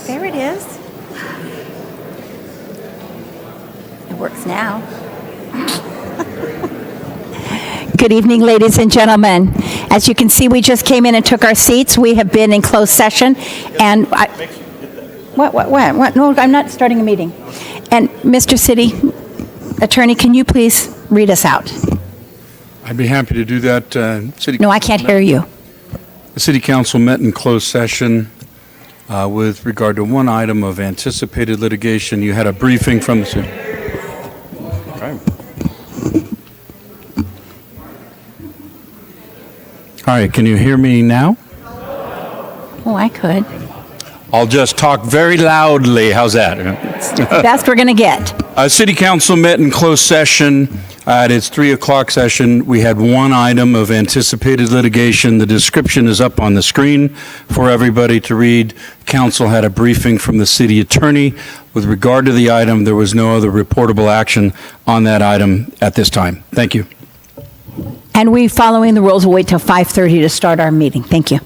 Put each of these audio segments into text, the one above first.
There it is. It works now. Good evening, ladies and gentlemen. As you can see, we just came in and took our seats. We have been in closed session, and what? No, I'm not starting a meeting. And Mr. City Attorney, can you please read us out? I'd be happy to do that. No, I can't hear you. The City Council met in closed session with regard to one item of anticipated litigation. You had a briefing from the city. Okay. All right, can you hear me now? Oh, I could. I'll just talk very loudly. How's that? Best we're going to get. City Council met in closed session. At its 3 o'clock session, we had one item of anticipated litigation. The description is up on the screen for everybody to read. Council had a briefing from the city attorney. With regard to the item, there was no other reportable action on that item at this time. Thank you. And we, following the rules, will wait till 5:30 to start our meeting. Thank you.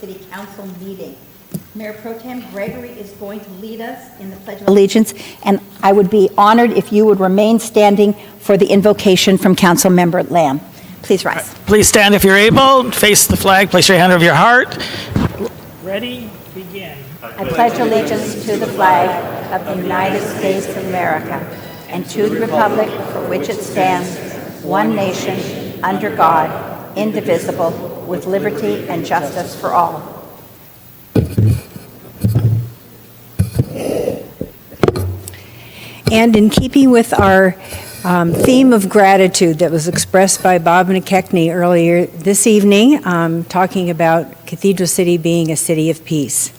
City Council meeting. Mayor Pro Tem Gregory is going to lead us in the Pledge of Allegiance, and I would be honored if you would remain standing for the invocation from Council Member Lamb. Please rise. Please stand if you're able. Face the flag. Place your hand over your heart. Ready? Begin. I pledge allegiance to the flag of the United States of America and to the republic for which it stands, one nation, under God, indivisible, with liberty and justice for all. And in keeping with our theme of gratitude that was expressed by Bob McKechnie earlier this evening, talking about Cathedral City being a city of peace.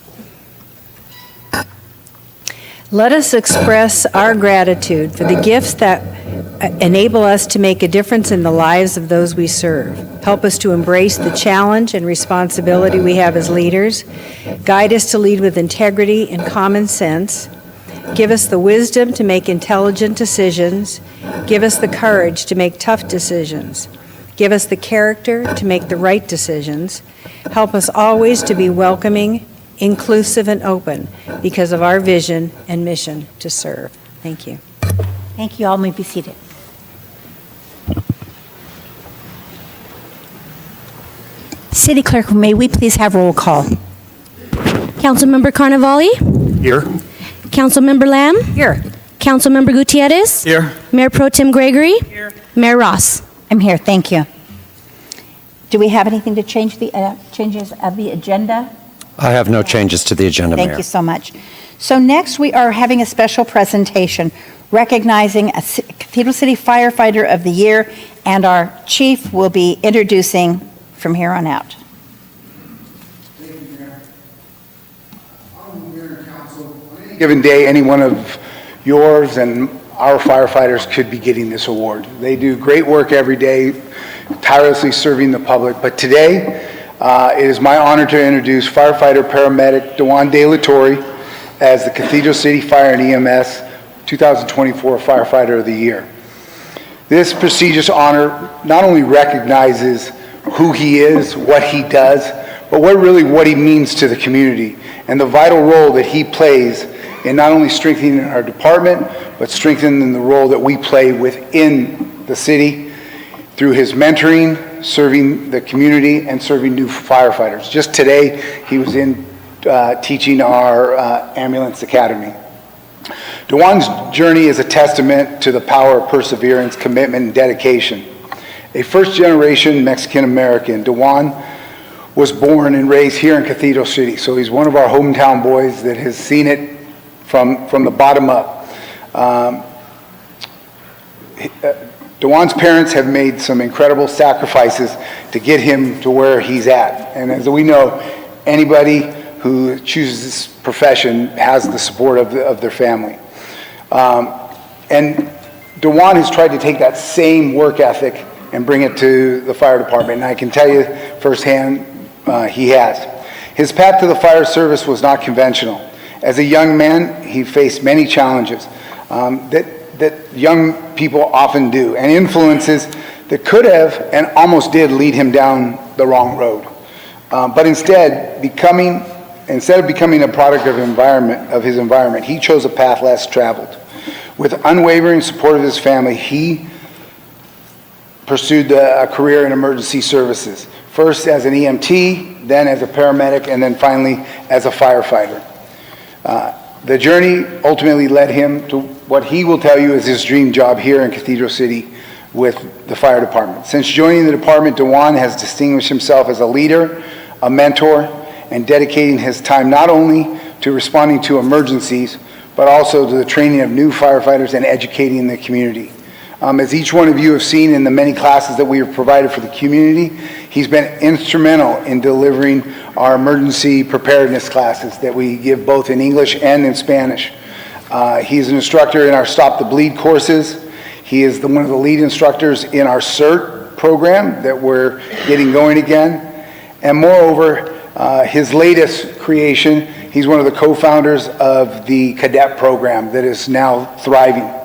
Let us express our gratitude for the gifts that enable us to make a difference in the lives of those we serve. Help us to embrace the challenge and responsibility we have as leaders. Guide us to lead with integrity and common sense. Give us the wisdom to make intelligent decisions. Give us the courage to make tough decisions. Give us the character to make the right decisions. Help us always to be welcoming, inclusive, and open because of our vision and mission to serve. Thank you. Thank you. All may be seated. City Clerk, may we please have roll call? Councilmember Carnevale? Here. Councilmember Lamb? Here. Councilmember Gutierrez? Here. Mayor Pro Tem Gregory? Here. Mayor Ross? I'm here, thank you. Do we have anything to change the changes of the agenda? I have no changes to the agenda, Mayor. Thank you so much. So next, we are having a special presentation recognizing a Cathedral City Firefighter of the Year, and our chief will be introducing from here on out. Thank you, Mayor. Honorable Mayor and Council, on any given day, any one of yours and our firefighters could be getting this award. They do great work every day, tirelessly serving the public. But today, it is my honor to introduce firefighter paramedic Dewan De La Torre as the Cathedral City Fire and EMS 2024 Firefighter of the Year. This prestigious honor not only recognizes who he is, what he does, but what he means to the community and the vital role that he plays in not only strengthening our department, but strengthening the role that we play within the city through his mentoring, serving the community, and serving new firefighters. Just today, he was in teaching our ambulance academy. Dewan's journey is a testament to the power of perseverance, commitment, and dedication. A first-generation Mexican-American, Dewan was born and raised here in Cathedral City, so he's one of our hometown boys that has seen it from the bottom up. Dewan's parents have made some incredible sacrifices to get him to where he's at. And as we know, anybody who chooses this profession has the support of their family. And Dewan has tried to take that same work ethic and bring it to the fire department. And I can tell you firsthand, he has. His path to the fire service was not conventional. As a young man, he faced many challenges that young people often do, and influences that could have and almost did lead him down the wrong road. But instead of becoming a product of his environment, he chose a path less traveled. With unwavering support of his family, he pursued a career in emergency services, first as an EMT, then as a paramedic, and then finally as a firefighter. The journey ultimately led him to what he will tell you is his dream job here in Cathedral City with the fire department. Since joining the department, Dewan has distinguished himself as a leader, a mentor, and dedicating his time not only to responding to emergencies, but also to the training of new firefighters and educating the community. As each one of you have seen in the many classes that we have provided for the community, he's been instrumental in delivering our emergency preparedness classes that we give both in English and in Spanish. He's an instructor in our Stop the Bleed courses. He is one of the lead instructors in our CERT program that we're getting going again. And moreover, his latest creation, he's one of the co-founders of the cadet program that is now thriving.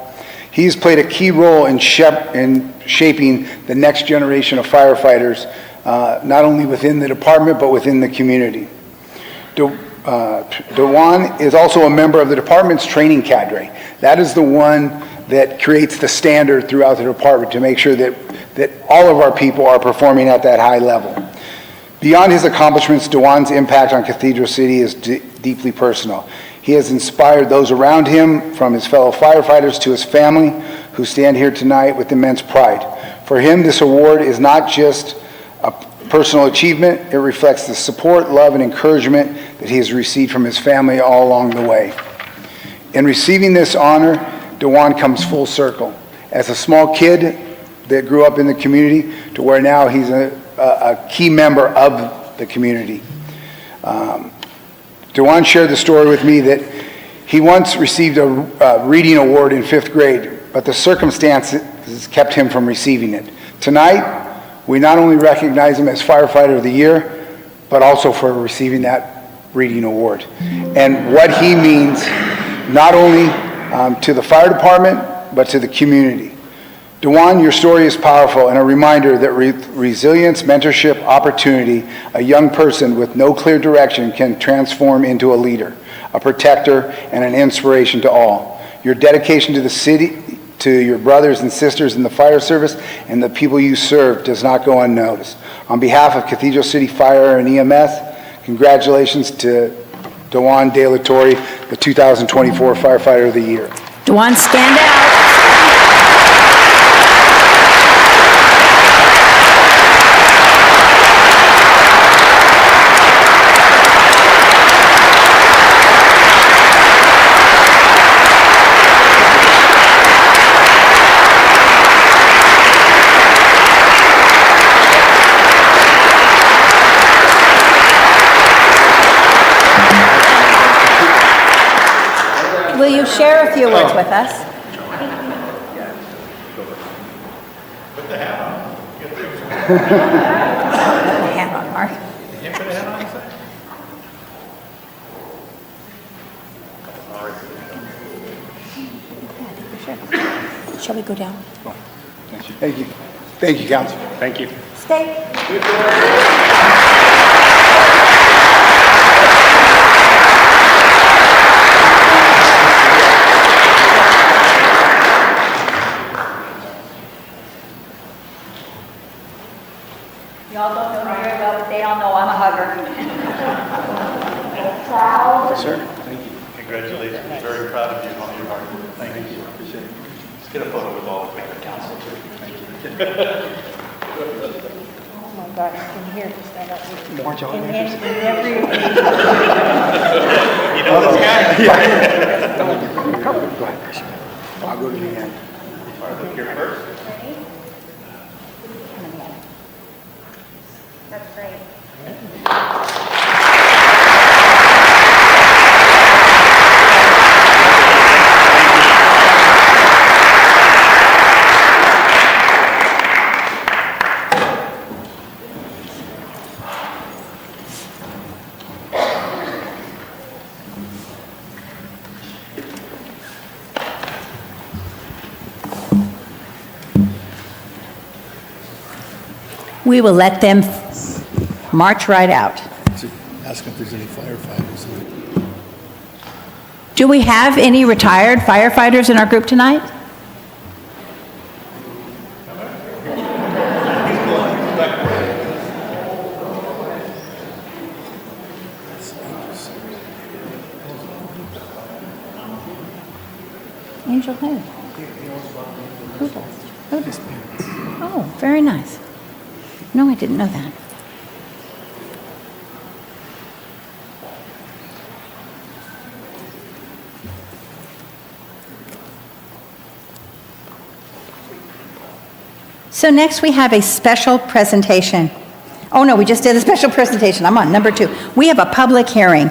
He's played a key role in shaping the next generation of firefighters, not only within the department, but within the community. Dewan is also a member of the department's training cadre. That is the one that creates the standard throughout the department to make sure that all of our people are performing at that high level. Beyond his accomplishments, Dewan's impact on Cathedral City is deeply personal. He has inspired those around him, from his fellow firefighters to his family, who stand here tonight with immense pride. For him, this award is not just a personal achievement, it reflects the support, love, and encouragement that he has received from his family all along the way. In receiving this honor, Dewan comes full circle. As a small kid that grew up in the community to where now he's a key member of the community. Dewan shared the story with me that he once received a reading award in 5th grade, but the circumstances kept him from receiving it. Tonight, we not only recognize him as Firefighter of the Year, but also for receiving that reading award. And what he means, not only to the fire department, but to the community. Dewan, your story is powerful and a reminder that resilience, mentorship, opportunity, a young person with no clear direction can transform into a leader, a protector, and an inspiration to all. Your dedication to to your brothers and sisters in the fire service and the people you serve does not go unnoticed. On behalf of Cathedral City Fire and EMS, congratulations to Dewan De La Torre, the 2024 Firefighter of the Year. Dewan, stand out. Will you share a few words with us? Put the hat on. Put the hat on, Mark. You can't put a hat on his head? Shall we go down? Thank you. Thank you, Council. Thank you. Stay. Y'all don't know me very well, but they all know I'm a hugger. Proud. Sir. Congratulations. Very proud of you and all your hard work. Thank you. Appreciate it. Let's get a photo with all of the council too. Thank you. Oh my God, I can hear this stand up. More joy. You know this guy? Go ahead. I'll go to the end. All right, look here first. That's great. We will let them march right out. Ask if there's any firefighters. Do we have any retired firefighters in our group tonight? Angel who? Who does? Who does? Oh, very nice. No, I didn't know that. So next we have a special presentation. Oh no, we just did a special presentation. I'm on number 2. We have a public hearing.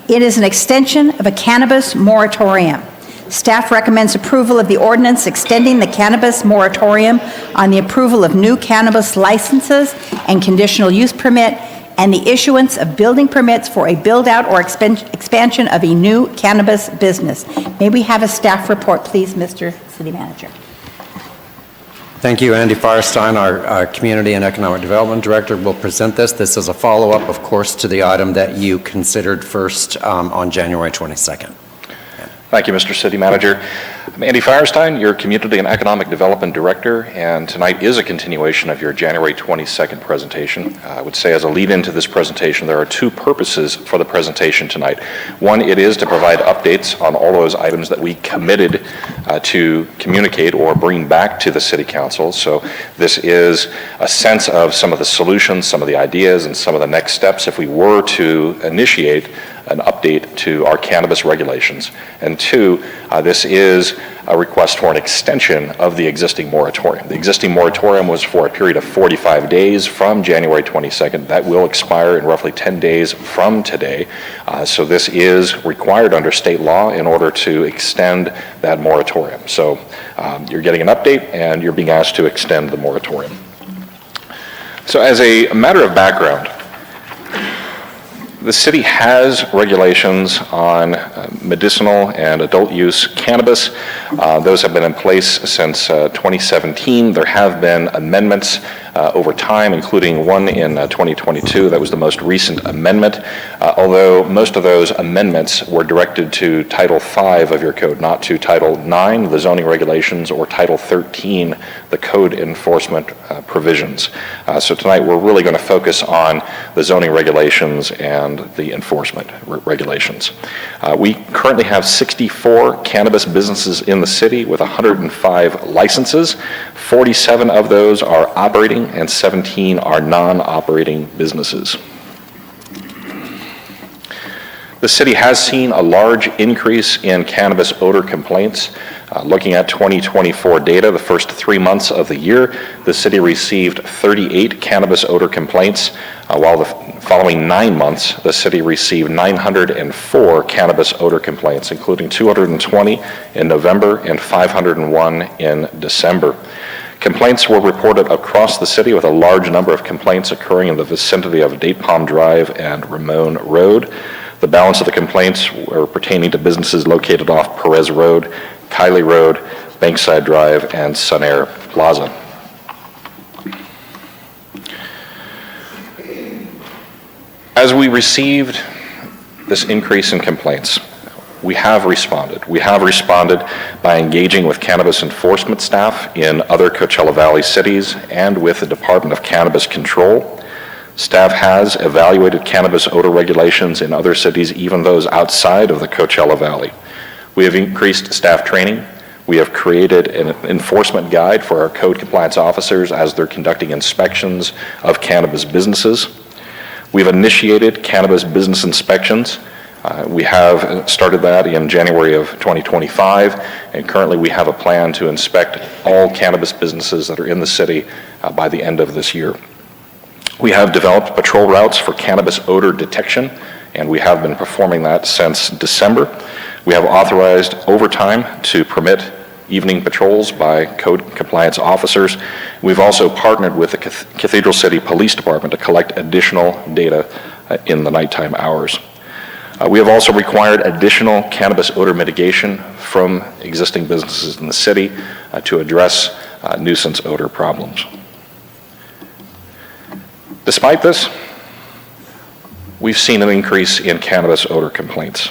It is an extension of a cannabis moratorium. Staff recommends approval of the ordinance extending the cannabis moratorium on the approval of new cannabis licenses and conditional use permit and the issuance of building permits for a build-out or expansion of a new cannabis business. May we have a staff report, please, Mr. City Manager? Thank you. Andy Firestein, our Community and Economic Development Director, will present this. This is a follow-up, of course, to the item that you considered first on January 22nd. Thank you, Mr. City Manager. I'm Andy Firestein, your Community and Economic Development Director, and tonight is a continuation of your January 22nd presentation. I would say as a lead-in to this presentation, there are 2 purposes for the presentation tonight. One, it is to provide updates on all those items that we committed to communicate or bring back to the City Council. So this is a sense of some of the solutions, some of the ideas, and some of the next steps if we were to initiate an update to our cannabis regulations. And 2, this is a request for an extension of the existing moratorium. The existing moratorium was for a period of 45 days from January 22nd. That will expire in roughly 10 days from today. So this is required under state law in order to extend that moratorium. So you're getting an update and you're being asked to extend the moratorium. So as a matter of background, the city has regulations on medicinal and adult use cannabis. Those have been in place since 2017. There have been amendments over time, including one in 2022. That was the most recent amendment, although most of those amendments were directed to Title V of your code, not to Title IX, the zoning regulations, or Title 13, the code enforcement provisions. So tonight we're really going to focus on the zoning regulations and the enforcement regulations. We currently have 64 cannabis businesses in the city with 105 licenses. 47 of those are operating and 17 are non-operating businesses. The city has seen a large increase in cannabis odor complaints. Looking at 2024 data, the first 3 months of the year, the city received 38 cannabis odor complaints, while the following 9 months, the city received 904 cannabis odor complaints, including 220 in November and 501 in December. Complaints were reported across the city, with a large number of complaints occurring in the vicinity of Date Palm Drive and Ramon Road. The balance of the complaints were pertaining to businesses located off Perez Road, Kiley Road, Bankside Drive, and Sunair Plaza. As we received this increase in complaints, we have responded. We have responded by engaging with cannabis enforcement staff in other Coachella Valley cities and with the Department of Cannabis Control. Staff has evaluated cannabis odor regulations in other cities, even those outside of the Coachella Valley. We have increased staff training. We have created an enforcement guide for our code compliance officers as they're conducting inspections of cannabis businesses. We've initiated cannabis business inspections. We have started that in January of 2025, and currently we have a plan to inspect all cannabis businesses that are in the city by the end of this year. We have developed patrol routes for cannabis odor detection, and we have been performing that since December. We have authorized overtime to permit evening patrols by code compliance officers. We've also partnered with the Cathedral City Police Department to collect additional data in the nighttime hours. We have also required additional cannabis odor mitigation from existing businesses in the city to address nuisance odor problems. Despite this, we've seen an increase in cannabis odor complaints.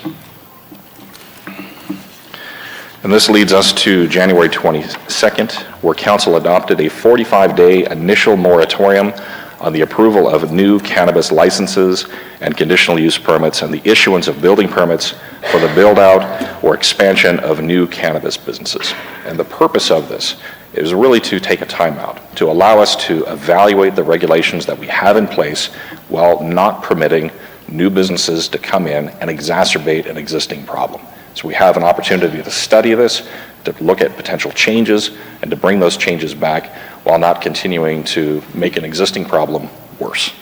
And this leads us to January 22nd, where Council adopted a 45-day initial moratorium on the approval of new cannabis licenses and conditional use permits and the issuance of building permits for the build-out or expansion of new cannabis businesses. And the purpose of this is really to take a timeout, to allow us to evaluate the regulations that we have in place while not permitting new businesses to come in and exacerbate an existing problem. So we have an opportunity to study this, to look at potential changes, and to bring those changes back while not continuing to make an existing problem worse.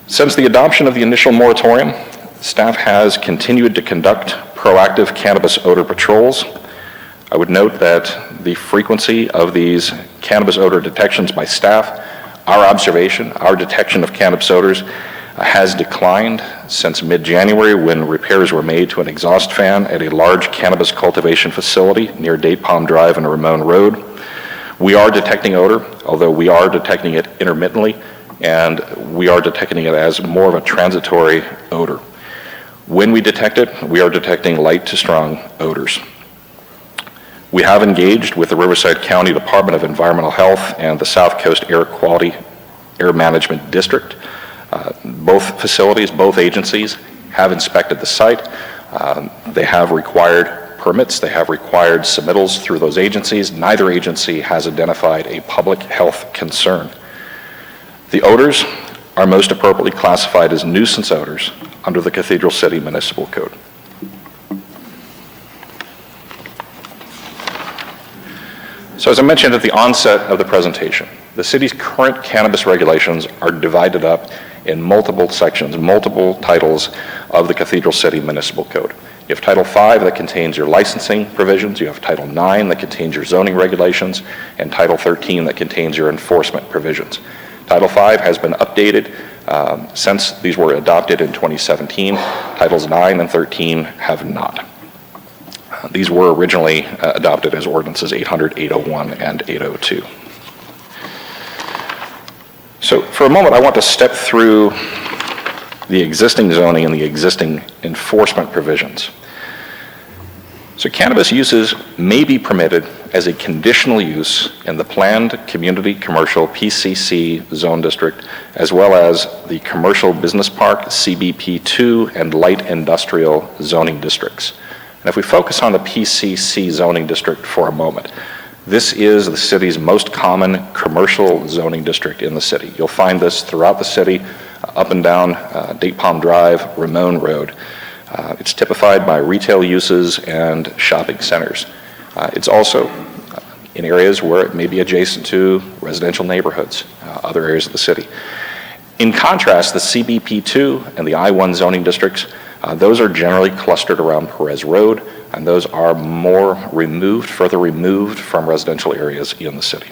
Since the adoption of the initial moratorium, staff has continued to conduct proactive cannabis odor patrols. I would note that the frequency of these cannabis odor detections by staff, our observation, our detection of cannabis odors has declined since mid-January, when repairs were made to an exhaust fan at a large cannabis cultivation facility near Date Palm Drive and Ramon Road. We are detecting odor, although we are detecting it intermittently, and we are detecting it as more of a transitory odor. When we detect it, we are detecting light to strong odors. We have engaged with the Riverside County Department of Environmental Health and the South Coast Air Quality Air Management District. Both facilities, both agencies have inspected the site. They have required permits. They have required submittals through those agencies. Neither agency has identified a public health concern. The odors are most appropriately classified as nuisance odors under the Cathedral City Municipal Code. So as I mentioned at the onset of the presentation, the city's current cannabis regulations are divided up in multiple sections, multiple titles of the Cathedral City Municipal Code. You have Title V that contains your licensing provisions, you have Title IX that contains your zoning regulations, and Title 13 that contains your enforcement provisions. Title V has been updated since these were adopted in 2017. Titles 9 and 13 have not. These were originally adopted as ordinances 800, 801, and 802. So for a moment, I want to step through the existing zoning and the existing enforcement provisions. So cannabis uses may be permitted as a conditional use in the planned community commercial PCC zone district, as well as the commercial business park CBP2 and light industrial zoning districts. And if we focus on the PCC zoning district for a moment, this is the city's most common commercial zoning district in the city. You'll find this throughout the city, up and down Date Palm Drive, Ramon Road. It's typified by retail uses and shopping centers. It's also in areas where it may be adjacent to residential neighborhoods, other areas of the city. In contrast, the CBP2 and the I-1 zoning districts, those are generally clustered around Perez Road, and those are more removed, further removed from residential areas in the city.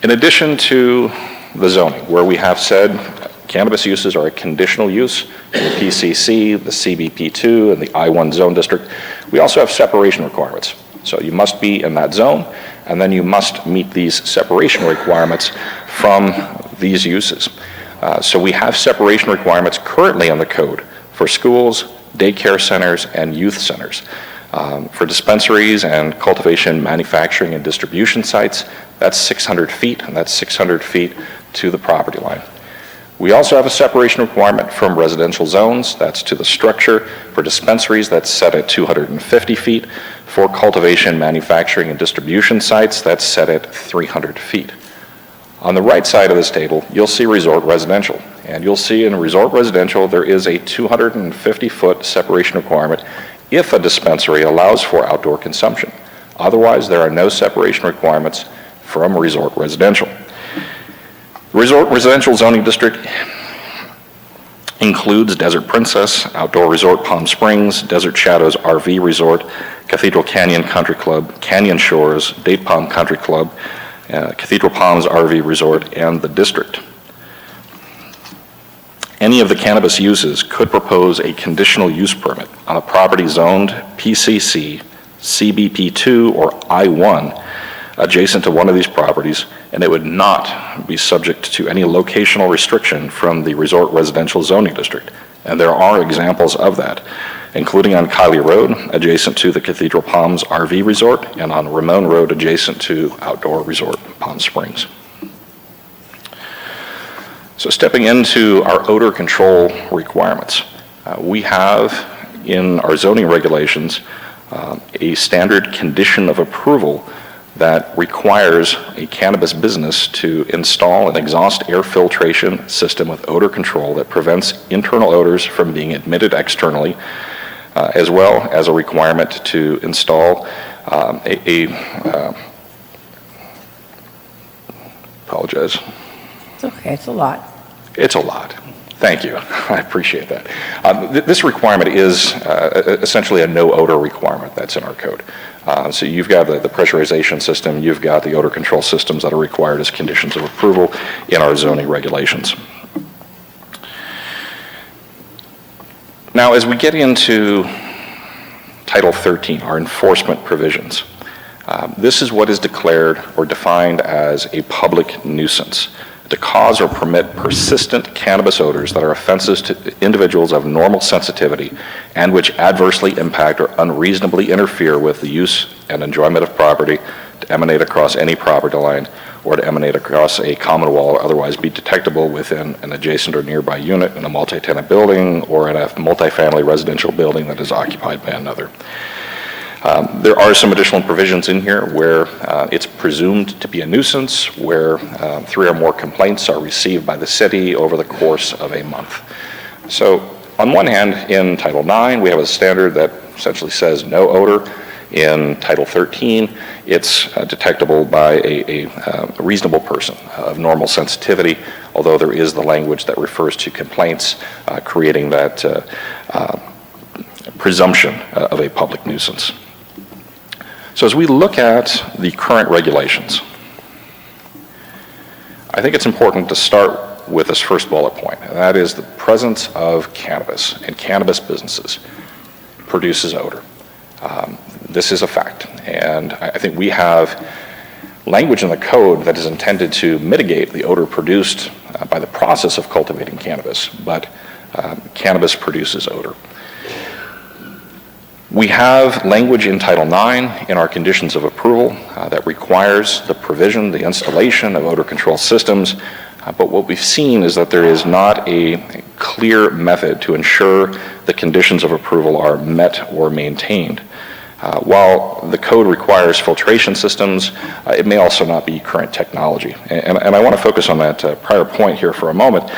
In addition to the zoning, where we have said cannabis uses are a conditional use in the PCC, the CBP2, and the I-1 zone district, we also have separation requirements. So you must be in that zone, and then you must meet these separation requirements from these uses. So we have separation requirements currently in the code for schools, daycare centers, and youth centers. For dispensaries and cultivation, manufacturing, and distribution sites, that's 600 feet, and that's 600 feet to the property line. We also have a separation requirement from residential zones. That's to the structure. For dispensaries, that's set at 250 feet. For cultivation, manufacturing, and distribution sites, that's set at 300 feet. On the right side of this table, you'll see resort residential. And you'll see in resort residential, there is a 250-foot separation requirement if a dispensary allows for outdoor consumption. Otherwise, there are no separation requirements from resort residential. Resort residential zoning district includes Desert Princess, Outdoor Resort Palm Springs, Desert Shadows RV Resort, Cathedral Canyon Country Club, Canyon Shores, Date Palm Country Club, Cathedral Palms RV Resort, and the district. Any of the cannabis uses could propose a conditional use permit on a property zoned PCC, CBP2, or I-1 adjacent to one of these properties, and it would not be subject to any locational restriction from the resort residential zoning district. And there are examples of that, including on Kylie Road, adjacent to the Cathedral Palms RV Resort, and on Ramon Road, adjacent to Outdoor Resort Palm Springs. So stepping into our odor control requirements, we have in our zoning regulations a standard condition of approval that requires a cannabis business to install an exhaust air filtration system with odor control that prevents internal odors from being admitted externally, as well as a requirement to install apologize. It's okay, it's a lot. It's a lot. Thank you. I appreciate that. This requirement is essentially a no odor requirement that's in our code. So you've got the pressurization system, you've got the odor control systems that are required as conditions of approval in our zoning regulations. Now, as we get into Title 13, our enforcement provisions, this is what is declared or defined as a public nuisance, to cause or permit persistent cannabis odors that are offenses to individuals of normal sensitivity and which adversely impact or unreasonably interfere with the use and enjoyment of property, to emanate across any property line, or to emanate across a common wall or otherwise be detectable within an adjacent or nearby unit in a multi-tenant building or in a multifamily residential building that is occupied by another. There are some additional provisions in here where it's presumed to be a nuisance, where 3 or more complaints are received by the city over the course of a month. So on one hand, in Title 9, we have a standard that essentially says no odor. In Title 13, it's detectable by a reasonable person of normal sensitivity, although there is the language that refers to complaints, creating that presumption of a public nuisance. So as we look at the current regulations, I think it's important to start with this first bullet point, and that is the presence of cannabis and cannabis businesses produces odor. This is a fact, and I think we have language in the code that is intended to mitigate the odor produced by the process of cultivating cannabis, but cannabis produces odor. We have language in Title IX in our conditions of approval that requires the provision, the installation of odor control systems, but what we've seen is that there is not a clear method to ensure the conditions of approval are met or maintained. While the code requires filtration systems, it may also not be current technology. And I want to focus on that prior point here for a moment.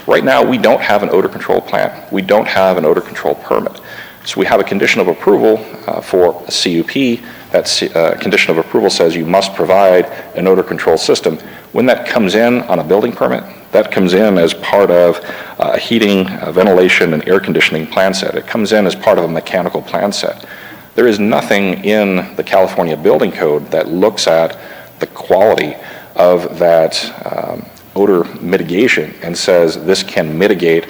Right now, we don't have an odor control plan. We don't have an odor control permit. So we have a condition of approval for a CUP. That condition of approval says you must provide an odor control system. When that comes in on a building permit, that comes in as part of a heating, ventilation, and air conditioning plan set. It comes in as part of a mechanical plan set. There is nothing in the California Building Code that looks at the quality of that odor mitigation and says this can mitigate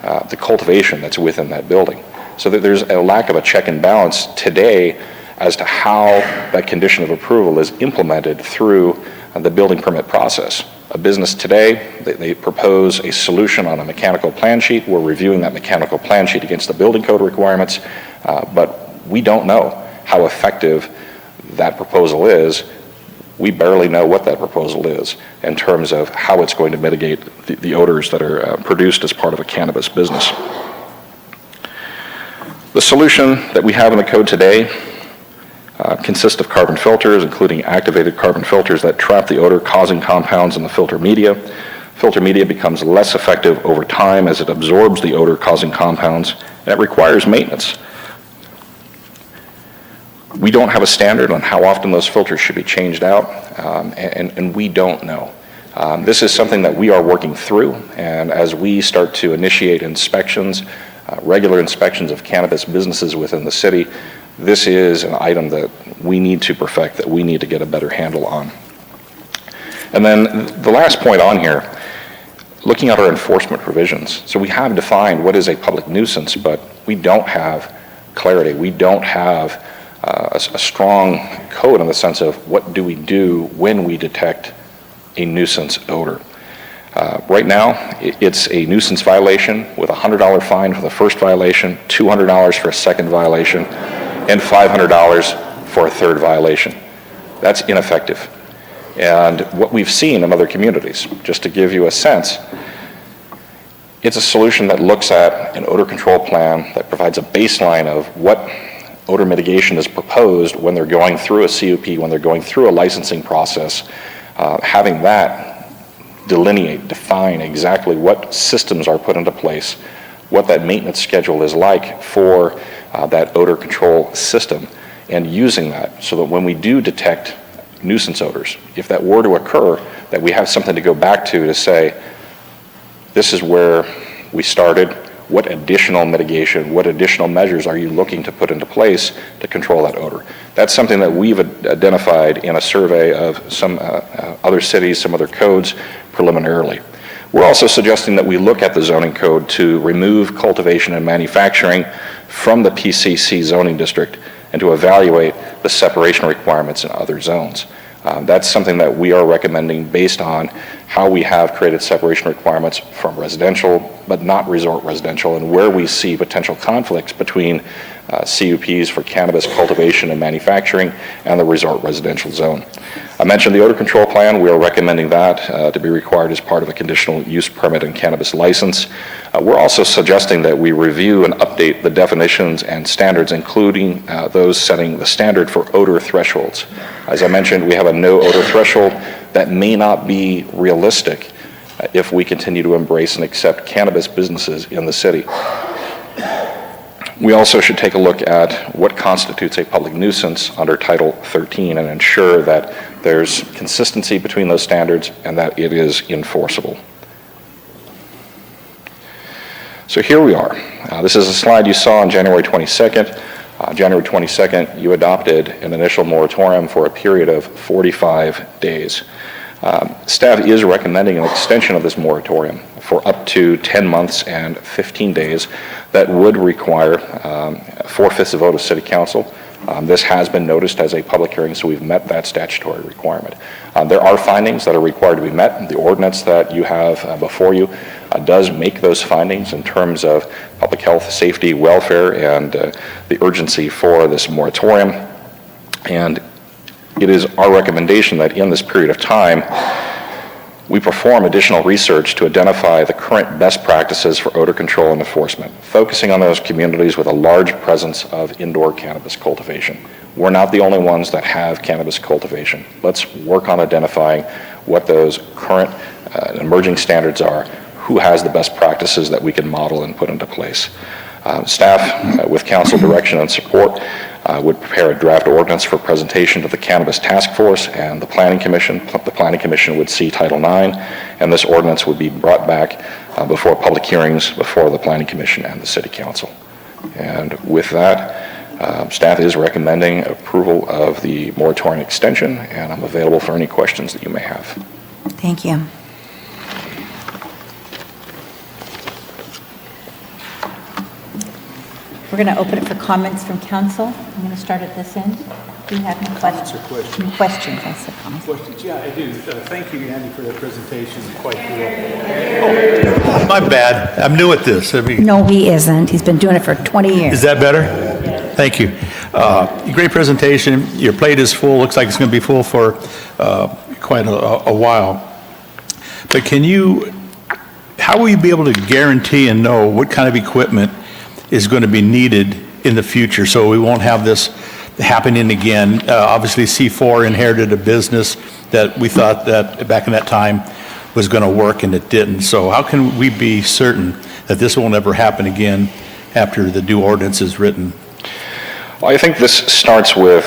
the cultivation that's within that building. So that there's a lack of a check and balance today as to how that condition of approval is implemented through the building permit process. A business today, they propose a solution on a mechanical plan sheet. We're reviewing that mechanical plan sheet against the building code requirements, but we don't know how effective that proposal is. We barely know what that proposal is in terms of how it's going to mitigate the odors that are produced as part of a cannabis business. The solution that we have in the code today consists of carbon filters, including activated carbon filters that trap the odor-causing compounds in the filter media. Filter media becomes less effective over time as it absorbs the odor-causing compounds, and it requires maintenance. We don't have a standard on how often those filters should be changed out, and we don't know. This is something that we are working through, and as we start to initiate inspections, regular inspections of cannabis businesses within the city, this is an item that we need to perfect, that we need to get a better handle on. And then the last point on here, looking at our enforcement provisions. So we have defined what is a public nuisance, but we don't have clarity. We don't have a strong code in the sense of what do we do when we detect a nuisance odor. Right now, it's a nuisance violation with a $100 fine for the first violation, $200 for a second violation, and $500 for a third violation. That's ineffective. And what we've seen in other communities, just to give you a sense, it's a solution that looks at an odor control plan that provides a baseline of what odor mitigation is proposed when they're going through a CUP, when they're going through a licensing process, having that define exactly what systems are put into place, what that maintenance schedule is like for that odor control system, and using that so that when we do detect nuisance odors, if that were to occur, that we have something to go back to say, this is where we started, what additional mitigation, what additional measures are you looking to put into place to control that odor? That's something that we've identified in a survey of some other cities, some other codes preliminarily. We're also suggesting that we look at the zoning code to remove cultivation and manufacturing from the PCC zoning district and to evaluate the separation requirements in other zones. That's something that we are recommending based on how we have created separation requirements from residential, but not resort residential, and where we see potential conflicts between CUPs for cannabis cultivation and manufacturing and the resort residential zone. I mentioned the odor control plan. We are recommending that to be required as part of a conditional use permit and cannabis license. We're also suggesting that we review and update the definitions and standards, including those setting the standard for odor thresholds. As I mentioned, we have a no odor threshold that may not be realistic if we continue to embrace and accept cannabis businesses in the city. We also should take a look at what constitutes a public nuisance under Title 13 and ensure that there's consistency between those standards and that it is enforceable. So here we are. This is a slide you saw on January 22nd. January 22nd, you adopted an initial moratorium for a period of 45 days. Staff is recommending an extension of this moratorium for up to 10 months and 15 days that would require 4/5 vote of City Council, This has been noticed as a public hearing, so we've met that statutory requirement. There are findings that are required to be met. The ordinance that you have before you does make those findings in terms of public health, safety, welfare, and the urgency for this moratorium. And it is our recommendation that in this period of time, we perform additional research to identify the current best practices for odor control and enforcement, focusing on those communities with a large presence of indoor cannabis cultivation. We're not the only ones that have cannabis cultivation. Let's work on identifying what those current emerging standards are, who has the best practices that we can model and put into place. Staff, with council direction and support, would prepare a draft ordinance for presentation to the Cannabis Task Force and the Planning Commission. The Planning Commission would see Title IX, and this ordinance would be brought back before public hearings before the Planning Commission and the City Council. And with that, staff is recommending approval of the moratorium extension, and I'm available for any questions that you may have. Thank you. We're going to open it for comments from council. I'm going to start at this end. Do you have any questions? Questions, I said comments. Questions? Yeah, I do. Thank you, Andy, for that presentation. Quite cool. Oh, my bad. I'm new at this. No, he isn't. He's been doing it for 20 years. Is that better? Thank you. Great presentation. Your plate is full. Looks like it's going to be full for quite a while. But how will you be able to guarantee and know what kind of equipment is going to be needed in the future so we won't have this happening again? Obviously, C4 inherited a business that we thought that back in that time was going to work, and it didn't. So how can we be certain that this won't ever happen again after the new ordinance is written? Well, I think this starts with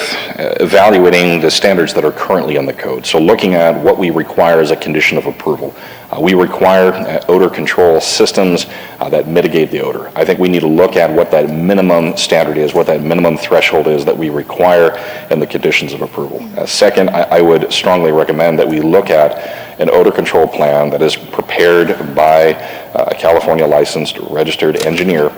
evaluating the standards that are currently in the code. So looking at what we require as a condition of approval. We require odor control systems that mitigate the odor. I think we need to look at what that minimum standard is, what that minimum threshold is that we require in the conditions of approval. Second, I would strongly recommend that we look at an odor control plan that is prepared by a California licensed registered engineer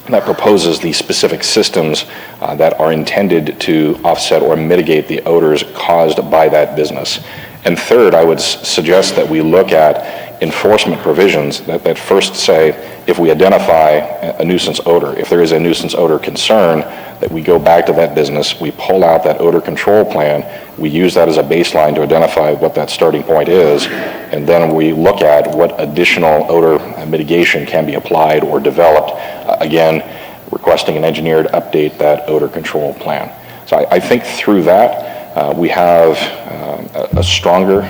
that proposes the specific systems that are intended to offset or mitigate the odors caused by that business. And third, I would suggest that we look at enforcement provisions that first say, if we identify a nuisance odor, if there is a nuisance odor concern, that we go back to that business, we pull out that odor control plan, we use that as a baseline to identify what that starting point is, and then we look at what additional odor mitigation can be applied or developed, again, requesting an engineer to update that odor control plan. So I think through that, we have a stronger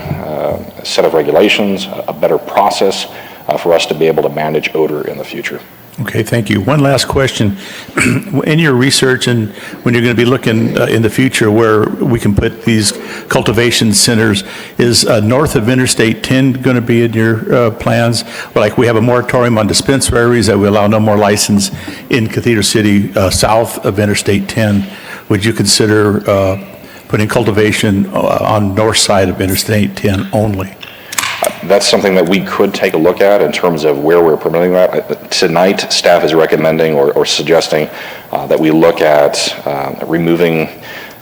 set of regulations, a better process for us to be able to manage odor in the future. Okay, thank you. One last question. In your research and when you're going to be looking in the future where we can put these cultivation centers, is north of Interstate 10 going to be in your plans? Like we have a moratorium on dispensaries that we allow no more license in Cathedral City south of Interstate 10. Would you consider putting cultivation on north side of Interstate 10 only? That's something that we could take a look at in terms of where we're permitting that. Tonight, staff is recommending or suggesting that we look at removing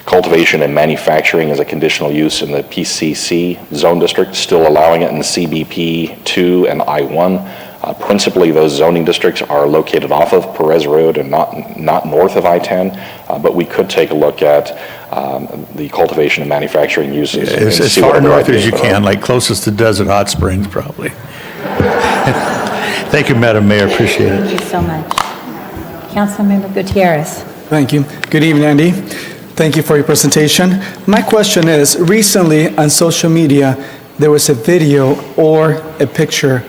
cultivation and manufacturing as a conditional use in the PCC zone district, still allowing it in CBP 2 and I-1. Principally, those zoning districts are located off of Perez Road and not north of I-10, but we could take a look at the cultivation and manufacturing uses. As far north as you can, like closest to Desert Hot Springs, probably. Thank you, Madam Mayor. Appreciate it. Thank you so much. Councilmember Gutierrez. Thank you. Good evening, Andy. Thank you for your presentation. My question is, recently on social media, there was a video or a picture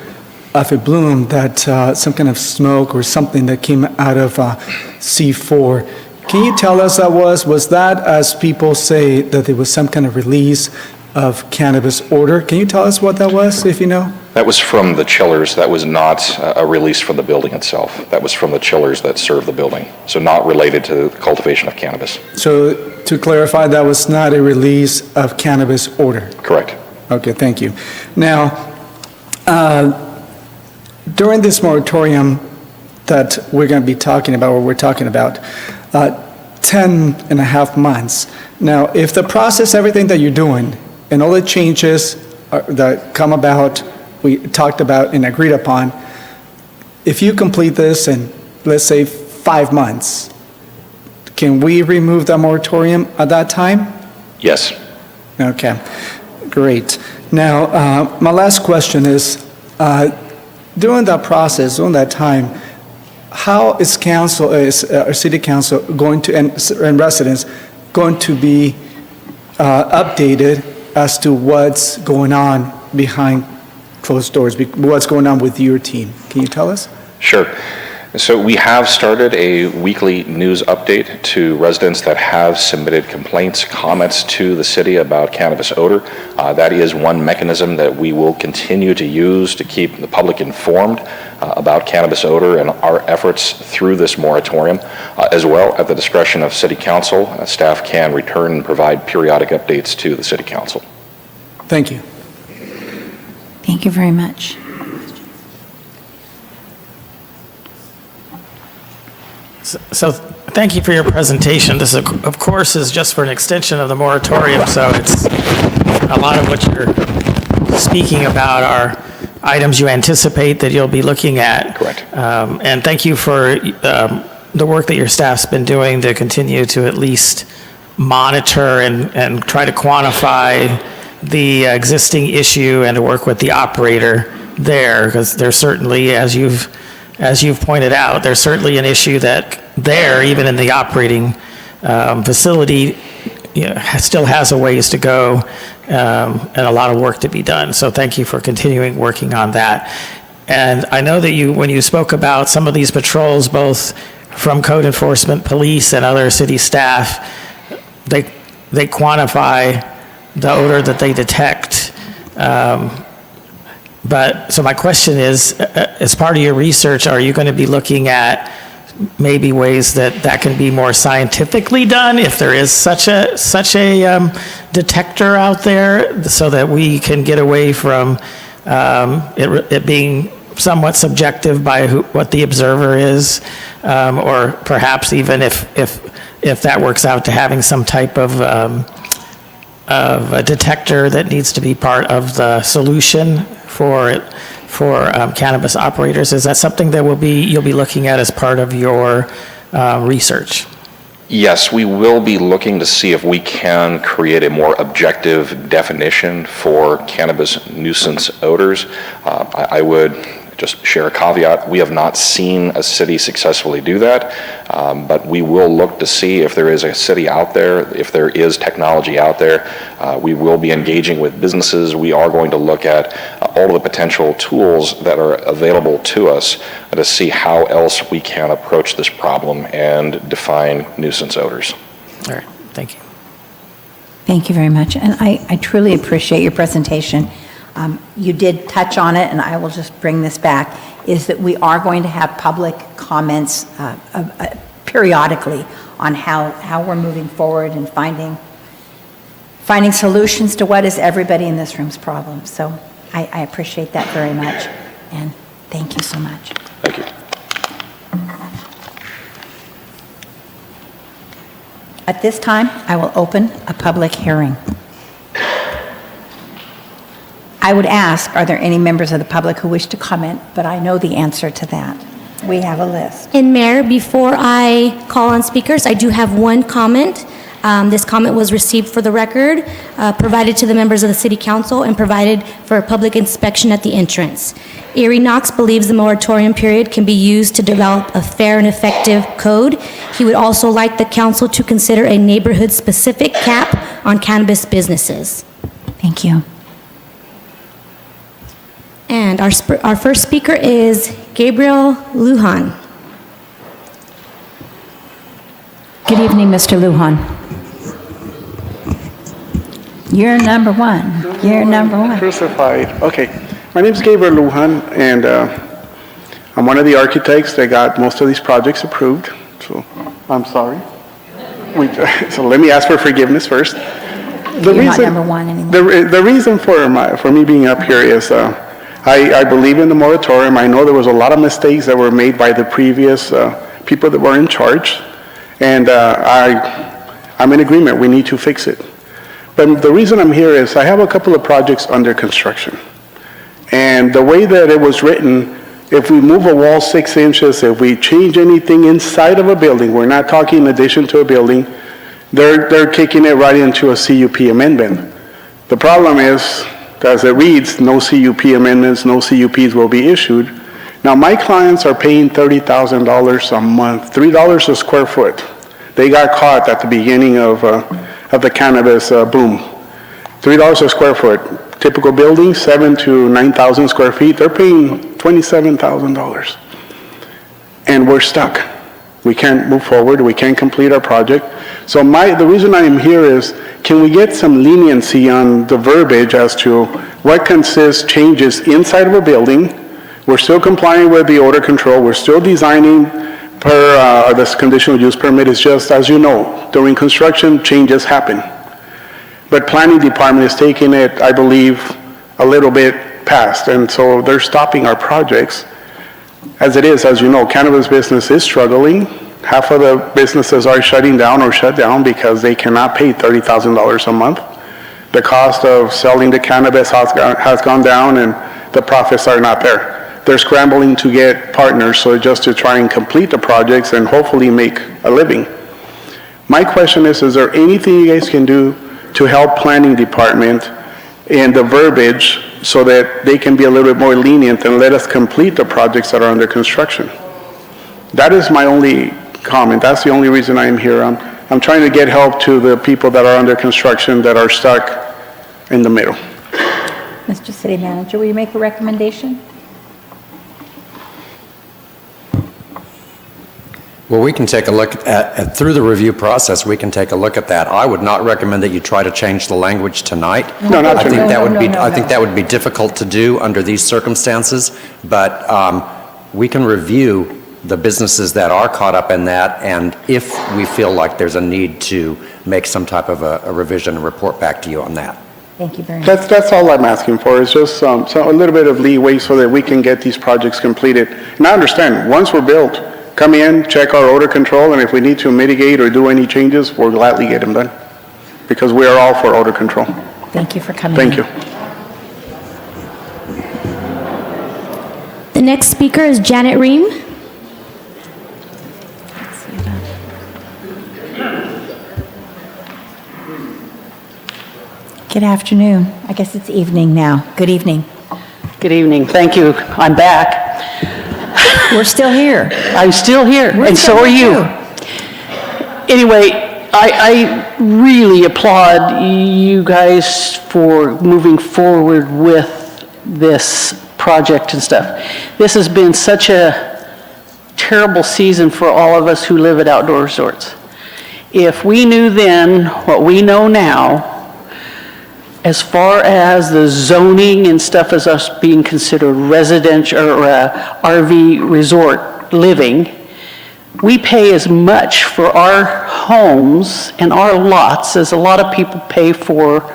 of a bloom that some kind of smoke or something that came out of C4. Can you tell us was that, as people say, that there was some kind of release of cannabis odor? Can you tell us what that was, if you know? That was from the chillers. That was not a release from the building itself. That was from the chillers that serve the building, so not related to the cultivation of cannabis. So to clarify, that was not a release of cannabis odor? Correct. Okay, thank you. Now, during this moratorium that we're going to be talking about, or we're talking about, 10 and a half months. Now, if the process, everything that you're doing, and all the changes that come about, we talked about and agreed upon, if you complete this in, let's say, 5 months, can we remove the moratorium at that time? Yes. Okay, great. Now, my last question is, during that process, during that time, how is our city council going to, and residents, going to be updated as to what's going on behind closed doors, what's going on with your team? Can you tell us? Sure. So we have started a weekly news update to residents that have submitted complaints, comments to the city about cannabis odor. That is one mechanism that we will continue to use to keep the public informed about cannabis odor and our efforts through this moratorium. As well, at the discretion of City Council, staff can return and provide periodic updates to the City Council. Thank you. Thank you very much. So thank you for your presentation. This, of course, is just for an extension of the moratorium, so it's a lot of what you're speaking about are items you anticipate that you'll be looking at. Correct. And thank you for the work that your staff's been doing to continue to at least monitor and try to quantify the existing issue and to work with the operator there, because there's certainly, as you've pointed out, there's certainly an issue that there, even in the operating facility, still has a ways to go and a lot of work to be done. So thank you for continuing working on that. And I know that when you spoke about some of these patrols, both from code enforcement, police, and other city staff, they quantify the odor that they detect. But so my question is, as part of your research, are you going to be looking at maybe ways that can be more scientifically done, if there is such a detector out there, so that we can get away from it being somewhat subjective by what the observer is, or perhaps even if that works out to having some type of a detector that needs to be part of the solution for cannabis operators. Is that something that you'll be looking at as part of your research? Yes, we will be looking to see if we can create a more objective definition for cannabis nuisance odors. I would just share a caveat. We have not seen a city successfully do that, but we will look to see if there is a city out there, if there is technology out there. We will be engaging with businesses. We are going to look at all of the potential tools that are available to us to see how else we can approach this problem and define nuisance odors. All right, thank you. Thank you very much. And I truly appreciate your presentation. You did touch on it, and I will just bring this back, is that we are going to have public comments periodically on how we're moving forward and finding solutions to what is everybody in this room's problem. So I appreciate that very much, and thank you so much. Thank you. At this time, I will open a public hearing. I would ask, are there any members of the public who wish to comment? But I know the answer to that. We have a list. And Mayor, before I call on speakers, I do have one comment. This comment was received for the record, provided to the members of the City Council, and provided for a public inspection at the entrance. Erie Knox believes the moratorium period can be used to develop a fair and effective code. He would also like the council to consider a neighborhood-specific cap on cannabis businesses. Thank you. And our first speaker is Gabriel Lujan. Good evening, Mr. Lujan. You're number one. You're number one. Crucified. Okay. My name is Gabriel Lujan, and I'm one of the architects that got most of these projects approved. So I'm sorry. So let me ask for forgiveness first. You're not number one anymore. The reason for me being up here is I believe in the moratorium. I know there was a lot of mistakes that were made by the previous people that were in charge, And I'm in agreement, we need to fix it. But the reason I'm here is I have a couple of projects under construction. And the way that it was written, if we move a wall 6 inches, if we change anything inside of a building, we're not talking in addition to a building, they're kicking it right into a CUP amendment. The problem is, as it reads, no CUP amendments, no CUPs will be issued. Now, my clients are paying $30,000 a month, $3 a square foot. They got caught at the beginning of the cannabis boom. $3 a square foot. Typical building, 7,000 to 9,000 square feet, they're paying $27,000. And we're stuck. We can't move forward, we can't complete our project. So the reason I am here is, can we get some leniency on the verbiage as to what consists changes inside of a building? We're still complying with the odor control, we're still designing per this conditional use permit. Is just, as you know, during construction, changes happen. But planning department is taking it, I believe, a little bit past, and so they're stopping our projects. As it is, as you know, cannabis business is struggling. Half of the businesses are shutting down or shut down because they cannot pay $30,000 a month. The cost of selling the cannabis has gone down and the profits are not there. They're scrambling to get partners, so just to try and complete the projects and hopefully make a living. My question is there anything you guys can do to help planning department in the verbiage so that they can be a little bit more lenient and let us complete the projects that are under construction? That is my only comment. That's the only reason I'm here. I'm trying to get help to the people that are under construction that are stuck in the middle. Mr. City Manager, will you make a recommendation? Well, we can take a look at, through the review process, we can take a look at that. I would not recommend that you try to change the language tonight. No, not tonight. I think that would be difficult to do under these circumstances, but we can review the businesses that are caught up in that, and if we feel like there's a need to make some type of a revision and report back to you on that. Thank you very much. That's all I'm asking for, is just so a little bit of leeway so that we can get these projects completed. And I understand, once we're built, come in, check our odor control, and if we need to mitigate or do any changes, we'll gladly get them done, because we are all for odor control. Thank you for coming. Thank you. The next speaker is Janet Ream. Good afternoon. I guess it's evening now. Good evening. Good evening. Thank you. I'm back. We're still here. I'm still here, and so are you. Anyway, I really applaud you guys for moving forward with this project and stuff. This has been such a terrible season for all of us who live at outdoor resorts. If we knew then what we know now, as far as the zoning and stuff as us being considered residential or RV resort living, we pay as much for our homes and our lots as a lot of people pay for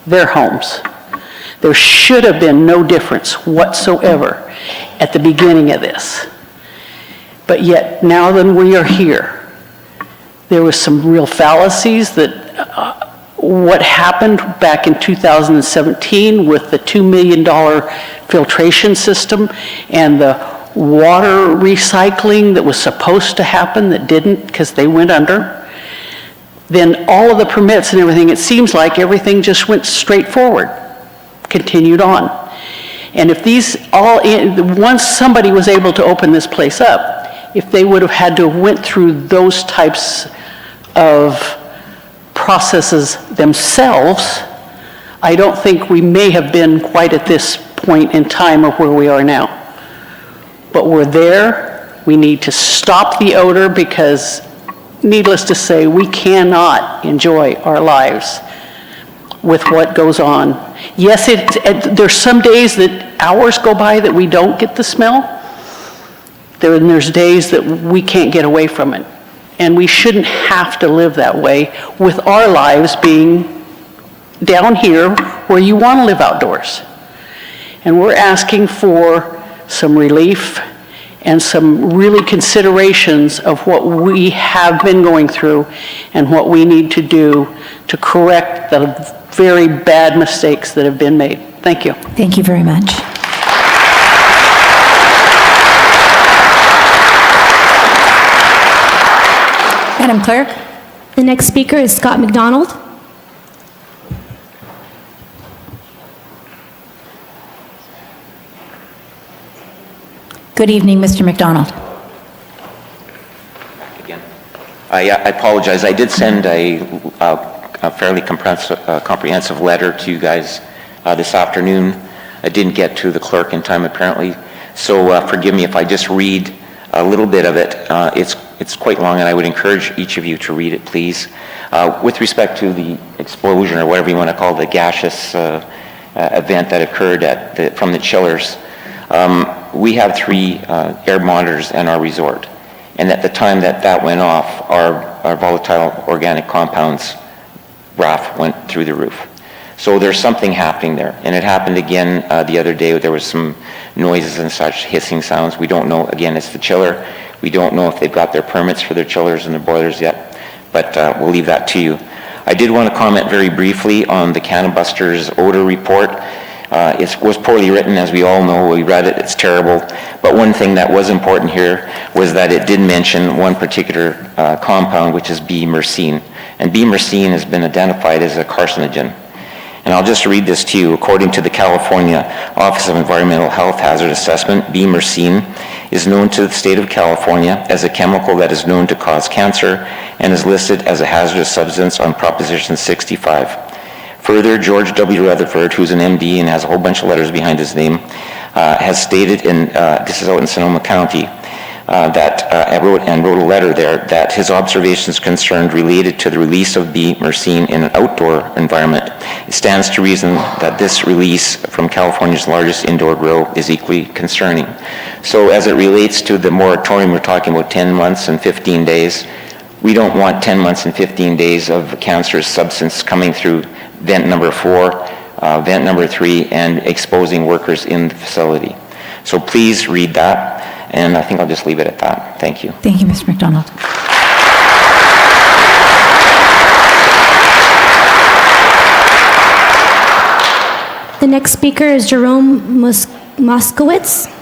their homes. There should have been no difference whatsoever at the beginning of this. But yet, now that we are here, there was some real fallacies that what happened back in 2017 with the $2 million filtration system and the water recycling that was supposed to happen that didn't because they went under. Then all of the permits and everything, it seems like everything just went straight forward, continued on. And if these once somebody was able to open this place up, if they would have had to have went through those types of processes themselves, I don't think we may have been quite at this point in time of where we are now. But we're there. We need to stop the odor because, needless to say, we cannot enjoy our lives with what goes on. Yes, there's some days that hours go by that we don't get the smell. There's days that we can't get away from it. And we shouldn't have to live that way with our lives being down here where you want to live outdoors. And we're asking for some relief and some really considerations of what we have been going through and what we need to do to correct the very bad mistakes that have been made. Thank you. Thank you very much. Madam Clerk? The next speaker is Scott McDonald. Good evening, Mr. McDonald. Again. I apologize. I did send a fairly comprehensive letter to you guys this afternoon. I didn't get to the clerk in time, apparently. So forgive me if I just read a little bit of it. It's quite long, and I would encourage each of you to read it, please. With respect to the explosion, or whatever you want to call the gaseous event that occurred from the chillers, we have 3 air monitors in our resort. And at the time that went off, our volatile organic compounds graph went through the roof. So there's something happening there. And it happened again the other day. There was some noises and such, hissing sounds. We don't know. Again, it's the chiller. We don't know if they've got their permits for their chillers and their boilers yet. But we'll leave that to you. I did want to comment very briefly on the Cannabis odor report. It was poorly written, as we all know. We read it. It's terrible. But one thing that was important here was that it did mention one particular compound, which is B-myrcene. And B-myrcene has been identified as a carcinogen. And I'll just read this to you. According to the California Office of Environmental Health Hazard Assessment, B-myrcene is known to the state of California as a chemical that is known to cause cancer and is listed as a hazardous substance on Proposition 65. Further, George W. Rutherford, who's an MD and has a whole bunch of letters behind his name, has stated this is out in Sonoma County, that wrote a letter there that his observations concerned related to the release of B-myrcene in an outdoor environment. It stands to reason that this release from California's largest indoor grow is equally concerning. So as it relates to the moratorium, we're talking about 10 months and 15 days. We don't want 10 months and 15 days of a cancerous substance coming through vent number 4, vent number 3, and exposing workers in the facility. So please read that. And I think I'll just leave it at that. Thank you. Thank you, Mr. McDonald. The next speaker is Jerome Moskowitz.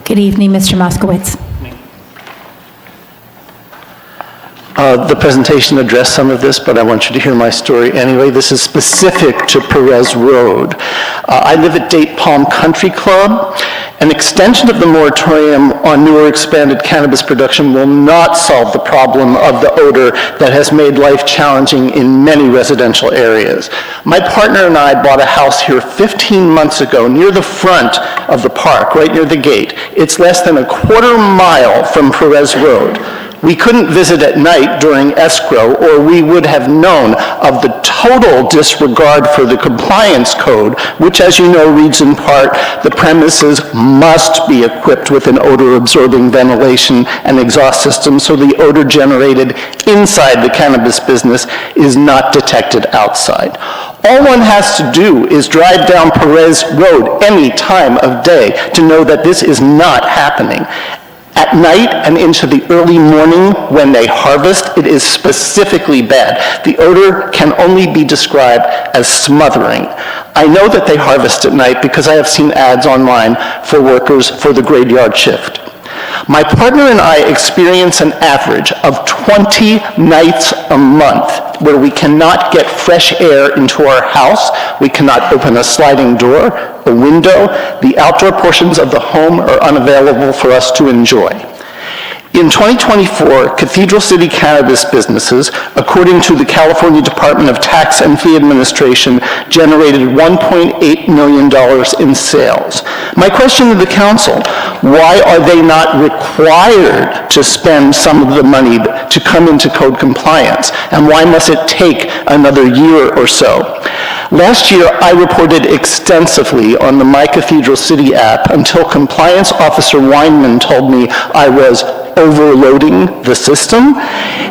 Good evening, Mr. Moskowitz. The presentation addressed some of this, but I want you to hear my story anyway. This is specific to Perez Road. I live at Date Palm Country Club. An extension of the moratorium on new or expanded cannabis production will not solve the problem of the odor that has made life challenging in many residential areas. My partner and I bought a house here 15 months ago near the front of the park, right near the gate. It's less than a quarter mile from Perez Road. We couldn't visit at night during escrow, or we would have known of the total disregard for the compliance code, which, as you know, reads in part, the premises must be equipped with an odor-absorbing ventilation and exhaust system so the odor generated inside the cannabis business is not detected outside. All one has to do is drive down Perez Road any time of day to know that this is not happening. At night and into the early morning when they harvest, it is specifically bad. The odor can only be described as smothering. I know that they harvest at night because I have seen ads online for workers for the graveyard shift. My partner and I experience an average of 20 nights a month where we cannot get fresh air into our house, we cannot open a sliding door, a window, the outdoor portions of the home are unavailable for us to enjoy. In 2024, Cathedral City cannabis businesses, according to the California Department of Tax and Fee Administration, generated $1.8 million in sales. My question to the council, why are they not required to spend some of the money to come into code compliance? And why must it take another year or so? Last year, I reported extensively on the My Cathedral City app until Compliance Officer Weinman told me I was overloading the system.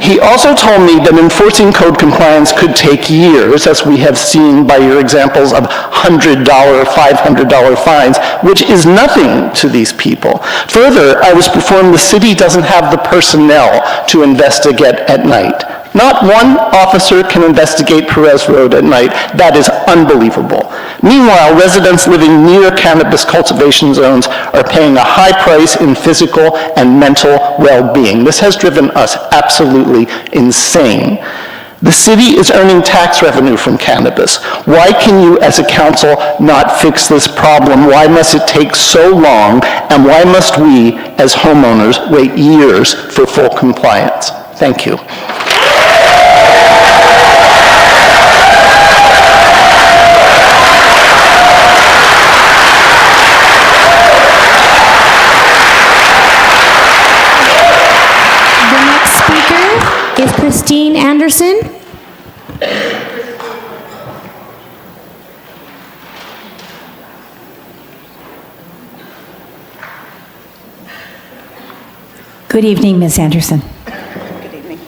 He also told me that enforcing code compliance could take years, as we have seen by your examples of $100, $500 fines, which is nothing to these people. Further, I was informed the city doesn't have the personnel to investigate at night. Not one officer can investigate Perez Road at night. That is unbelievable. Meanwhile, residents living near cannabis cultivation zones are paying a high price in physical and mental well-being. This has driven us absolutely insane. The city is earning tax revenue from cannabis. Why can you, as a council, not fix this problem? Why must it take so long? And why must we, as homeowners, wait years for full compliance? Thank you. Is Christine Anderson. Good evening, Ms. Anderson. Good evening.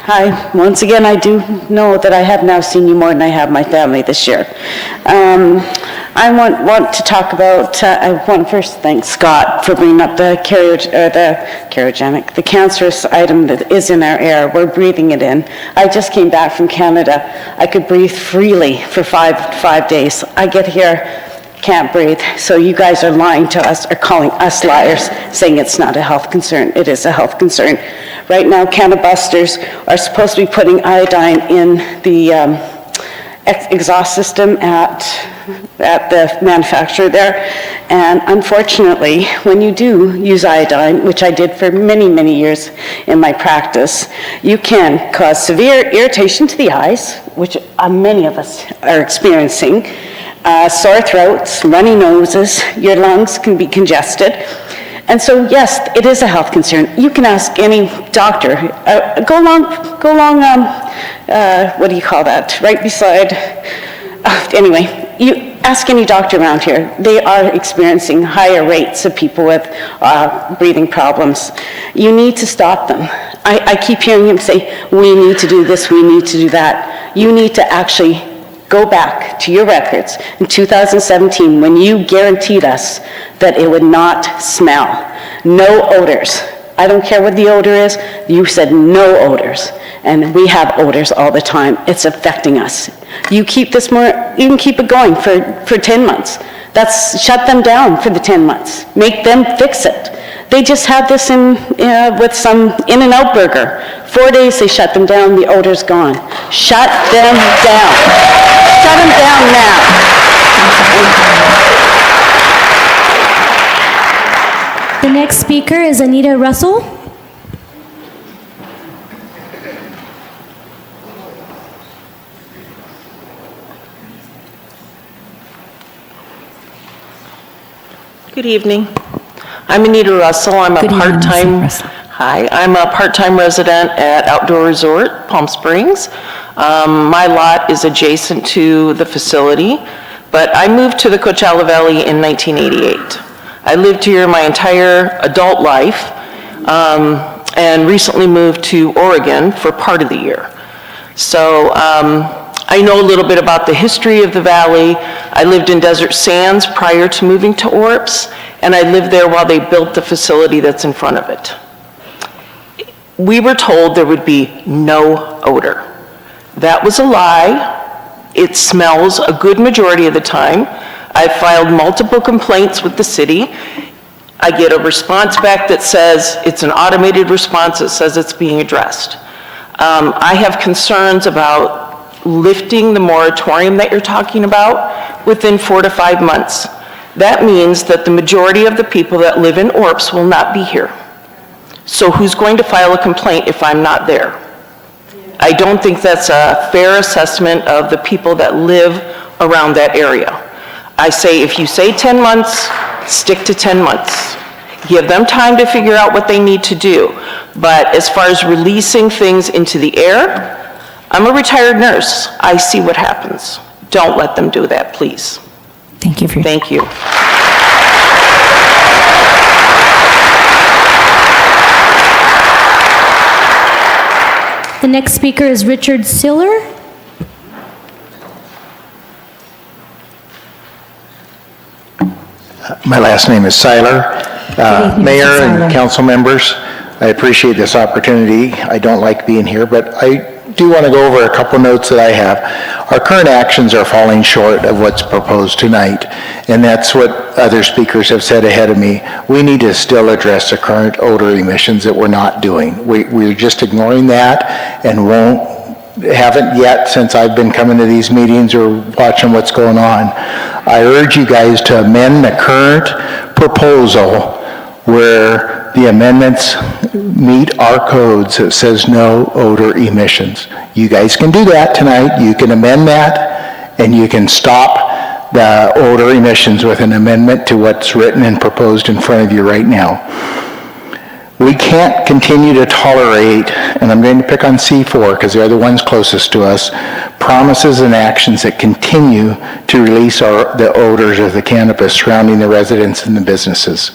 Hi. Once again, I do know that I have now seen you more than I have my family this year. I want to talk about, I want to first thank Scott for bringing up the cancerous item that is in our air. We're breathing it in. I just came back from Canada. I could breathe freely for five days. I get here, can't breathe. So you guys are lying to us, or calling us liars, saying it's not a health concern. It is a health concern. Right now, cannabusters are supposed to be putting iodine in the exhaust system at the manufacturer there, and unfortunately, when you do use iodine, which I did for many, many years in my practice, you can cause severe irritation to the eyes, which many of us are experiencing, sore throats, runny noses, your lungs can be congested. And so, yes, it is a health concern. You can ask any doctor. Go along, what do you call that? Right beside, anyway, you ask any doctor around here. They are experiencing higher rates of people with breathing problems. You need to stop them. I keep hearing him say, we need to do this, we need to do that. You need to actually go back to your records in 2017 when you guaranteed us that it would not smell. No odors. I don't care what the odor is. You said no odors. And we have odors all the time. It's affecting us. You keep this more, you can keep it going for 10 months. Shut them down for the 10 months. Make them fix it. They just had this with some In-N-Out burger. 4 days they shut them down, the odor's gone. Shut them down. Shut them down now. The next speaker is Anita Russell. Good evening. I'm Anita Russell. I'm a part-time resident at Outdoor Resort, Palm Springs. My lot is adjacent to the facility, but I moved to the Coachella Valley in 1988. I lived here my entire adult life, and recently moved to Oregon for part of the year. So I know a little bit about the history of the valley. I lived in Desert Sands prior to moving to Orps, and I lived there while they built the facility that's in front of it. We were told there would be no odor. That was a lie. It smells a good majority of the time. I filed multiple complaints with the city. I get a response back that says it's an automated response that says it's being addressed. I have concerns about lifting the moratorium that you're talking about within 4 to 5 months. That means that the majority of the people that live in Orps will not be here. So who's going to file a complaint if I'm not there? I don't think that's a fair assessment of the people that live around that area. I say if you say 10 months, stick to 10 months. Give them time to figure out what they need to do. But as far as releasing things into the air, I'm a retired nurse. I see what happens. Don't let them do that, please. Thank you. Thank you. The next speaker is Richard Siller. My last name is Seiler. Mayor and council members, I appreciate this opportunity. I don't like being here, but I do want to go over a couple notes that I have. Our current actions are falling short of what's proposed tonight, and that's what other speakers have said ahead of me. We need to still address the current odor emissions that we're not doing. We're just ignoring that and haven't yet since I've been coming to these meetings or watching what's going on. I urge you guys to amend the current proposal where the amendments meet our codes that says no odor emissions. You guys can do that tonight. You can amend that and you can stop the odor emissions with an amendment to what's written and proposed in front of you right now. We can't continue to tolerate, and I'm going to pick on C4 because they're the ones closest to us, promises and actions that continue to release the odors of the cannabis surrounding the residents and the businesses.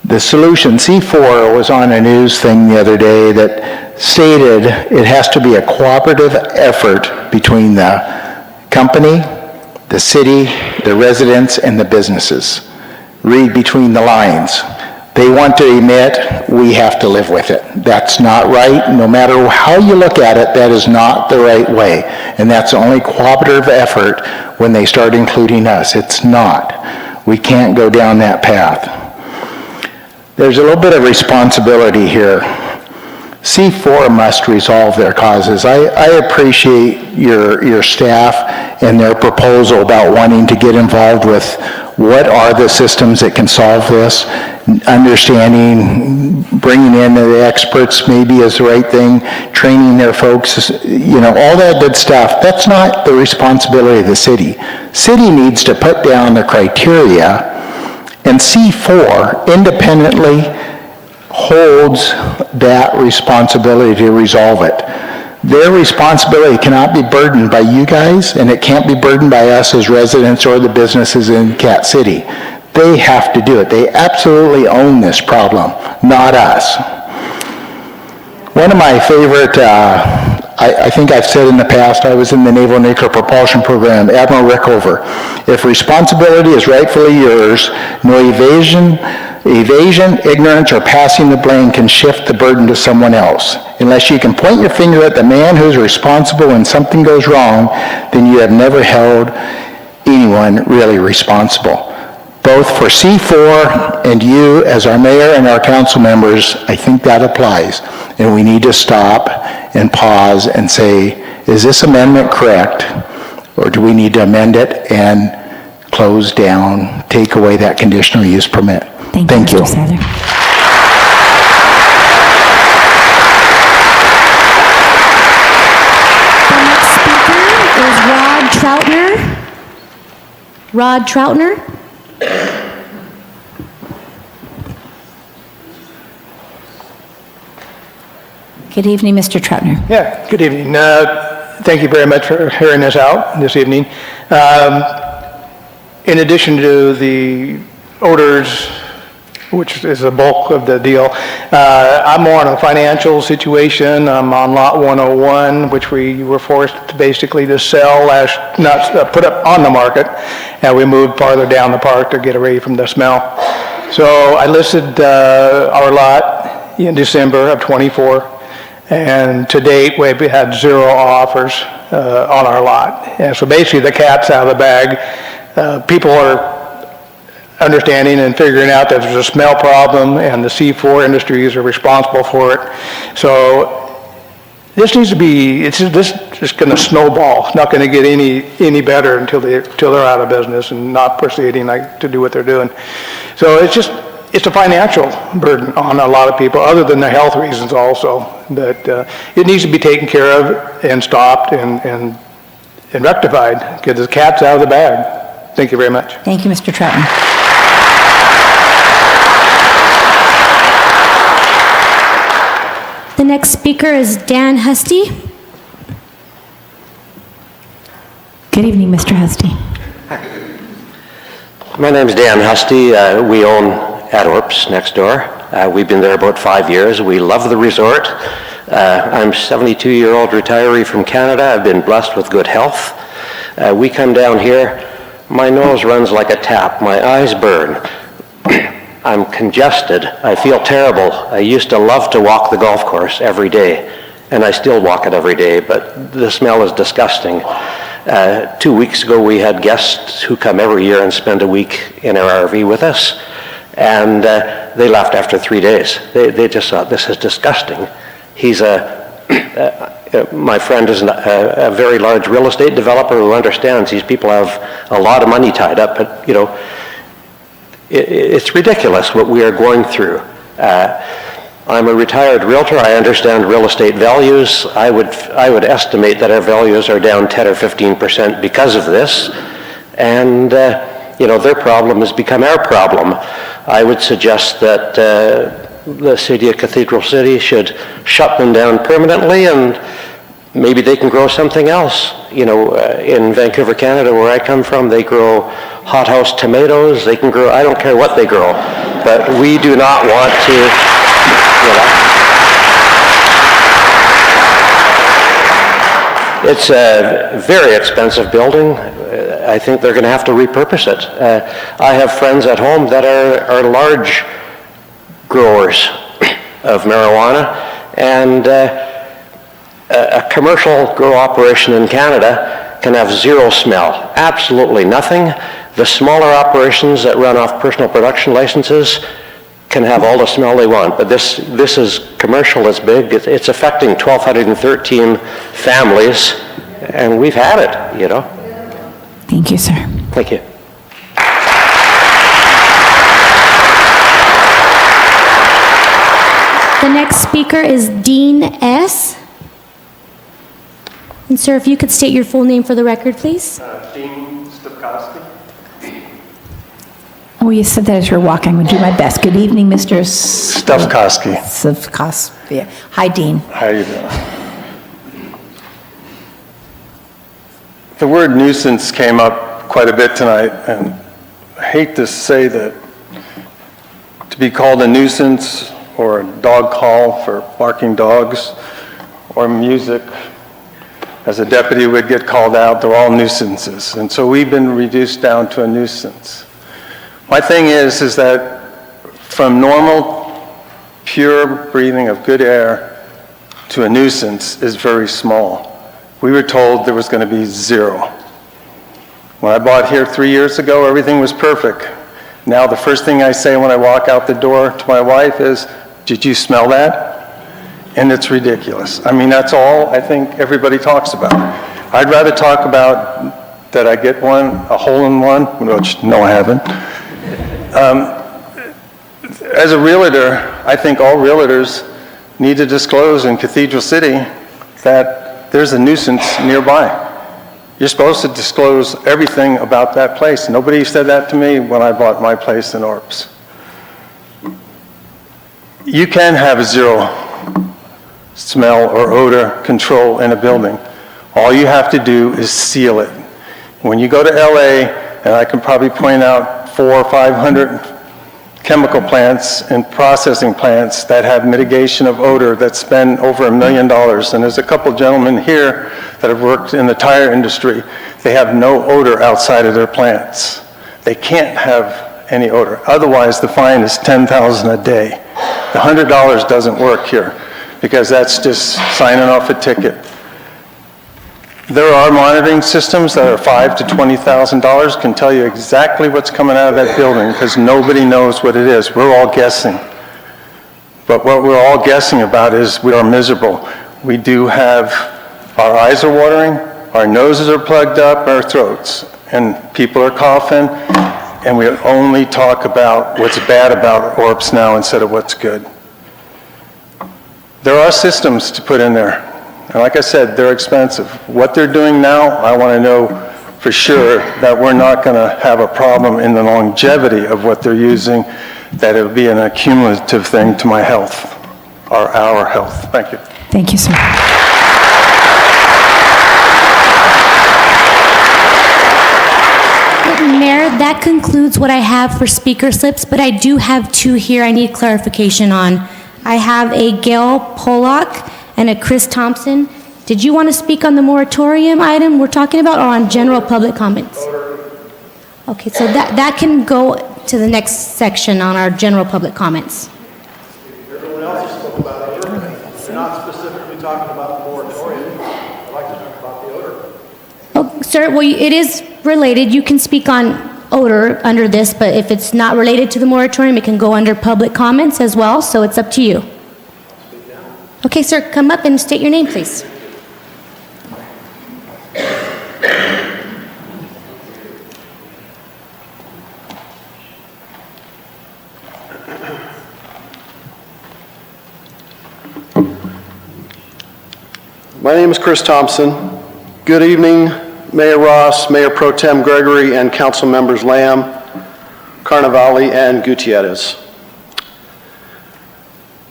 The solution, C4 was on a news thing the other day that stated it has to be a cooperative effort between the company, the city, the residents, and the businesses. Read between the lines. They want to emit, we have to live with it. That's not right. No matter how you look at it, that is not the right way. And that's the only cooperative effort when they start including us. It's not. We can't go down that path. There's a little bit of responsibility here. C4 must resolve their causes. I appreciate your staff and their proposal about wanting to get involved with what are the systems that can solve this, understanding, bringing in the experts maybe is the right thing, training their folks, all that good stuff. That's not the responsibility of the city. City needs to put down the criteria, and C4 independently holds that responsibility to resolve it. Their responsibility cannot be burdened by you guys, and it can't be burdened by us as residents or the businesses in Cat City. They have to do it. They absolutely own this problem, not us. One of my favorite, I think I've said in the past, I was in the Naval Nuclear Propulsion Program, Admiral Rickover. If responsibility is rightfully yours, no evasion, ignorance, or passing the blame can shift the burden to someone else. Unless you can point your finger at the man who's responsible when something goes wrong, then you have never held anyone really responsible. Both for C4 and you as our mayor and our council members, I think that applies. And we need to stop and pause and say, is this amendment correct? Or do we need to amend it and close down, take away that conditional use permit? Thank you. The next speaker is Rod Troutner. Good evening, Mr. Troutner. Yeah, good evening. Thank you very much for hearing us out this evening. In addition to the odors, which is the bulk of the deal, I'm more on a financial situation. I'm on lot 101, which we were forced to basically to sell, not put up on the market, and we moved farther down the park to get away from the smell. So I listed our lot in December of 24. And to date, we've had 0 offers on our lot. And so basically, the cat's out of the bag. People are understanding and figuring out that there's a smell problem, and the C4 industries are responsible for it. So this needs to be, this is going to snowball. It's not going to get any better until they're out of business and not proceeding to do what they're doing. So it's a financial burden on a lot of people, other than the health reasons also. But it needs to be taken care of and stopped and rectified, because the cat's out of the bag. Thank you very much. Thank you, Mr. Troutner. The next speaker is Dan Husty. Good evening, Mr. Husty. My name is Dan Husty. We own Adorps next door. We've been there about 5 years. We love the resort. I'm a 72-year-old retiree from Canada. I've been blessed with good health. We come down here, my nose runs like a tap, my eyes burn. I'm congested, I feel terrible. I used to love to walk the golf course every day, and I still walk it every day, but the smell is disgusting. 2 weeks ago, we had guests who come every year and spend a week in our RV with us, and they left after 3 days. They just thought, this is disgusting. My friend is a very large real estate developer who understands these people have a lot of money tied up, but it's ridiculous what we are going through. I'm a retired realtor. I understand real estate values. I would estimate that our values are down 10 or 15% because of this, and their problem has become our problem. I would suggest that the city of Cathedral City should shut them down permanently, and maybe they can grow something else. In Vancouver, Canada, where I come from, they grow hothouse tomatoes. They can grow, I don't care what they grow, but we do not want to, It's a very expensive building. I think they're going to have to repurpose it. I have friends at home that are large growers of marijuana, and a commercial grow operation in Canada can have zero smell, absolutely nothing. The smaller operations that run off personal production licenses can have all the smell they want, but this is commercial, it's big, it's affecting 1,213 families, and we've had it, Thank you, sir. Thank you. The next speaker is Dean S. And sir, if you could state your full name for the record, please. Dean Stupkowski. Oh, you said that as you're walking. I'm going to do my best. Good evening, Mr. Stupkowski. Stupkowski. Hi, Dean. How are you doing? The word nuisance came up quite a bit tonight, and I hate to say that to be called a nuisance or a dog call for barking dogs or music, as a deputy would get called out, they're all nuisances. And so we've been reduced down to a nuisance. My thing is that from normal, pure breathing of good air to a nuisance is very small. We were told there was going to be zero. When I bought here 3 years ago, everything was perfect. Now the first thing I say when I walk out the door to my wife is, "Did you smell that?" And it's ridiculous. I mean, that's all I think everybody talks about. I'd rather talk about that I get a hole in one, which no, I haven't. As a realtor, I think all realtors need to disclose in Cathedral City that there's a nuisance nearby. You're supposed to disclose everything about that place. Nobody said that to me when I bought my place in Orps. You can have a zero smell or odor control in a building. All you have to do is seal it. When you go to LA, and I can probably point out 400 or 500 chemical plants and processing plants that have mitigation of odor that spend over $1 million. And there's a couple gentlemen here that have worked in the tire industry. They have no odor outside of their plants. They can't have any odor. Otherwise, the fine is $10,000 a day. The $100 doesn't work here because that's just signing off a ticket. There are monitoring systems that are $5,000 to $20,000, can tell you exactly what's coming out of that building because nobody knows what it is. We're all guessing. But what we're all guessing about is we are miserable. We do have, our eyes are watering, our noses are plugged up, our throats, and people are coughing, and we only talk about what's bad about Orps now instead of what's good. There are systems to put in there. And like I said, they're expensive. What they're doing now, I want to know for sure that we're not going to have a problem in the longevity of what they're using, that it will be an accumulative thing to my health, or our health. Thank you. Thank you, sir. Mayor, that concludes what I have for speaker slips, but I do have two here I need clarification on. I have a Gail Pollock and a Chris Thompson. Did you want to speak on the moratorium item we're talking about, or on general public comments? Okay, so that can go to the next section on our general public comments. Everyone else has spoken about odor. They're not specifically talking about the moratorium. I'd like to talk about the odor. Oh, sir, well, it is related. You can speak on odor under this, but if it's not related to the moratorium, it can go under public comments as well, so it's up to you. Okay, sir, come up and state your name, please. My name is Chris Thompson. Good evening, Mayor Ross, Mayor Pro Tem Gregory, and Council Members Lamb, Carnavale, and Gutierrez.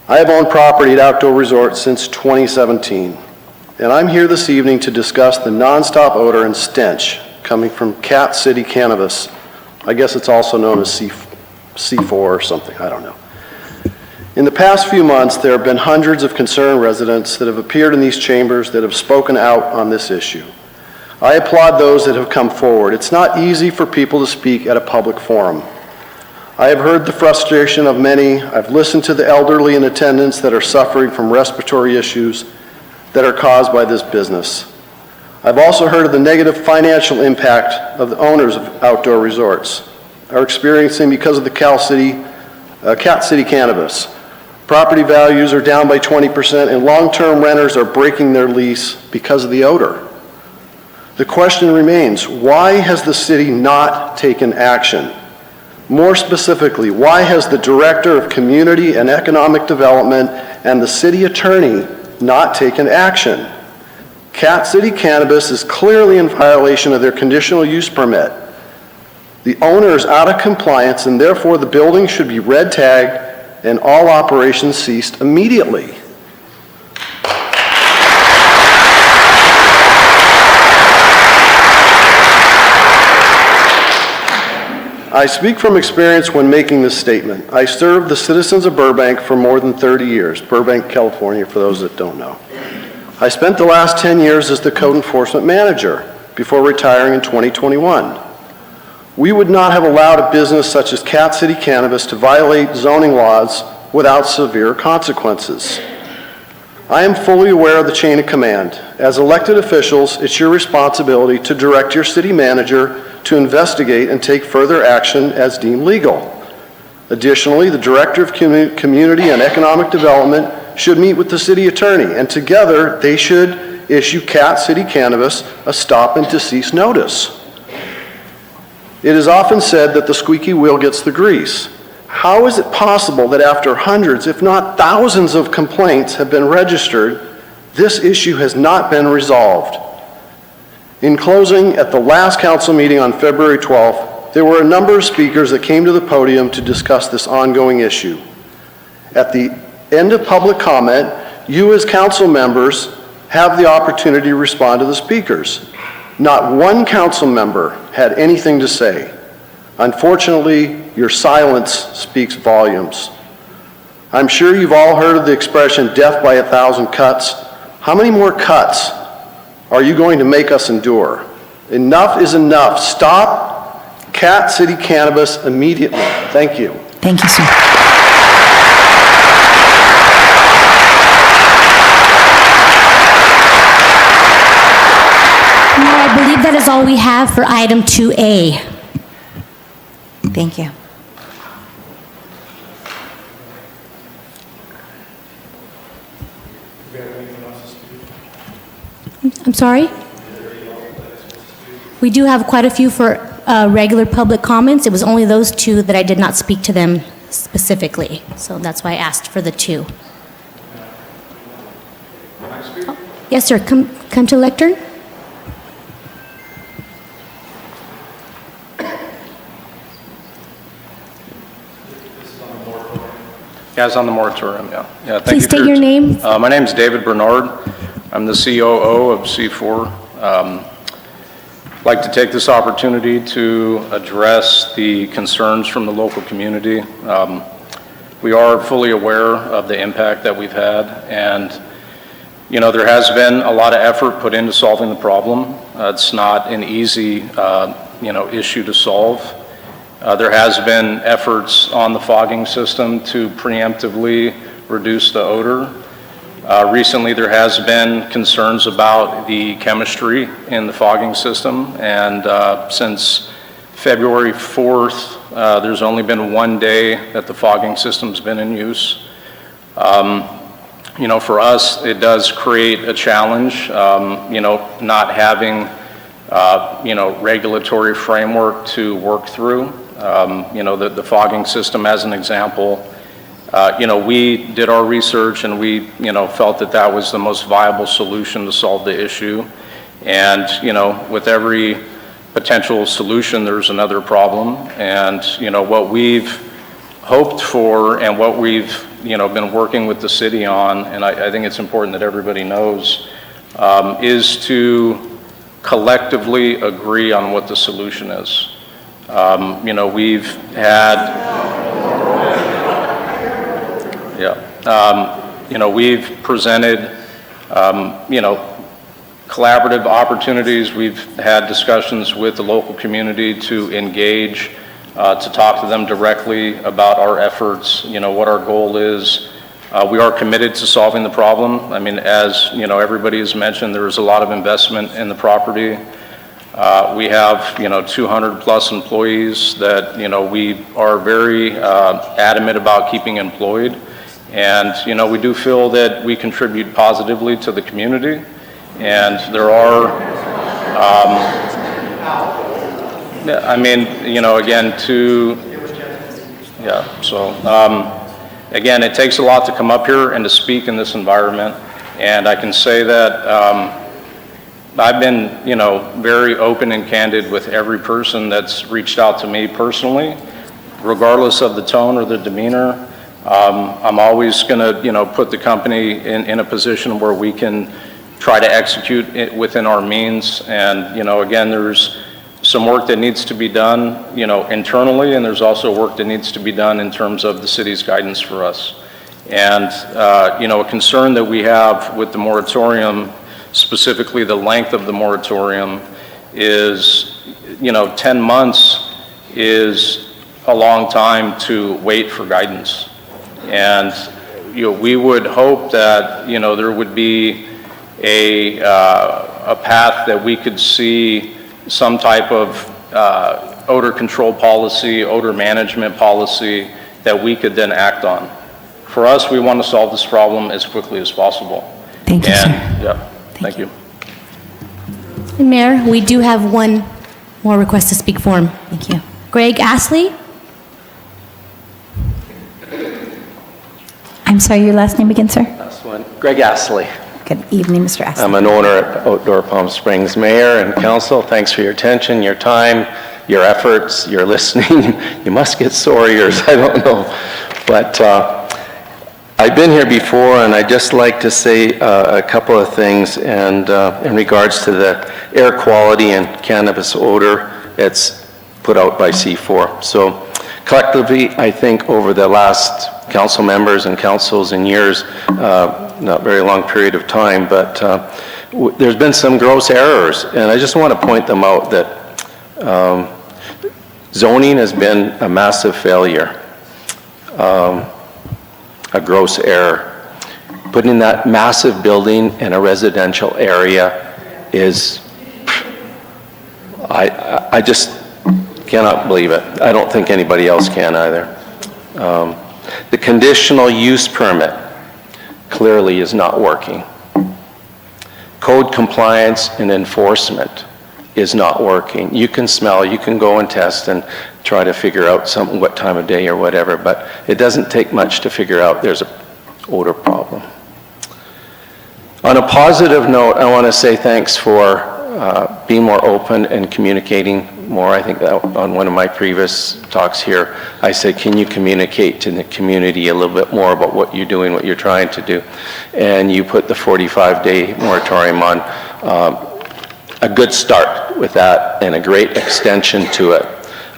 I have owned property at Outdoor Resort since 2017, and I'm here this evening to discuss the nonstop odor and stench coming from Cat City Cannabis. I guess it's also known as C4 or something, I don't know. In the past few months, there have been hundreds of concerned residents that have appeared in these chambers that have spoken out on this issue. I applaud those that have come forward. It's not easy for people to speak at a public forum. I have heard the frustration of many. I've listened to the elderly in attendance that are suffering from respiratory issues that are caused by this business. I've also heard of the negative financial impact of the owners of outdoor resorts are experiencing because of the Cat City Cannabis. Property values are down by 20%, and long-term renters are breaking their lease because of the odor. The question remains, why has the city not taken action? More specifically, why has the Director of Community and Economic Development and the City Attorney not taken action? Cat City Cannabis is clearly in violation of their conditional use permit. The owner is out of compliance, and therefore the building should be red tagged and all operations ceased immediately. I speak from experience when making this statement. I served the citizens of Burbank for more than 30 years, Burbank, California, for those that don't know. I spent the last 10 years as the code enforcement manager before retiring in 2021. We would not have allowed a business such as Cat City Cannabis to violate zoning laws without severe consequences. I am fully aware of the chain of command. As elected officials, it's your responsibility to direct your city manager to investigate and take further action as deemed legal. Additionally, the Director of Community and Economic Development should meet with the city attorney, and together they should issue Cat City Cannabis a stop and desist notice. It is often said that the squeaky wheel gets the grease. How is it possible that after hundreds, if not thousands of complaints have been registered, this issue has not been resolved? In closing, at the last council meeting on February 12th, there were a number of speakers that came to the podium to discuss this ongoing issue. At the end of public comment, you as council members have the opportunity to respond to the speakers. Not one council member had anything to say. Unfortunately, your silence speaks volumes. I'm sure you've all heard of the expression, death by 1,000 cuts. How many more cuts are you going to make us endure? Enough is enough. Stop Cat City Cannabis immediately. Thank you. Thank you, sir. I believe that is all we have for item 2A. Thank you. I'm sorry? We do have quite a few for regular public comments. It was only those two that I did not speak to them specifically, so that's why I asked for the two. Oh, yes, sir. Come to the lectern. Yeah, it's on the moratorium, yeah. Thank Please you state your name. My name is David Bernard. I'm the COO of C4. I'd like to take this opportunity to address the concerns from the local community. We are fully aware of the impact that we've had, and There has been a lot of effort put into solving the problem. It's not an easy, issue to solve. There has been efforts on the fogging system to preemptively reduce the odor. Recently, there has been concerns about the chemistry in the fogging system, and since February 4th, there's only been one day that the fogging system's been in use. For us, it does create a challenge, not having, regulatory framework to work through. The fogging system, as an example, we did our research and we, felt that that was the most viable solution to solve the issue. And, with every potential solution, there's another problem. And, what we've hoped for and what we've, been working with the city on, and I think it's important that everybody knows, is to collectively agree on what the solution is. We've had, we've presented, collaborative opportunities. We've had discussions with the local community to engage, to talk to them directly about our efforts, what our goal is. We are committed to solving the problem. I mean, as everybody has mentioned, there is a lot of investment in the property. We have 200 plus employees that we are very adamant about keeping employed, and we do feel that we contribute positively to the community, and there are again, it takes a lot to come up here and to speak in this environment, and I can say that I've been, very open and candid with every person that's reached out to me personally, regardless of the tone or the demeanor. I'm always going to, put the company in a position where we can try to execute it within our means. And, again, there's some work that needs to be done, internally, and there's also work that needs to be done in terms of the city's guidance for us. And, a concern that we have with the moratorium, specifically the length of the moratorium, is, 10 months is a long time to wait for guidance. And, we would hope that, there would be a path that we could see some type of odor control policy, odor management policy that we could then act on. For us, we want to solve this problem as quickly as possible. Thank you, sir. Yeah, thank you. And Mayor, we do have one more request to speak for him. Thank you. Greg Astley? I'm sorry, your last name again, sir? Last one. Greg Astley. Good evening, Mr. Astley. I'm an owner at Outdoor Palm Springs. Mayor and council, thanks for your attention, your time, your efforts, your listening. You must get sore ears, I don't know. But I've been here before, and I'd just like to say a couple of things and in regards to the air quality and cannabis odor that's put out by C4. So collectively, I think over the last council members and councils and years, not very long period of time, but there's been some gross errors, and I just want to point them out that zoning has been a massive failure, a gross error. Putting that massive building in a residential area is, I just cannot believe it. I don't think anybody else can either. The conditional use permit clearly is not working. Code compliance and enforcement is not working. You can smell, you can go and test and try to figure out what time of day or whatever, but it doesn't take much to figure out there's an odor problem. On a positive note, I want to say thanks for being more open and communicating more. I think that on one of my previous talks here, I said, can you communicate to the community a little bit more about what you're doing, what you're trying to do? And you put the 45-day moratorium on. A good start with that and a great extension to it.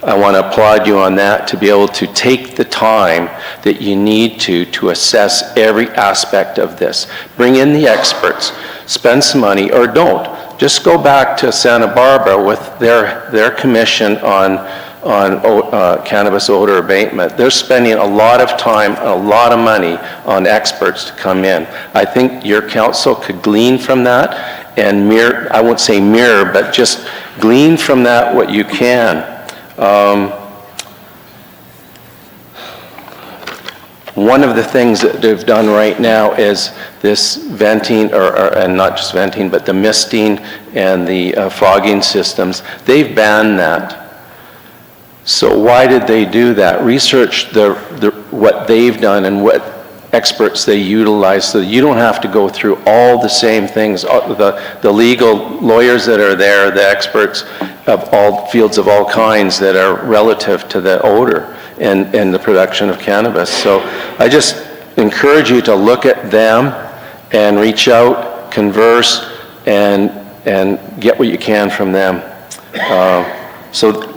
I want to applaud you on that, to be able to take the time that you need to assess every aspect of this. Bring in the experts, spend some money, or don't. Just go back to Santa Barbara with their commission on cannabis odor abatement. They're spending a lot of time, a lot of money on experts to come in. I think your council could glean from that and mirror, I won't say mirror, but just glean from that what you can. One of the things that they've done right now is this venting, and not just venting, but the misting and the fogging systems. They've banned that. So why did they do that? Research what they've done and what experts they utilize, so that you don't have to go through all the same things. The legal lawyers that are there, the experts of all fields of all kinds that are relative to the odor and the production of cannabis. So I just encourage you to look at them and reach out, converse, and get what you can from them. So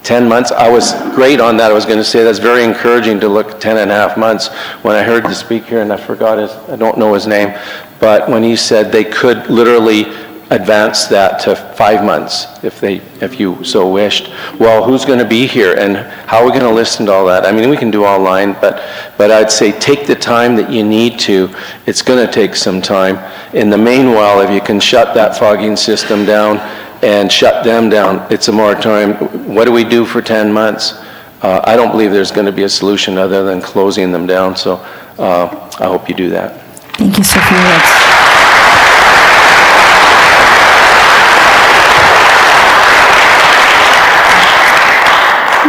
10 months, I was great on that. I was going to say that's very encouraging to look 10 and a half months. When I heard the speaker, and I don't know his name, but when he said they could literally advance that to 5 months if you so wished. Well, who's going to be here, and how are we going to listen to all that? I mean, we can do online, but I'd say take the time that you need to. It's going to take some time. In the meanwhile, if you can shut that fogging system down and shut them down, it's a moratorium. What do we do for 10 months? I don't believe there's going to be a solution other than closing them down, so I hope you do that. Thank you, sir, for your words.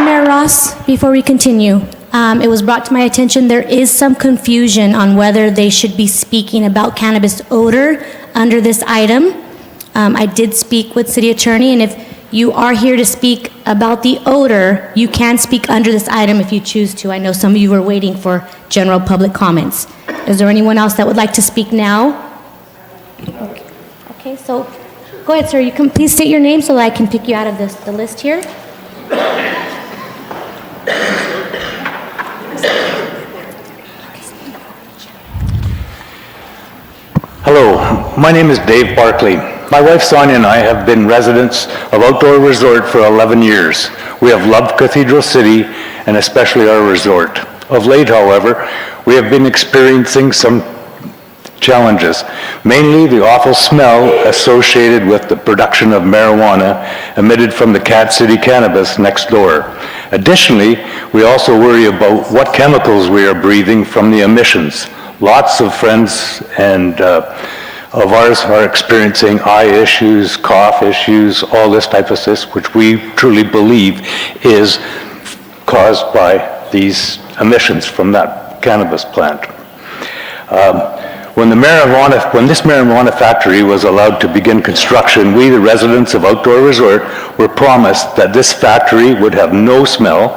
Mayor Ross, before we continue, it was brought to my attention there is some confusion on whether they should be speaking about cannabis odor under this item. I did speak with city attorney, and if you are here to speak about the odor, you can speak under this item if you choose to. I know some of you were waiting for general public comments. Is there anyone else that would like to speak now? Okay, so go ahead, sir. You can please state your name so that I can pick you out of the list here. Hello, my name is Dave Barkley. My wife Sonia and I have been residents of Outdoor Resort for 11 years. We have loved Cathedral City and especially our resort. Of late, however, we have been experiencing some challenges, mainly the awful smell associated with the production of marijuana emitted from the Cat City Cannabis next door. Additionally, we also worry about what chemicals we are breathing from the emissions. Lots of friends and of ours are experiencing eye issues, cough issues, all this type of stuff, which we truly believe is caused by these emissions from that cannabis plant. When this marijuana factory was allowed to begin construction, we, the residents of Outdoor Resort, were promised that this factory would have no smell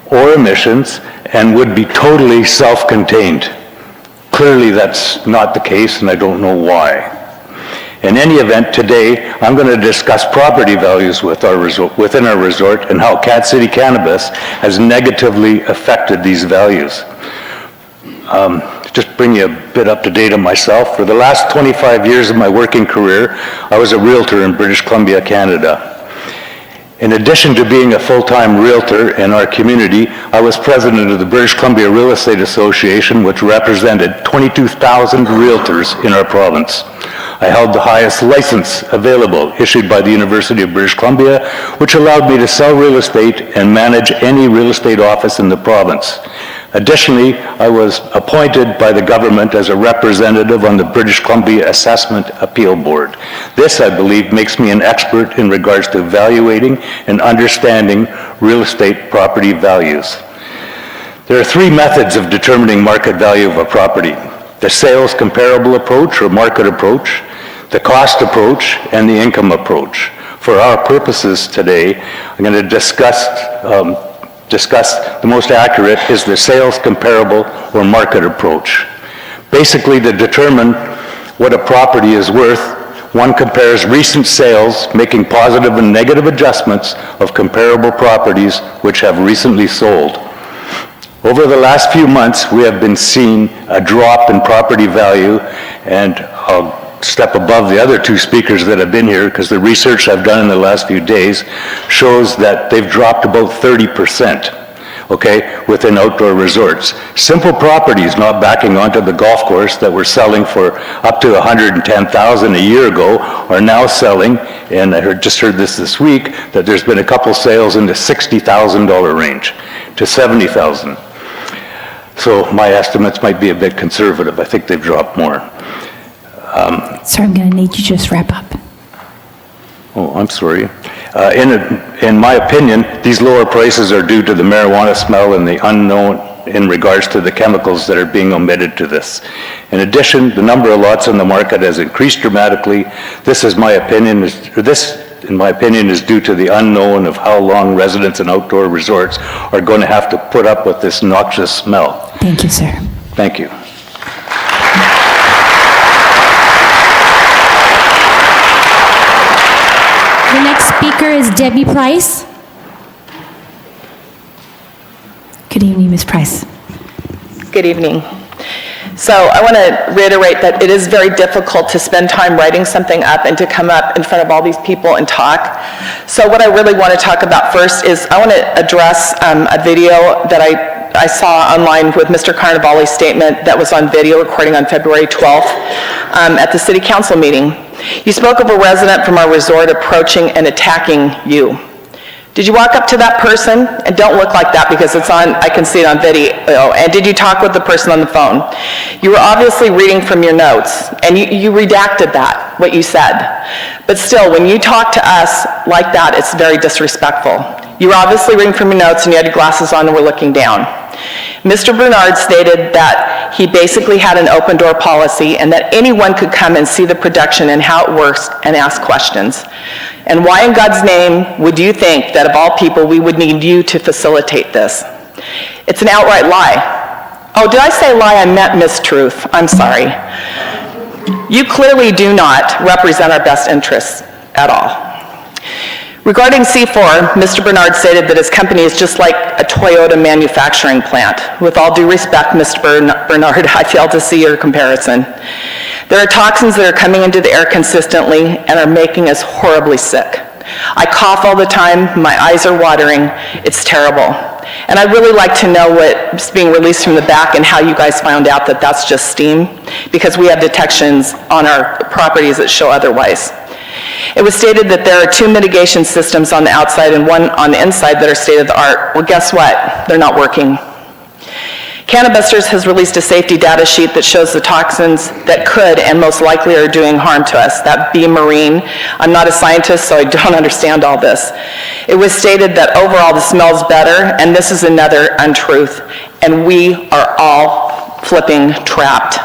or emissions and would be totally self-contained. Clearly, that's not the case, and I don't know why. In any event, today, I'm going to discuss property values within our resort and how Cat City Cannabis has negatively affected these values. Just bring you a bit up to date on myself. For the last 25 years of my working career, I was a realtor in British Columbia, Canada. In addition to being a full-time realtor in our community, I was president of the British Columbia Real Estate Association, which represented 22,000 realtors in our province. I held the highest license available issued by the University of British Columbia, which allowed me to sell real estate and manage any real estate office in the province. Additionally, I was appointed by the government as a representative on the British Columbia Assessment Appeal Board. This, I believe, makes me an expert in regards to evaluating and understanding real estate property values. There are three methods of determining market value of a property: the sales comparable approach or market approach, the cost approach, and the income approach. For our purposes today, I'm going to discuss the most accurate is the sales comparable or market approach. Basically, to determine what a property is worth, one compares recent sales, making positive and negative adjustments of comparable properties which have recently sold. Over the last few months, we have been seeing a drop in property value, and I'll step above the other two speakers that have been here because the research I've done in the last few days shows that they've dropped about 30%, okay, within outdoor resorts. Simple properties not backing onto the golf course that were selling for up to $110,000 a year ago are now selling, and I just heard this week, that there's been a couple sales in the $60,000 range to $70,000. So my estimates might be a bit conservative. I think they've dropped more. Sir, I'm going to need you to just wrap up. Oh, I'm sorry. In my opinion, these lower prices are due to the marijuana smell and the unknown in regards to the chemicals that are being omitted to this. In addition, the number of lots on the market has increased dramatically. This, in my opinion, is due to the unknown of how long residents in outdoor resorts are going to have to put up with this noxious smell. Thank you, sir. Thank you. The next speaker is Debbie Price. Good evening, Ms. Price. Good evening. So I want to reiterate that it is very difficult to spend time writing something up and to come up in front of all these people and talk. So what I really want to talk about first is I want to address a video that I saw online with Mr. Carnevale's statement that was on video recording on February 12th at the City Council meeting. You spoke of a resident from our resort approaching and attacking you. Did you walk up to that person? And don't look like that because it's on, I can see it on video. And did you talk with the person on the phone? You were obviously reading from your notes, and you redacted that, what you said. But still, when you talk to us like that, it's very disrespectful. You were obviously reading from your notes, and you had your glasses on and were looking down. Mr. Bernard stated that he basically had an open door policy and that anyone could come and see the production and how it works and ask questions. And why in God's name would you think that of all people we would need you to facilitate this? It's an outright lie. Oh, did I say lie? I meant mistruth. I'm sorry. You clearly do not represent our best interests at all. Regarding C4, Mr. Bernard stated that his company is just like a Toyota manufacturing plant. With all due respect, Mr. Bernard, I fail to see your comparison. There are toxins that are coming into the air consistently and are making us horribly sick. I cough all the time, my eyes are watering, it's terrible. And I'd really like to know what's being released from the back and how you guys found out that that's just steam, because we have detections on our properties that show otherwise. It was stated that there are 2 mitigation systems on the outside and 1 on the inside that are state-of-the-art. Well, guess what? They're not working. Cannabis has released a safety data sheet that shows the toxins that could and most likely are doing harm to us. That be marine. I'm not a scientist, so I don't understand all this. It was stated that overall the smell's better, and this is another untruth, and we are all flipping trapped.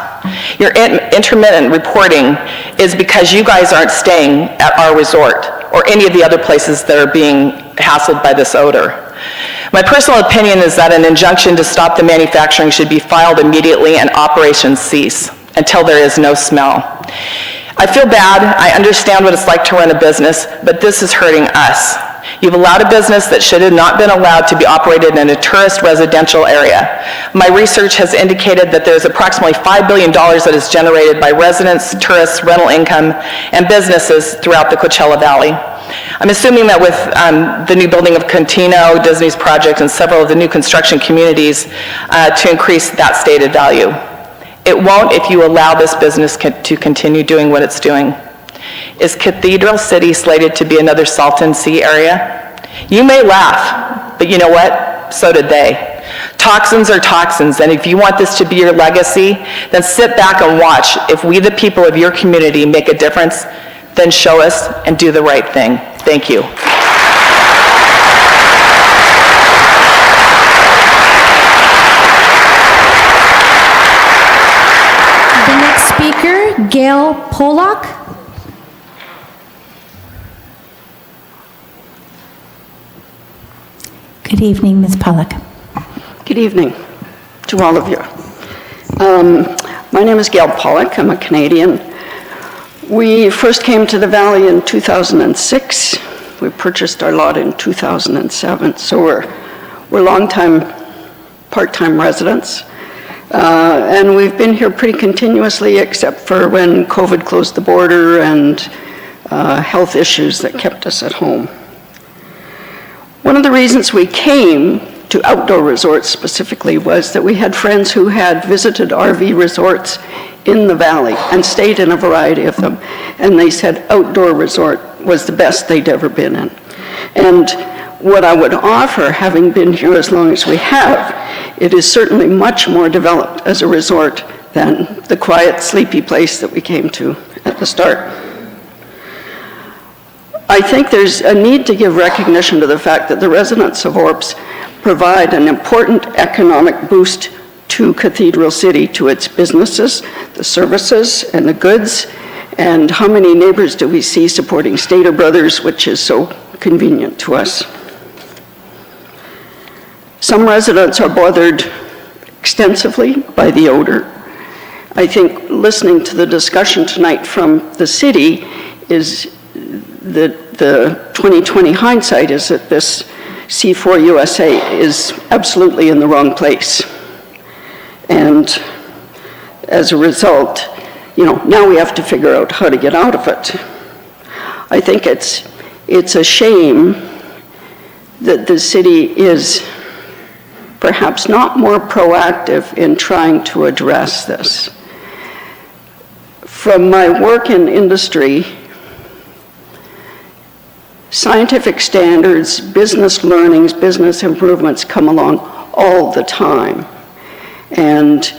Your intermittent reporting is because you guys aren't staying at our resort or any of the other places that are being hassled by this odor. My personal opinion is that an injunction to stop the manufacturing should be filed immediately and operations cease until there is no smell. I feel bad. I understand what it's like to run a business, but this is hurting us. You've allowed a business that should have not been allowed to be operated in a tourist residential area. My research has indicated that there's approximately $5 billion that is generated by residents, tourists, rental income, and businesses throughout the Coachella Valley. I'm assuming that with the new building of Contino, Disney's project, and several of the new construction communities to increase that stated value. It won't if you allow this business to continue doing what it's doing. Is Cathedral City slated to be another Salton Sea area? You may laugh, but you know what? So did they. Toxins are toxins, and if you want this to be your legacy, then sit back and watch. If we, the people of your community, make a difference, then show us and do the right thing. Thank you. The next speaker, Gail Pollock. Good evening, Ms. Pollock. Good evening to all of you. My name is Gail Pollock. I'm a Canadian We first came to the valley in 2006. We purchased our lot in 2007, so we're long-time, part-time residents. And we've been here pretty continuously, except for when COVID closed the border and health issues that kept us at home. One of the reasons we came to outdoor resorts specifically was that we had friends who had visited RV resorts in the valley and stayed in a variety of them. And they said outdoor resort was the best they'd ever been in. And what I would offer, having been here as long as we have, it is certainly much more developed as a resort than the quiet, sleepy place that we came to at the start. I think there's a need to give recognition to the fact that the residents of Orps provide an important economic boost to Cathedral City, to its businesses, the services, and the goods. And how many neighbors do we see supporting Stater Brothers, which is so convenient to us? Some residents are bothered extensively by the odor. I think listening to the discussion tonight from the city is that the 2020 hindsight is that this C4 USA is absolutely in the wrong place. And as a result, now we have to figure out how to get out of it. I think it's a shame that the city is perhaps not more proactive in trying to address this. From my work in industry, scientific standards, business learnings, business improvements come along all the time. And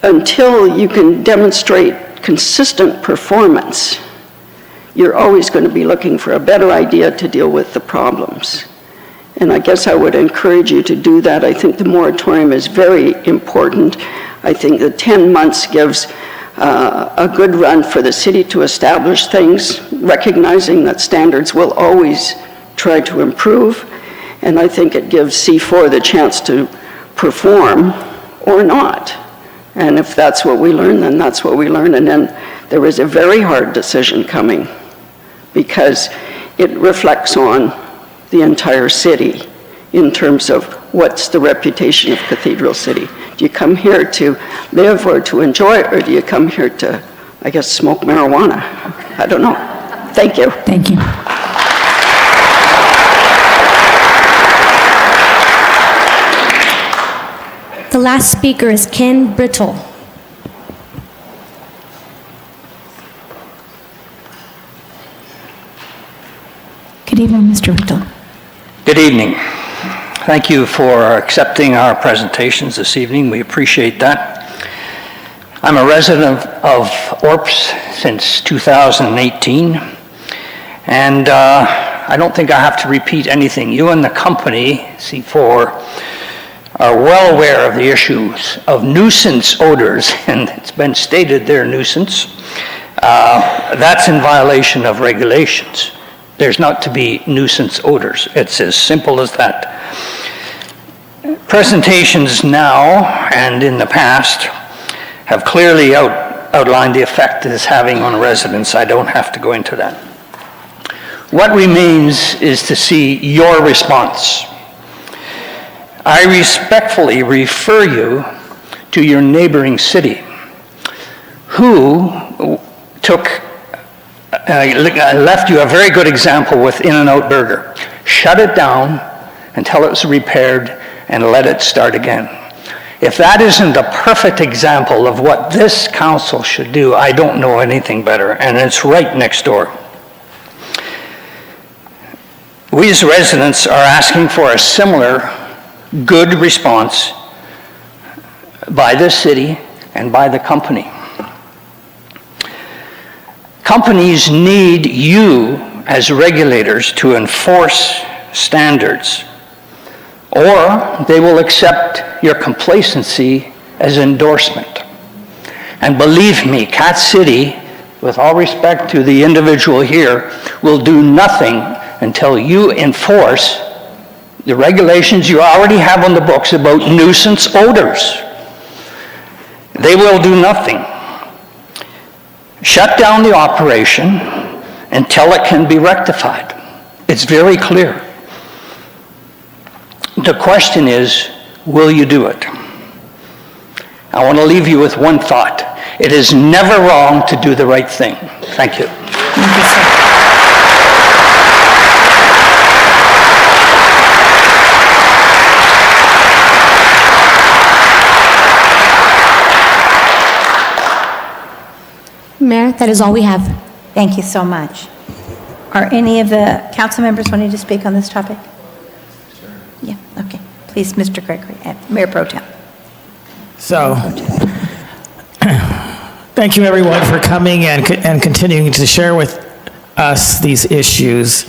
until you can demonstrate consistent performance, you're always going to be looking for a better idea to deal with the problems. And I guess I would encourage you to do that. I think the moratorium is very important. I think the 10 months gives a good run for the city to establish things, recognizing that standards will always try to improve. And I think it gives C4 the chance to perform or not. And if that's what we learn, then that's what we learn. And then there is a very hard decision coming because it reflects on the entire city in terms of what's the reputation of Cathedral City. Do you come here to live or to enjoy, or do you come here to, I guess, smoke marijuana? I don't know. Thank you. Thank you. The last speaker is Ken Brittle. Good evening, Mr. Brittle. Good evening. Thank you for accepting our presentations this evening. We appreciate that. I'm a resident of Orps since 2018, and I don't think I have to repeat anything. You and the company, C4, are well aware of the issues of nuisance odors, and it's been stated they're nuisance. That's in violation of regulations. There's not to be nuisance odors. It's as simple as that. Presentations now and in the past have clearly outlined the effect it is having on residents. I don't have to go into that. What remains is to see your response. I respectfully refer you to your neighboring city, who left you a very good example with In-N-Out Burger. Shut it down until it was repaired and let it start again. If that isn't a perfect example of what this council should do, I don't know anything better, and it's right next door. We as residents are asking for a similar good response by the city and by the company. Companies need you as regulators to enforce standards, or they will accept your complacency as endorsement. And believe me, Cat City, with all respect to the individual here, will do nothing until you enforce the regulations you already have on the books about nuisance odors. They will do nothing. shut down the operation until it can be rectified. It's very clear. The question is, will you do it? I want to leave you with one thought. It is never wrong to do the right thing. Thank you. Thank you, sir. Mayor, that is all we have. Thank you so much. Are any of the council members wanting to speak on this topic? Sure. Yeah, okay. Please, Mr. Gregory, Mayor Pro Tem. So, thank you everyone for coming and continuing to share with us these issues.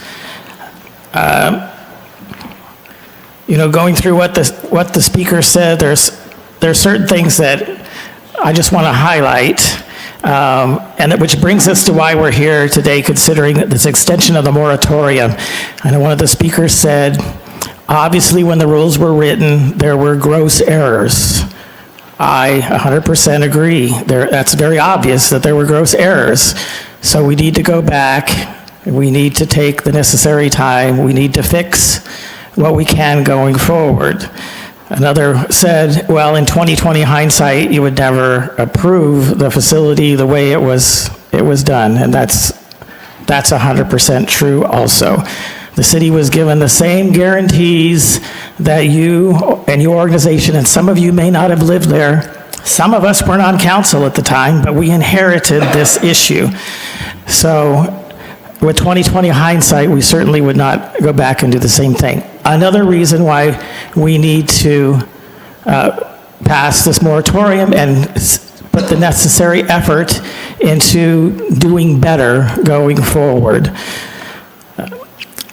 Going through what the speaker said, there's certain things that I just want to highlight. Which brings us to why we're here today, considering this extension of the moratorium. I know one of the speakers said, obviously when the rules were written, there were gross errors. I 100% agree. That's very obvious that there were gross errors. So we need to go back. We need to take the necessary time. We need to fix what we can going forward. Another said, well, in 2020 hindsight, you would never approve the facility the way it was done, and that's 100% true also. The city was given the same guarantees that you and your organization, and some of you may not have lived there. Some of us weren't on council at the time, but we inherited this issue. So with 2020 hindsight, we certainly would not go back and do the same thing. Another reason why we need to pass this moratorium and put the necessary effort into doing better going forward.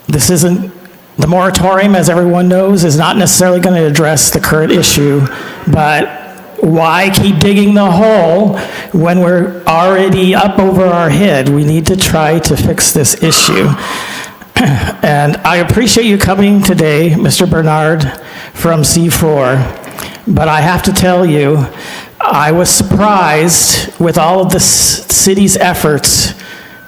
The moratorium, as everyone knows, is not necessarily going to address the current issue, but why keep digging the hole when we're already up over our head? We need to try to fix this issue. And I appreciate you coming today, Mr. Bernard from C4, but I have to tell you, I was surprised with all of the city's efforts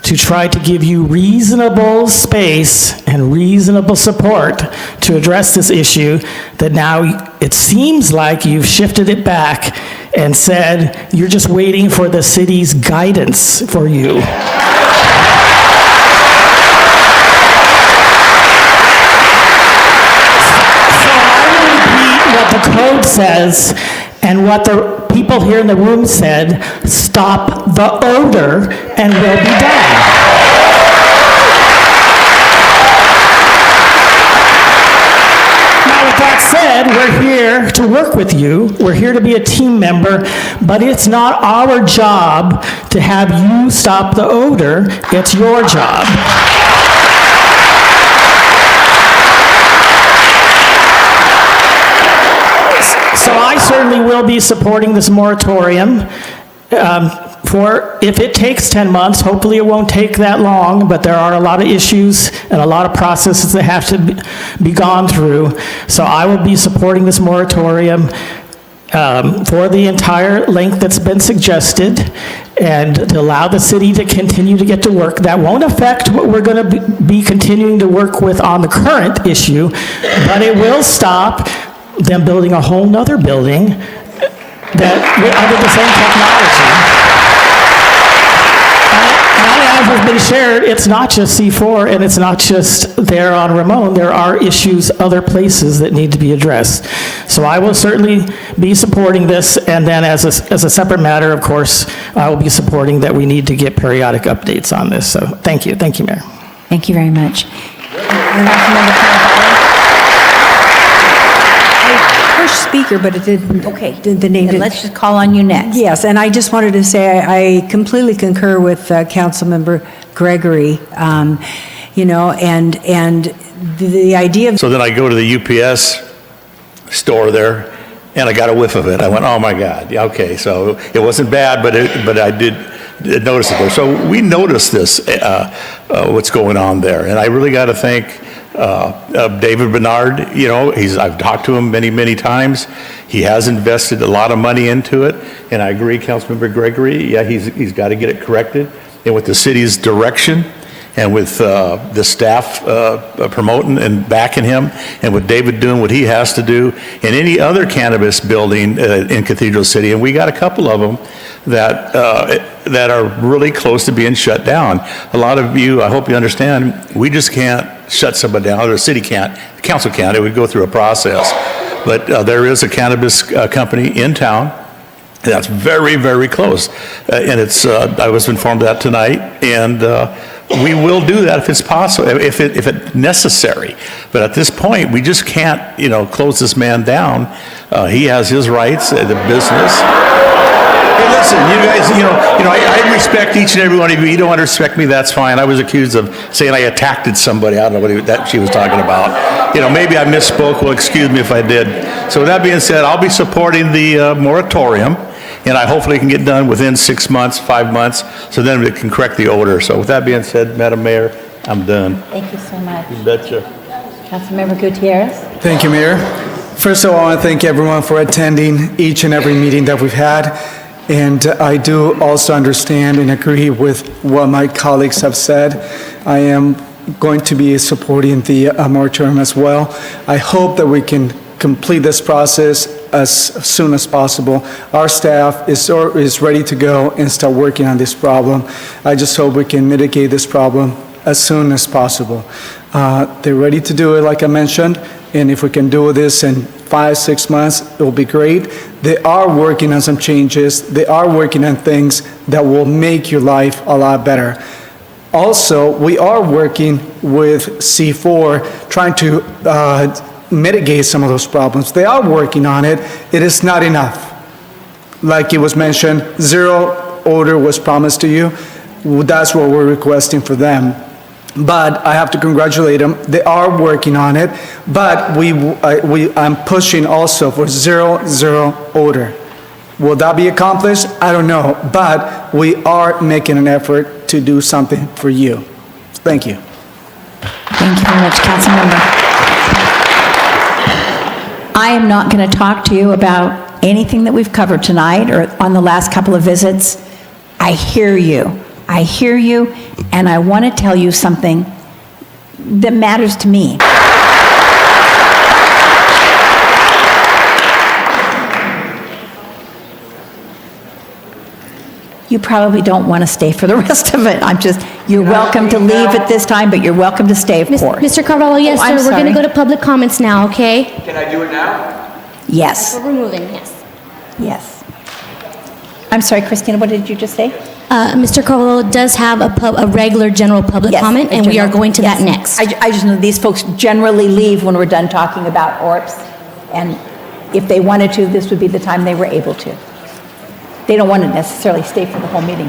to try to give you reasonable space and reasonable support to address this issue, that now it seems like you've shifted it back and said you're just waiting for the city's guidance for you. What the code says and what the people here in the room said, stop the odor and we'll be done. Now with that said, we're here to work with you. We're here to be a team member, but it's not our job to have you stop the odor. It's your job. So I certainly will be supporting this moratorium for if it takes 10 months, hopefully it won't take that long, but there are a lot of issues and a lot of processes that have to be gone through. So I will be supporting this moratorium for the entire length that's been suggested, and to allow the city to continue to get to work. That won't affect what we're going to be continuing to work with on the current issue, but it will stop them building a whole nother building that under the same technology. And as has been shared, it's not just C4 and it's not just there on Ramon. There are issues other places that need to be addressed. So I will certainly be supporting this, and then as a separate matter, of course, I will be supporting that we need to get periodic updates on this. So thank you, Mayor. Thank you very much. First speaker, but it didn't. Okay. The name. Then let's just call on you next. Yes, and I just wanted to say I completely concur with Councilmember Gregory. And the idea of. So then I go to the UPS store there, and I got a whiff of it. I went, oh my God, yeah, okay. So it wasn't bad, but I did notice it there. So we noticed this, what's going on there, and I really got to thank David Bernard, I've talked to him many, many times. He has invested a lot of money into it, and I agree, Councilmember Gregory, yeah, he's got to get it corrected. And with the city's direction, and with the staff promoting and backing him, and with David doing what he has to do, and any other cannabis building in Cathedral City, and we got a couple of them that are really close to being shut down. A lot of you, I hope you understand, we just can't shut somebody down, or the city can't, the council can't, it would go through a process. But there is a cannabis company in town that's very, very close. And it's, I was informed of that tonight, and we will do that if it's possible, if it's necessary. But at this point, we just can't, close this man down. He has his rights, the business. Hey, listen, you guys, I respect each and every one of you. You don't want to respect me, that's fine. I was accused of saying I attacked somebody. I don't know what she was talking about. Maybe I misspoke. Well, excuse me if I did. So with that being said, I'll be supporting the moratorium, and I hopefully can get done within 6 months, 5 months, so then we can correct the odor. So with that being said, Madam Mayor, I'm done. Thank you so much. You betcha. Councilmember Gutierrez. Thank you, Mayor. First of all, I want to thank everyone for attending each and every meeting that we've had. And I do also understand and agree with what my colleagues have said. I am going to be supporting the moratorium as well. I hope that we can complete this process as soon as possible. Our staff is ready to go and start working on this problem. I just hope we can mitigate this problem as soon as possible. They're ready to do it, like I mentioned, and if we can do this in 5-6 months, it will be great. They are working on some changes. They are working on things that will make your life a lot better. Also, we are working with C4, trying to mitigate some of those problems. They are working on it. It is not enough. Like it was mentioned, zero odor was promised to you. That's what we're requesting for them. But I have to congratulate them. They are working on it. But I'm pushing also for zero odor. Will that be accomplished? I don't know. But we are making an effort to do something for you. Thank you. Thank you very much, Councilmember. I am not going to talk to you about anything that we've covered tonight or on the last couple of visits. I hear you. I hear you, and I want to tell you something that matters to me. You probably don't want to stay for the rest of it. You're welcome to leave at this time, but you're welcome to stay, of course. Mr. Carvalho, yes, sir, we're going to go to public comments now, okay? Can I do it now? Yes. We're moving, yes. Yes. I'm sorry, Christina, what did you just say? Mr. Carvalho does have a regular general public comment, and we are going to that next. I just know these folks generally leave when we're done talking about ORPS, and if they wanted to, this would be the time they were able to. They don't want to necessarily stay for the whole meeting.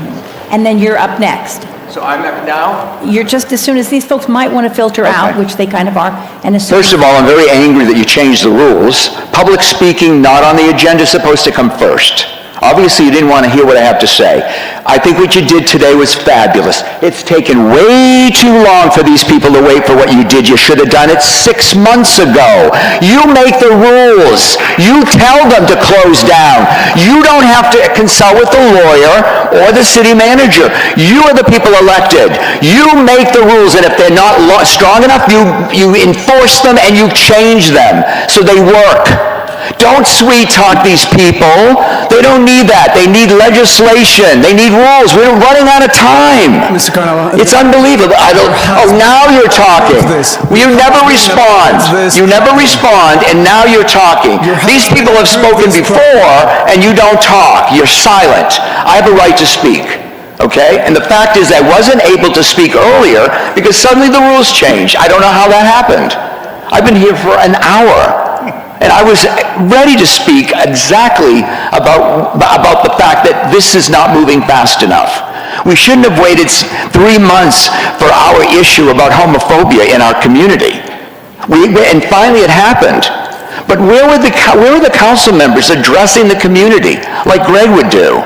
And then you're up next. So I'm up now? You're just as soon as these folks might want to filter out, which they kind of are, and as soon First of all, I'm very angry that you changed the rules. Public speaking not on the agenda is supposed to come first. Obviously, you didn't want to hear what I have to say. I think what you did today was fabulous. It's taken way too long for these people to wait for what you did. You should have done it 6 months ago. You make the rules. You tell them to close down. You don't have to consult with the lawyer or the city manager. You are the people elected. You make the rules, and if they're not strong enough, you enforce them and you change them so they work. Don't sweet talk these people. They don't need that. They need legislation. They need rules. We're running out of time. Mr. Carvalho, it's unbelievable. Now you're talking. You never respond. You never respond, and now you're talking. These people have spoken before, and you don't talk. You're silent. I have a right to speak. Okay? And the fact is I wasn't able to speak earlier because suddenly the rules changed. I don't know how that happened. I've been here for an hour. And I was ready to speak exactly about the fact that this is not moving fast enough. We shouldn't have waited 3 months for our issue about homophobia in our community. And finally it happened. But where were the council members addressing the community like Greg would do?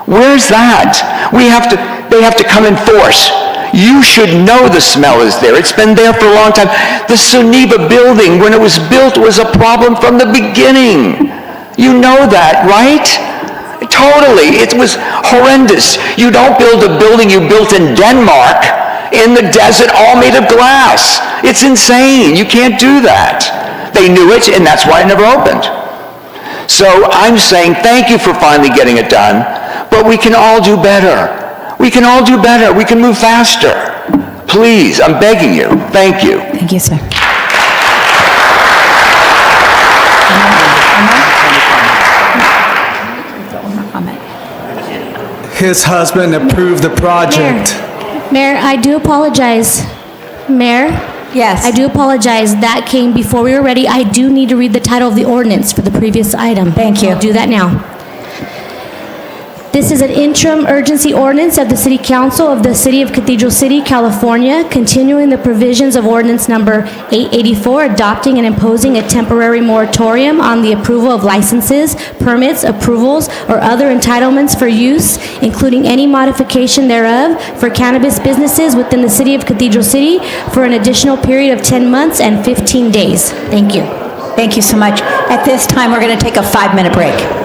Where's that? They have to come in force. You should know the smell is there. It's been there for a long time. The Suniva building, when it was built, was a problem from the beginning. You know that, right? Totally. It was horrendous. You don't build a building you built in Denmark in the desert all made of glass. It's insane. You can't do that. They knew it, and that's why it never opened. So I'm saying thank you for finally getting it done, but we can all do better. We can all do better. We can move faster. Please, I'm begging you. Thank you. Thank you, sir. His husband approved the project. Mayor, I do apologize. Mayor? Yes. I do apologize. That came before we were ready. I do need to read the title of the ordinance for the previous item. Thank you. I'll do that now. This is an interim urgency ordinance of the City Council of the City of Cathedral City, California, continuing the provisions of ordinance number 884, adopting and imposing a temporary moratorium on the approval of licenses, permits, approvals, or other entitlements for use, including any modification thereof, for cannabis businesses within the City of Cathedral City for an additional period of 10 months and 15 days. Thank you. Thank you so much. At this time, we're going to take a 5-minute break.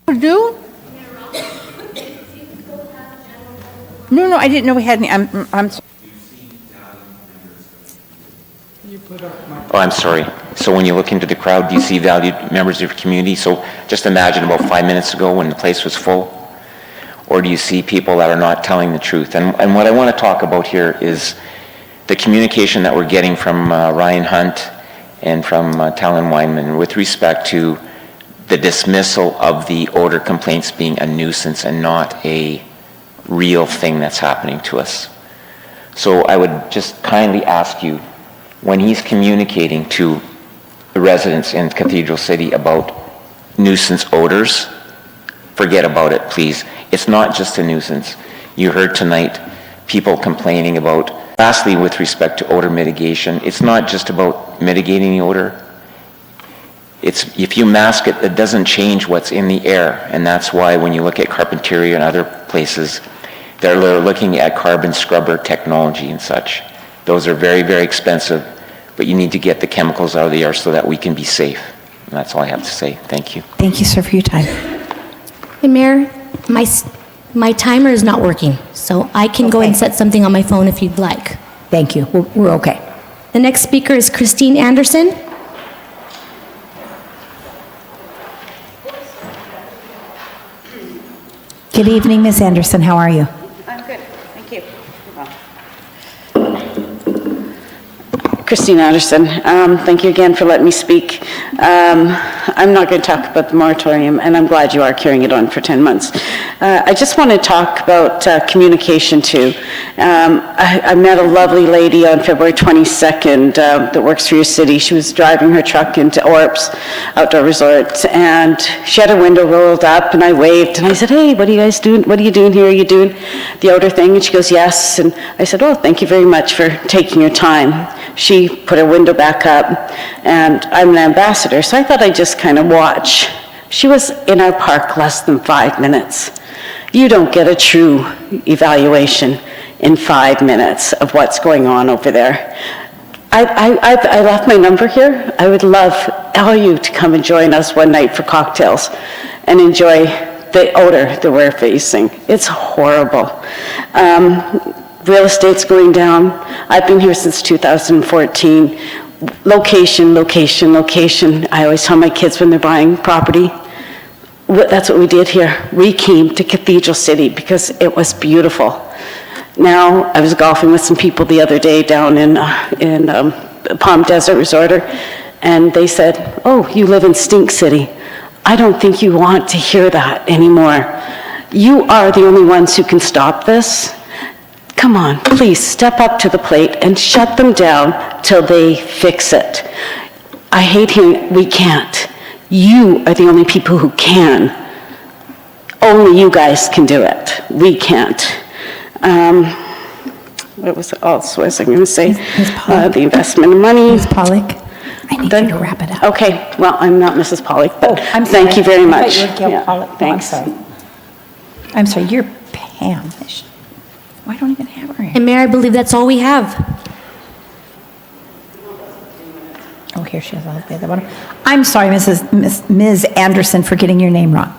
Do? No, I didn't know we had any. I'm sorry. Oh, I'm sorry. So when you look into the crowd, do you see valued members of your community? So just imagine about 5 minutes ago when the place was full. Or do you see people that are not telling the truth? And what I want to talk about here is the communication that we're getting from Ryan Hunt and from Talon Weinman with respect to the dismissal of the odor complaints being a nuisance and not a real thing that's happening to us. So I would just kindly ask you, when he's communicating to the residents in Cathedral City about nuisance odors, forget about it, please. It's not just a nuisance. You heard tonight people complaining about, lastly, with respect to odor mitigation, it's not just about mitigating the odor. It's, if you mask it, it doesn't change what's in the air. And that's why when you look at Carpinteria and other places, they're looking at carbon scrubber technology and such. Those are very, very expensive, but you need to get the chemicals out of the air so that we can be safe. And that's all I have to say. Thank you. Thank you, sir, for your time. Hey, Mayor, my timer is not working, so I can go and set something on my phone if you'd like. Thank you. We're okay. The next speaker is Christine Anderson. Good evening, Ms. Anderson. How are you? I'm good, thank you. Christine Anderson, thank you again for letting me speak. I'm not going to talk about the moratorium, and I'm glad you are carrying it on for 10 months. I just want to talk about communication too. I met a lovely lady on February 22nd that works for your city. She was driving her truck into Orps Outdoor Resort, and she had her window rolled up, and I waved, and I said, hey, what are you guys doing? What are you doing here? Are you doing the odor thing? And she goes, yes. And I said, oh, thank you very much for taking your time. She put her window back up, and I'm an ambassador, so I thought I'd just kind of watch. She was in our park less than 5 minutes. You don't get a true evaluation in 5 minutes of what's going on over there. I left my number here. I would love all you to come and join us one night for cocktails and enjoy the odor that we're facing. It's horrible. Real estate's going down. I've been here since 2014. Location, location, location. I always tell my kids when they're buying property, that's what we did here. We came to Cathedral City because it was beautiful. Now, I was golfing with some people the other day down in Palm Desert Resort, and they said, oh, you live in Stink City. I don't think you want to hear that anymore. You are the only ones who can stop this. Come on, please step up to the plate and shut them down till they fix it. I hate hearing we can't. You are the only people who can. Only you guys can do it. We can't. What was else was I going to say? The investment of money. Ms. Pollock, I need you to wrap it up. Okay, well, I'm not Mrs. Pollock, but I'm sorry. thank you very much. I thought you were Gail Yeah, Pollock. No, thanks. I'm sorry, you're Pam. Why don't I even have her here? And Mayor, I believe that's all we have. Oh, here she is. I'll pay the bottom. I'm sorry, Ms. Anderson, for getting your name wrong.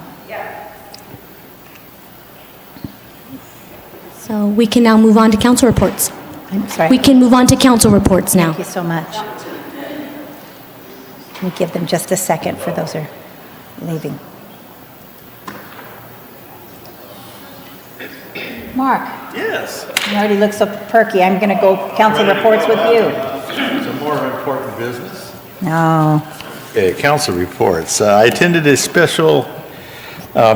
So we can now move on to council reports. I'm sorry. We can move on to council reports now. Thank you so much. Let me give them just a second for those who are leaving. Mark. Yes. You already look so perky. I'm going to go council reports with you. Some more important business. No. Okay, council reports. I attended a special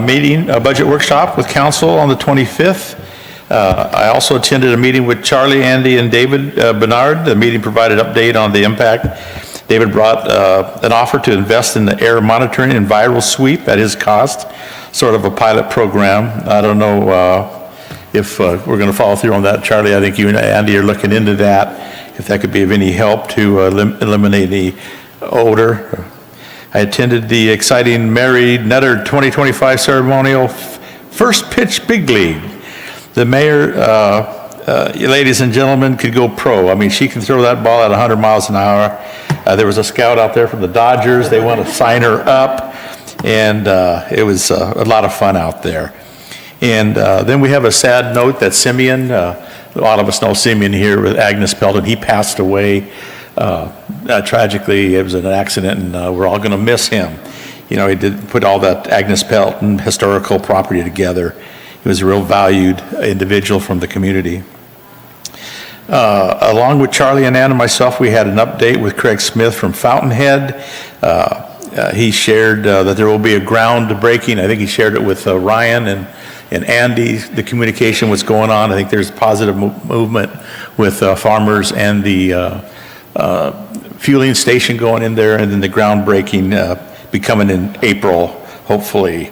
meeting, a budget workshop with council on the 25th. I also attended a meeting with Charlie, Andy, and David Bernard. The meeting provided update on the impact. David brought an offer to invest in the air monitoring and viral sweep at his cost, sort of a pilot program. I don't know if we're going to follow through on that. Charlie, I think you and Andy are looking into that, if that could be of any help to eliminate the odor. I attended the exciting Mary Nutter 2025 ceremonial first pitch big league. The mayor, ladies and gentlemen, could go pro. I mean, she can throw that ball at 100 miles an hour. There was a scout out there from the Dodgers. They want to sign her up. and it was a lot of fun out there. And then we have a sad note that Simeon, a lot of us know Simeon here with Agnes Pelton, he passed away tragically. It was an accident, and we're all going to miss him. You know, he did put all that Agnes Pelton historical property together. He was a real valued individual from the community. Along with Charlie and Ann and myself, we had an update with Craig Smith from Fountainhead. He shared that there will be a groundbreaking. I think he shared it with Ryan and Andy. The communication was going on. I think there's positive movement with farmers and the fueling station going in there, and then the groundbreaking be coming in April, hopefully.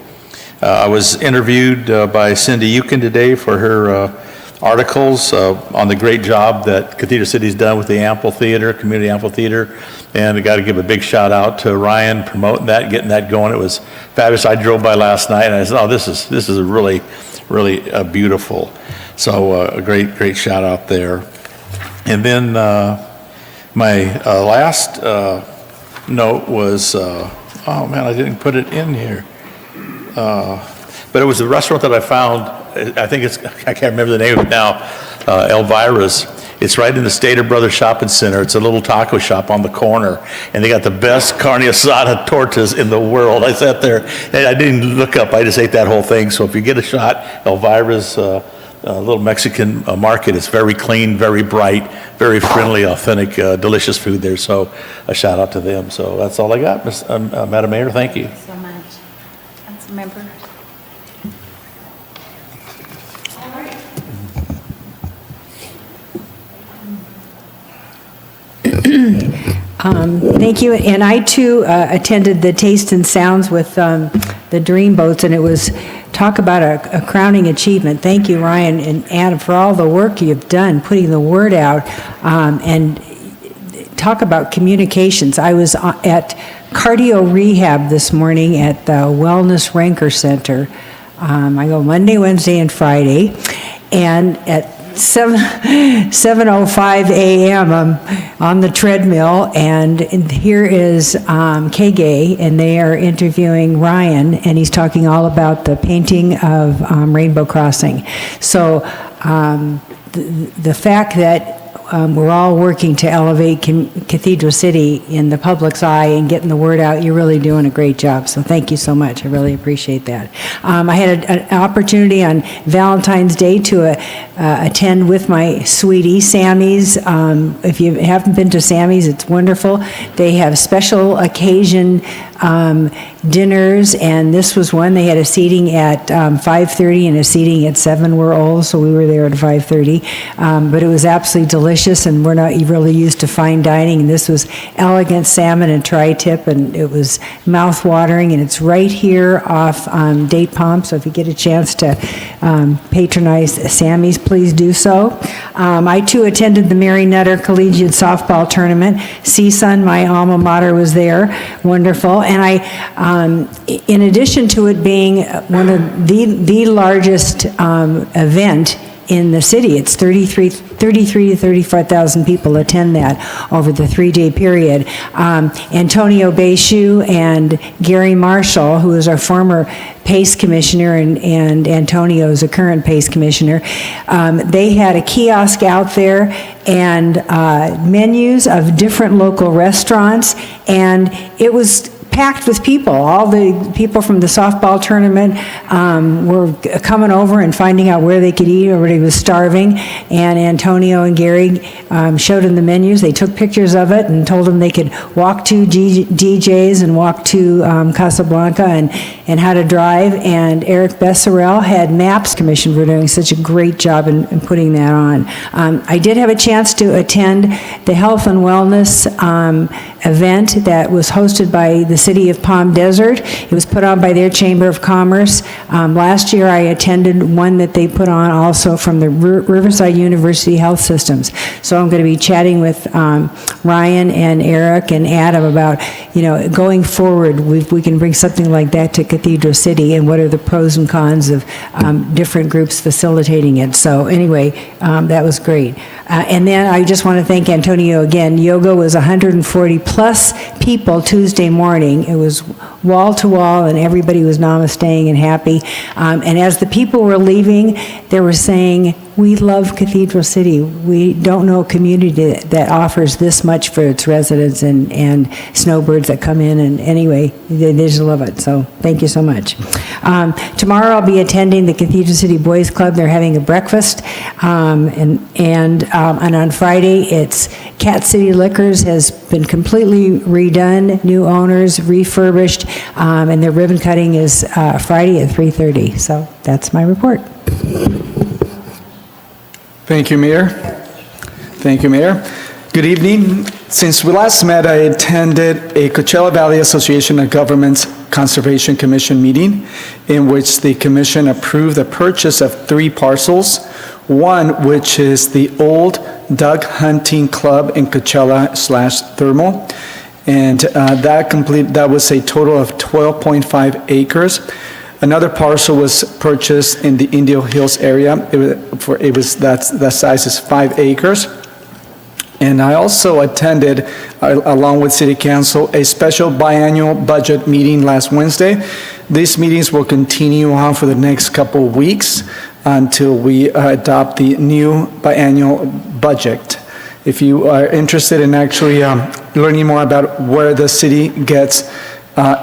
I was interviewed by Cindy Yukin today for her articles on the great job that Cathedral City's done with the amphitheater, community amphitheater, and I got to give a big shout out to Ryan promoting that, getting that going. It was fabulous. I drove by last night and I said, oh, this is a really beautiful. So a great shout out there. And then my last note was, oh man, I didn't put it in here. But it was a restaurant that I found, I can't remember the name of it now, Elvira's. It's right in the Stater Brothers Shopping Center. It's a little taco shop on the corner, and they got the best carne asada tortas in the world. I sat there, and I didn't look up, I just ate that whole thing. So if you get a shot, Elvira's little Mexican market, it's very clean, very bright, very friendly, authentic, delicious food there. So a shout out to them. So that's all I got, Madam Mayor, thank you. So much. Councilmember. Thank you. And I too attended the Taste and Sounds with the Dreamboats, and it was talk about a crowning achievement. Thank you, Ryan and Adam, for all the work you've done, putting the word out, and talk about communications. I was at cardio rehab this morning at the Wellness Ranker Center. I go Monday, Wednesday, and Friday, and at 7:05 a.m. I'm on the treadmill, and here is KGay, and they are interviewing Ryan, and he's talking all about the painting of Rainbow Crossing. So the fact that we're all working to elevate Cathedral City in the public's eye and getting the word out, you're really doing a great job. So thank you so much. I really appreciate that. I had an opportunity on Valentine's Day to attend with my sweetie, Sammy's. If you haven't been to Sammy's, it's wonderful. They have special occasion dinners, and this was one. They had a seating at 5:30 and a seating at 7. We're old, so we were there at 5:30. But it was absolutely delicious, and we're not really used to fine dining. And this was elegant salmon and tri-tip, and it was mouth-watering, and it's right here off Date Palm. So if you get a chance to patronize Sammy's, please do so. I too attended the Mary Nutter Collegiate Softball Tournament. CSUN, my alma mater, was there. Wonderful. And I, in addition to it being one of the largest event in the city, it's 33 to 35,000 people attend that over the 3-day period. Antonio Beishu and Gary Marshall, who is our former PACE commissioner, and Antonio is a current PACE commissioner, they had a kiosk out there and menus of different local restaurants, and it was packed with people. All the people from the softball tournament were coming over and finding out where they could eat. Everybody was starving, and Antonio and Gary showed them the menus. They took pictures of it and told them they could walk to DJs and walk to Casablanca and how to drive. And Eric Besserell had maps commissioned for doing such a great job in putting that on. I did have a chance to attend the Health and Wellness event that was hosted by the City of Palm Desert. It was put on by their Chamber of Commerce. Last year I attended one that they put on also from the Riverside University Health Systems. So I'm going to be chatting with Ryan and Eric and Adam about, going forward, we can bring something like that to Cathedral City, and what are the pros and cons of different groups facilitating it. So anyway, that was great. And then I just want to thank Antonio again. Yoga was 140 plus people Tuesday morning. resounding. It was wall to wall, and everybody was namasteing and happy. And as the people were leaving, they were saying, "We love Cathedral City. We don't know a community that offers this much for its residents and snowbirds that come in." And anyway, they just love it. So thank you so much. Tomorrow I'll be attending the Cathedral City Boys Club. They're having a breakfast. And on Friday, it's Cat City Liquors has been completely redone, new owners, refurbished, and their ribbon cutting is Friday at 3:30. So that's my report. Thank you, Mayor. Thank you, Mayor. Good evening. Since we last met, I attended a Coachella Valley Association of Governments Conservation Commission meeting in which the commission approved the purchase of 3 parcels, one which is the old Duck Hunting Club in Coachella/Thermal, and that was a total of 12.5 acres. Another parcel was purchased in the Indio Hills area. That size is 5 acres. And I also attended, along with City Council, a special biannual budget meeting last Wednesday. These meetings will continue on for the next couple of weeks until we adopt the new biannual budget. If you are interested in actually learning more about where the city gets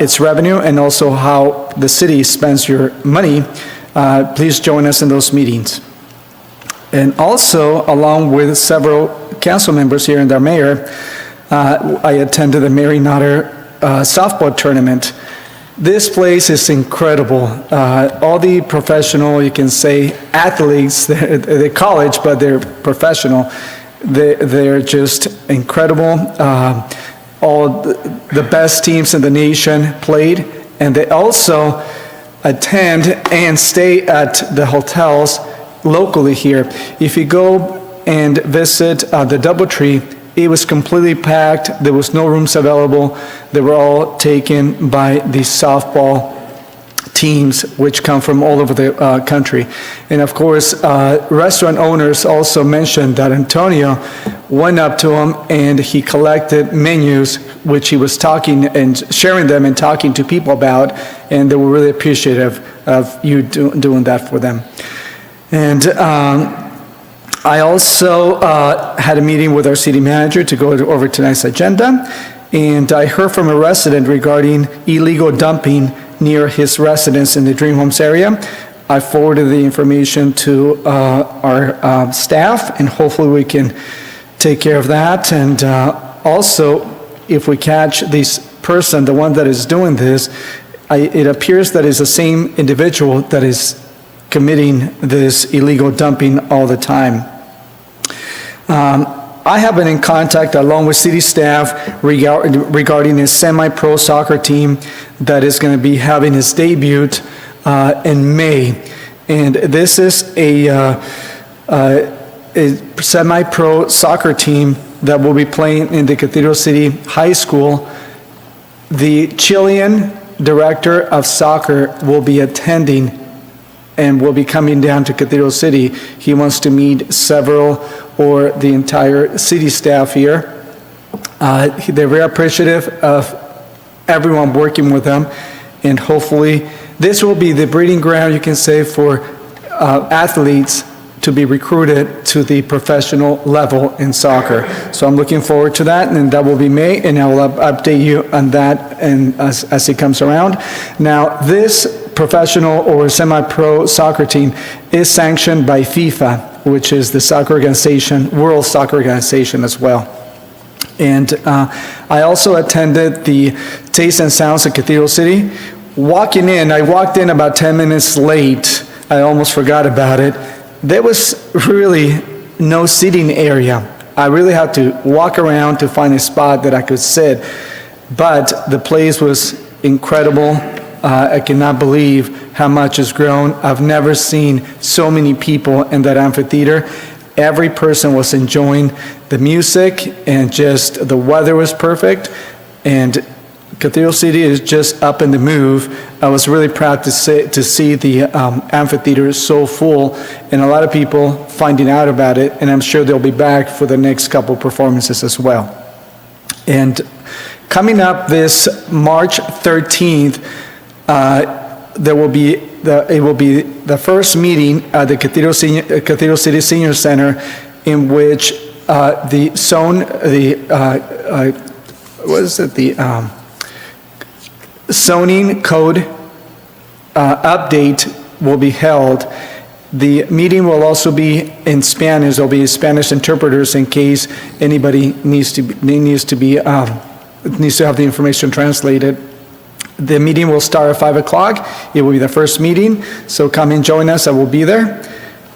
its revenue and also how the city spends your money, please join us in those meetings. And also, along with several council members here and our mayor, I attended the Mary Notter softball tournament. This place is incredible. All the professional, you can say, athletes, they're college, but they're professional. They're just incredible. All the best teams in the nation played, and they also attend and stay at the hotels locally here. If you go and visit the DoubleTree, it was completely packed. There was no rooms available. They were all taken by the softball teams, which come from all over the country. And of course, restaurant owners also mentioned that Antonio went up to him and he collected menus, which he was talking and sharing them and talking to people about, and they were really appreciative of you doing that for them. And I also had a meeting with our city manager to go over tonight's agenda, and I heard from a resident regarding illegal dumping near his residence in the Dream Homes area. I forwarded the information to our staff, and hopefully we can take care of that. And also, if we catch this person, the one that is doing this, it appears that it's the same individual that is committing this illegal dumping all the time. I have been in contact along with city staff regarding a semi-pro soccer team that is going to be having its debut in May. And this is a semi-pro soccer team that will be playing in the Cathedral City High School. The Chilean director of soccer will be attending and will be coming down to Cathedral City. He wants to meet several or the entire city staff here. They're very appreciative of everyone working with them, and hopefully this will be the breeding ground, you can say, for athletes to be recruited to the professional level in soccer. So I'm looking forward to that, and that will be May, and I will update you on that and as it comes around. Now, this professional or semi-pro soccer team is sanctioned by FIFA, which is the soccer organization, World Soccer Organization as well. And I also attended the Taste and Sounds of Cathedral City. I walked in about 10 minutes late. I almost forgot about it. There was really no seating area. I really had to walk around to find a spot that I could sit, but the place was incredible. I cannot believe how much has grown. I've never seen so many people in that amphitheater. Every person was enjoying the music, and just the weather was perfect, and Cathedral City is just up in the move. I was really proud to see the amphitheater so full, and a lot of people finding out about it, and I'm sure they'll be back for the next couple performances as well. And coming up this March 13th, it will be the first meeting at the Cathedral City Senior Center in which the zoning code update will be held. The meeting will also be in Spanish. There'll be Spanish interpreters in case anybody needs to have the information translated. The meeting will start at 5 o'clock. It will be the first meeting, so come and join us. I will be there.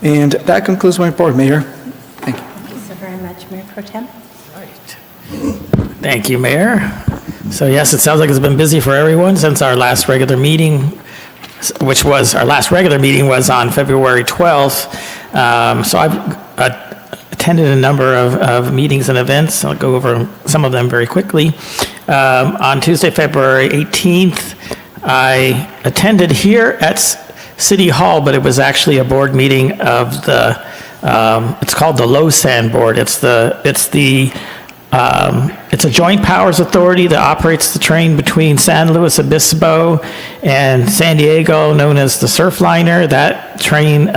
And that concludes my report, Mayor. Thank you. Thank you so very much, Mayor Pro Tem. Thank you, Mayor. So yes, it sounds like it's been busy for everyone since our last regular meeting, which was, our last regular meeting was on February 12th. So I've attended a number of meetings and events. I'll go over some of them very quickly. On Tuesday, February 18th, I attended here at City Hall, but it was actually a board meeting of the, it's called the LoSAN Board. It's a joint powers authority that operates the train between San Luis Obispo and San Diego, known as the Surfliner. That train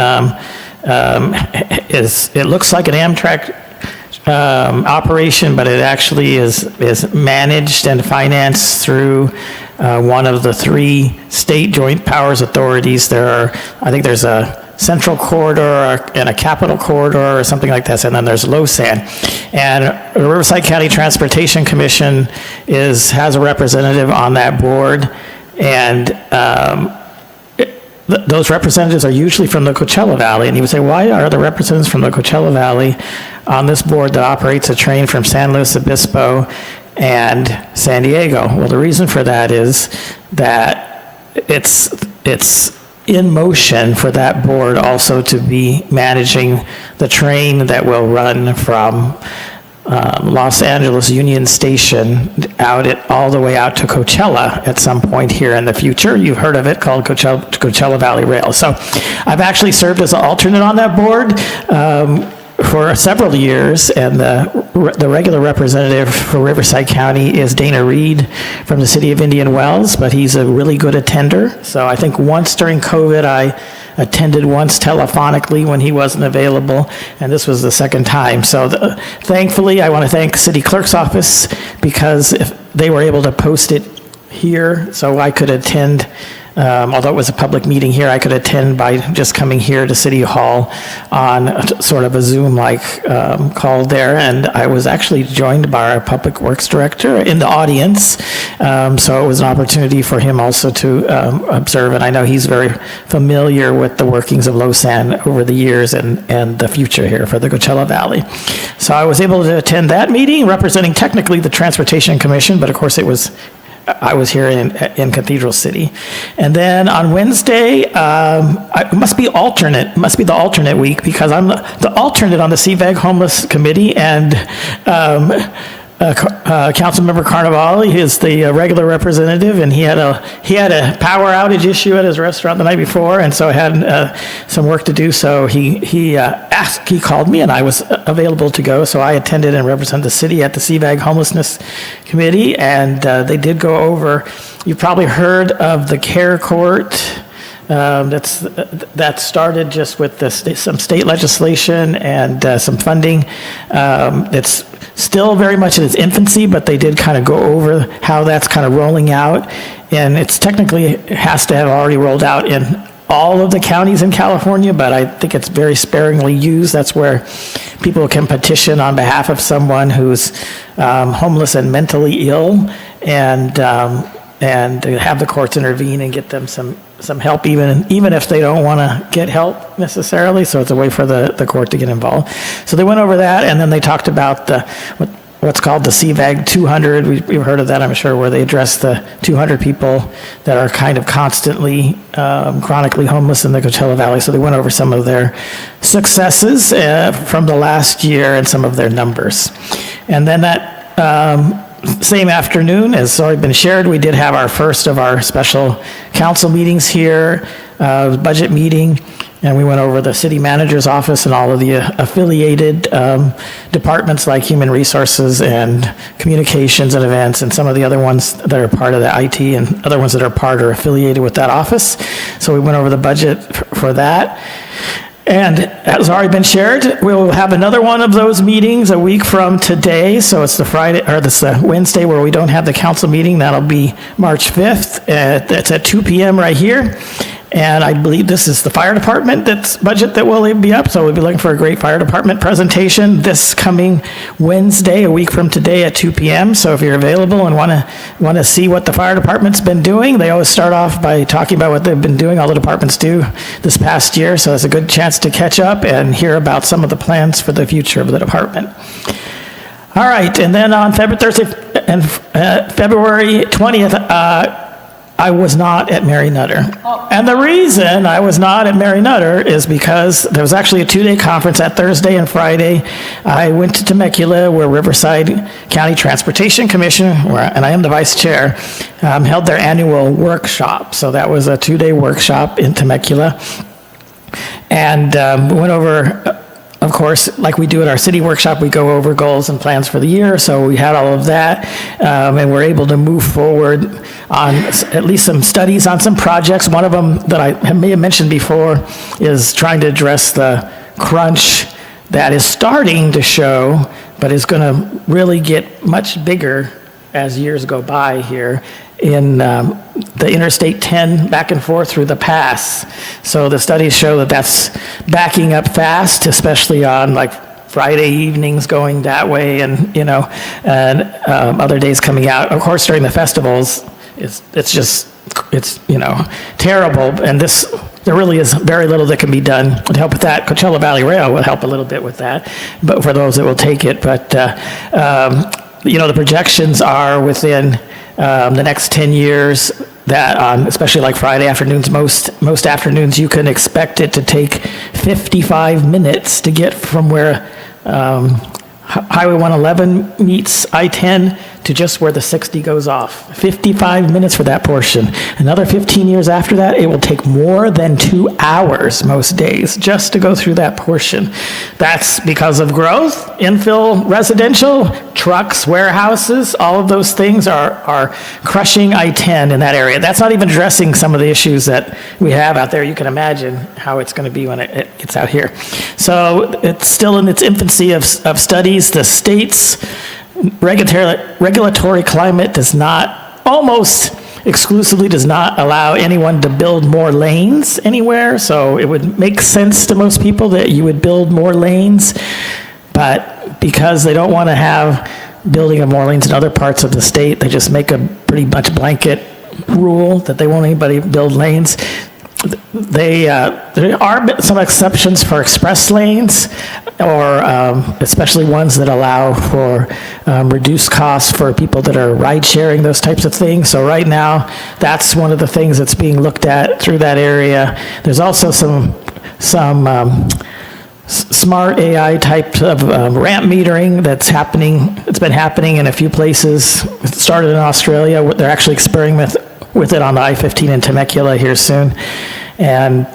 it looks like an Amtrak operation, but it actually is managed and financed through one of the 3 state joint powers authorities. I think there's a Central Corridor and a Capital Corridor or something like that, and then there's LoSAN. And the Riverside County Transportation Commission has a representative on that board, and those representatives are usually from the Coachella Valley. And you would say, why are the representatives from the Coachella Valley on this board that operates a train from San Luis Obispo and San Diego? Well, the reason for that is that it's in motion for that board also to be managing the train that will run from Los Angeles Union Station all the way out to Coachella at some point here in the future. You've heard of it, called Coachella Valley Rail. So I've actually served as an alternate on that board for several years, and the regular representative for Riverside County is Dana Reed from the city of Indian Wells, but he's a really good attender. So I think once during COVID, I attended once telephonically when he wasn't available, and this was the second time. So thankfully, I want to thank City Clerk's office because if they were able to post it here, so I could attend. Although it was a public meeting here, I could attend by just coming here to City Hall on sort of a Zoom-like call there, and I was actually joined by our Public Works Director in the audience, so it was an opportunity for him also to observe, and I know he's very familiar with the workings of LoSAN over the years and the future here for the Coachella Valley. So I was able to attend that meeting representing technically the Transportation Commission, but of course I was here in Cathedral City. And then on Wednesday, it must be the alternate week because I'm the alternate on the CVAG Homeless Committee, and Councilmember Carnevale is the regular representative, and he had a power outage issue at his restaurant the night before, and so I had some work to do. So he called me, and I was available to go. So I attended and represented the city at the CVAG Homelessness Committee, and they did go over. You probably heard of the Care Court. That started just with some state legislation and some funding. It's still very much in its infancy, but they did kind of go over how that's kind of rolling out. And it's technically has to have already rolled out in all of the counties in California, but I think it's very sparingly used. That's where people can petition on behalf of someone who's homeless and mentally ill, and have the courts intervene and get them some help, even if they don't want to get help necessarily. So it's a way for the court to get involved. So they went over that, and then they talked about what's called the CVAG 200. We've heard of that, I'm sure, where they address the 200 people that are kind of constantly chronically homeless in the Coachella Valley. So they went over some of their successes from the last year and some of their numbers. And then that same afternoon, as already been shared, we did have our first of our special council meetings here, budget meeting. and we went over the city manager's office and all of the affiliated departments like human resources and communications and events, and some of the other ones that are part of the IT and other ones that are part or affiliated with that office. So we went over the budget for that. And as already been shared, we'll have another one of those meetings a week from today. So it's the Wednesday where we don't have the council meeting. That'll be March 5th. That's at 2 p.m. right here. And I believe this is the fire department budget that will be up. So we'll be looking for a great fire department presentation this coming Wednesday, a week from today at 2 p.m. So if you're available and want to see what the fire department's been doing, they always start off by talking about what they've been doing. All the departments do this past year. So it's a good chance to catch up and hear about some of the plans for the future of the department. All right, and then on February 20th, I was not at Mary Nutter. And the reason I was not at Mary Nutter is because there was actually a 2-day conference that Thursday and Friday. I went to Temecula, where Riverside County Transportation Commission, and I am the vice chair, held their annual workshop. So that was a 2-day workshop in Temecula. And we went over, of course, like we do at our city workshop, we go over goals and plans for the year. So we had all of that, and we're able to move forward on at least some studies on some projects. One of them that I may have mentioned before is trying to address the crunch that is starting to show, but is going to really get much bigger as years go by here in the Interstate 10 back and forth through the pass. So the studies show that that's backing up fast, especially on like Friday evenings going that way, and other days coming out. Of course, during the festivals, it's terrible, and there really is very little that can be done to help with that. Coachella Valley Rail will help a little bit with that, but for those that will take it. But the projections are within the next 10 years that especially like Friday afternoons, most afternoons you can expect it to take 55 minutes to get from where Highway 111 meets I-10 to just where the 60 goes off. 55 minutes for that portion. Another 15 years after that, it will take more than 2 hours most days just to go through that portion. That's because of growth, infill residential, trucks, warehouses, all of those things are crushing I-10 in that area. That's not even addressing some of the issues that we have out there. You can imagine how it's going to be when it gets out here. So it's still in its infancy of studies. The state's regulatory climate almost exclusively does not allow anyone to build more lanes anywhere. So it would make sense to most people that you would build more lanes, but because they don't want to have building of more lanes in other parts of the state, they just make a pretty much blanket rule that they won't anybody build lanes. There are some exceptions for express lanes, or especially ones that allow for reduced costs for people that are ride sharing, those types of things. So right now, that's one of the things that's being looked at through that area. There's also some smart AI type of ramp metering that's happening. It's been happening in a few places. It started in Australia. They're actually experimenting with it on the I-15 in Temecula here soon. And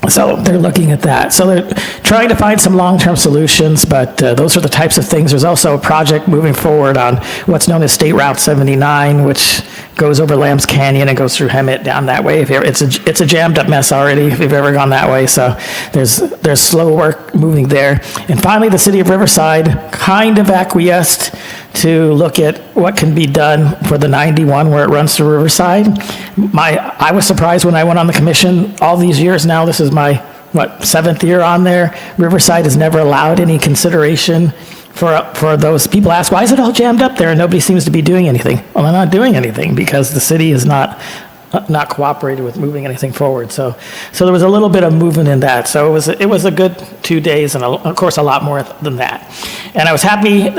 so they're looking at that. So they're trying to find some long-term solutions, but those are the types of things. There's also a project moving forward on what's known as State Route 79, which goes over Lambs Canyon and goes through Hemet down that way. It's a jammed up mess already if you've ever gone that way. So there's slow work moving there. And finally, the city of Riverside kind of acquiesced to look at what can be done for the 91 where it runs through Riverside. I was surprised when I went on the commission all these years now. This is my, 7th year on there. Riverside has never allowed any consideration for those. People ask, why is it all jammed up there and nobody seems to be doing anything? Well, they're not doing anything because the city is not cooperated with moving anything forward. So there was a little bit of movement in that. So it was a good 2 days, and of course a lot more than that. And I was happy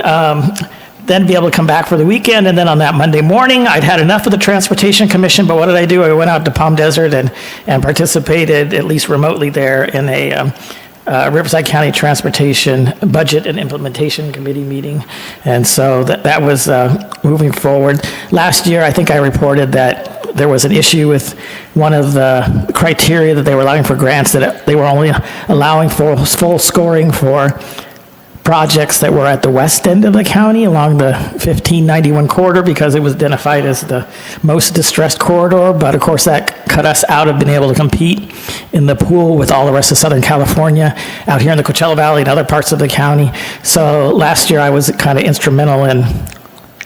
then be able to come back for the weekend, and then on that Monday morning, I'd had enough of the Transportation Commission, but what did I do? I went out to Palm Desert and participated, at least remotely there, in a Riverside County Transportation Budget and Implementation Committee meeting. And so that was moving forward. Last year, I think I reported that there was an issue with one of the criteria that they were allowing for grants, that they were only allowing for full scoring for projects that were at the west end of the county along the 1591 corridor, because it was identified as the most distressed corridor. But of course, that cut us out of being able to compete in the pool with all the rest of Southern California out here in the Coachella Valley and other parts of the county. So last year I was kind of instrumental in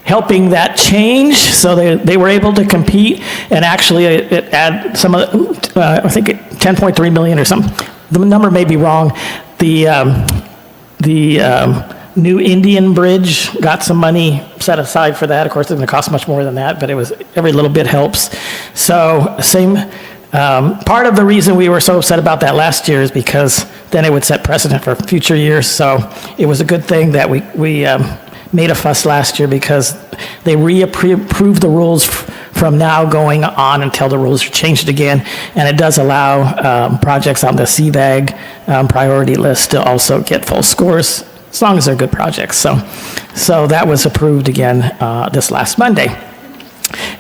helping that change, so they were able to compete, and actually it add some of I think 10.3 million or something. The number may be wrong. The new Indian Bridge got some money set aside for that. Of course, it's going to cost much more than that, but it was, every little bit helps. So part of the reason we were so upset about that last year is because then it would set precedent for future years. So it was a good thing that we made a fuss last year, because they reapproved the rules from now going on until the rules are changed again. And it does allow projects on the CVAG priority list to also get full scores, as long as they're good projects. So that was approved again this last Monday.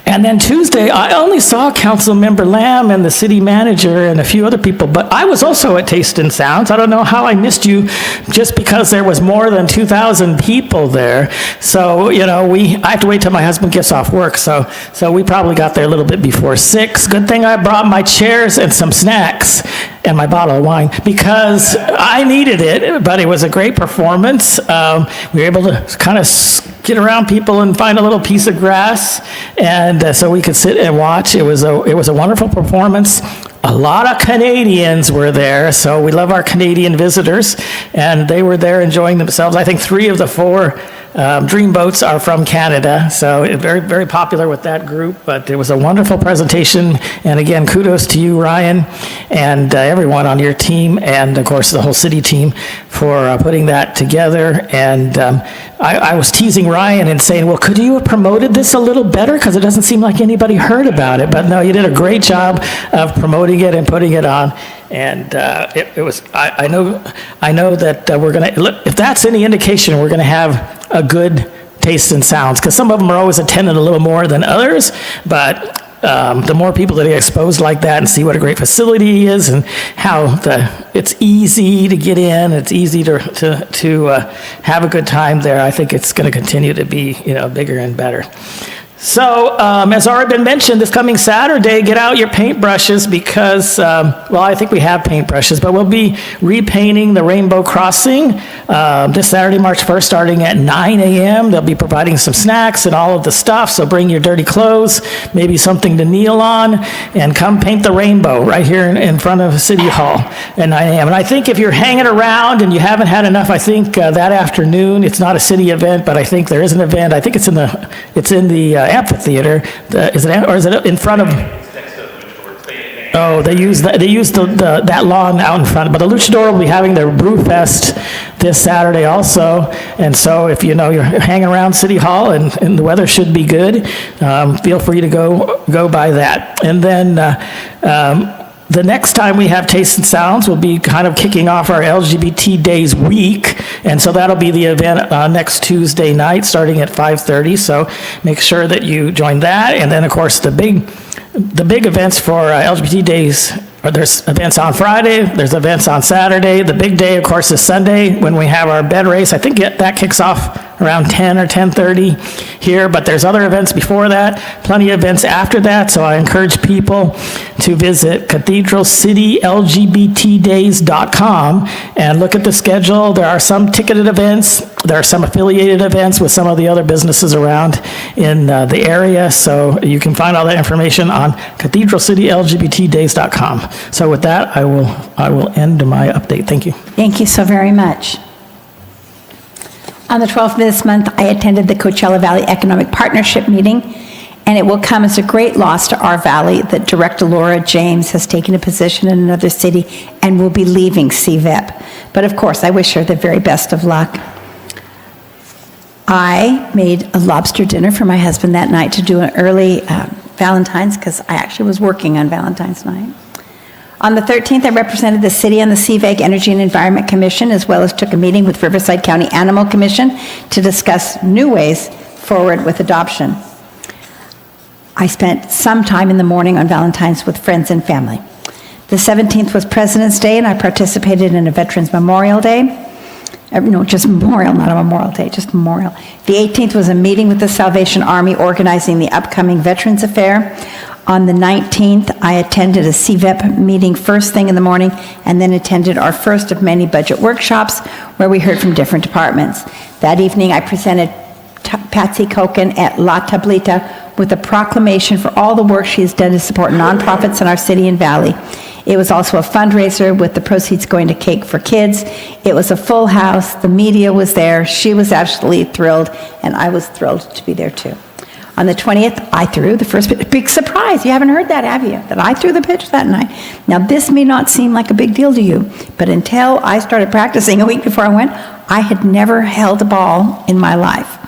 And then Tuesday, I only saw Councilmember Lamb and the city manager and a few other people, but I was also at Taste and Sounds. I don't know how I missed you, just because there was more than 2,000 people there. So, you know, I have to wait till my husband gets off work, so we probably got there a little bit before 6. Good thing I brought my chairs and some snacks and my bottle of wine, because I needed it, but it was a great performance. We were able to kind of get around people and find a little piece of grass, and so we could sit and watch. It was a wonderful performance. A lot of Canadians were there, so we love our Canadian visitors, and they were there enjoying themselves. I think 3 of the 4 Dreamboats are from Canada, so very, very popular with that group. But it was a wonderful presentation, and again, kudos to you, Ryan, and everyone on your team, and of course the whole city team for putting that together. And I was teasing Ryan and saying, well, could you have promoted this a little better, because it doesn't seem like anybody heard about it. But no, you did a great job of promoting it and putting it on. And it was, I know that we're going to, if that's any indication, we're going to have a good Taste and Sounds, because some of them are always attended a little more than others, but the more people that get exposed like that and see what a great facility is, and how it's easy to get in, it's easy to have a good time there, I think it's going to continue to be, bigger and better. So, as already been mentioned, this coming Saturday, get out your paintbrushes, because, I think we have paintbrushes, but we'll be repainting the Rainbow Crossing this Saturday, March 1st, starting at 9 a.m. They'll be providing some snacks and all of the stuff, so bring your dirty clothes, maybe something to kneel on, and come paint the rainbow right here in front of City Hall at 9 a.m. And I think if you're hanging around and you haven't had enough, I think that afternoon, it's not a city event, but I think there is an event. I think it's in the amphitheater. Is it in front of? Oh, they use that lawn out in front. But the Luchador will be having their Brew Fest this Saturday also. And so if you're hanging around City Hall and the weather should be good, feel free to go by that. And then the next time we have Taste and Sounds, we'll be kind of kicking off our LGBT Days week, and so that'll be the event next Tuesday night, starting at 5:30. So make sure that you join that, and then of course the big events for LGBT Days. There's events on Friday, there's events on Saturday. The big day, of course, is Sunday when we have our bed race. I think that kicks off around 10 or 10:30 here, but there's other events before that, plenty of events after that, so I encourage people to visit cathedralcitylgbtdays.com and look at the schedule. There are some ticketed events, there are some affiliated events with some of the other businesses around in the area, so you can find all that information on cathedralcitylgbtdays.com. So with that, I will end my update. Thank you. Thank you so very much. On the 12th of this month, I attended the Coachella Valley Economic Partnership meeting, and it will come as a great loss to our valley that Director Laura James has taken a position in another city and will be leaving CVEP. But of course, I wish her the very best of luck. I made a lobster dinner for my husband that night to do an early Valentine's, because I actually was working on Valentine's night. On the 13th, I represented the city on the CVAG Energy and Environment Commission, as well as took a meeting with Riverside County Animal Commission to discuss new ways forward with adoption. I spent some time in the morning on Valentine's with friends and family. The 17th was President's Day, and I participated in a Veterans Memorial Day. No, just memorial, not a Memorial Day, just memorial. The 18th was a meeting with the Salvation Army organizing the upcoming Veterans Affair. On the 19th, I attended a CVEP meeting first thing in the morning and then attended our first of many budget workshops where we heard from different departments. That evening, I presented Patsy Koken at La Tablita with a proclamation for all the work she has done to support nonprofits in our city and valley. It was also a fundraiser with the proceeds going to Cake for Kids. It was a full house. The media was there. She was absolutely thrilled, and I was thrilled to be there too. On the 20th, I threw the first pitch. Big surprise. You haven't heard that, have you? That I threw the pitch that night. Now, this may not seem like a big deal to you, but until I started practicing a week before I went, I had never held a ball in my life.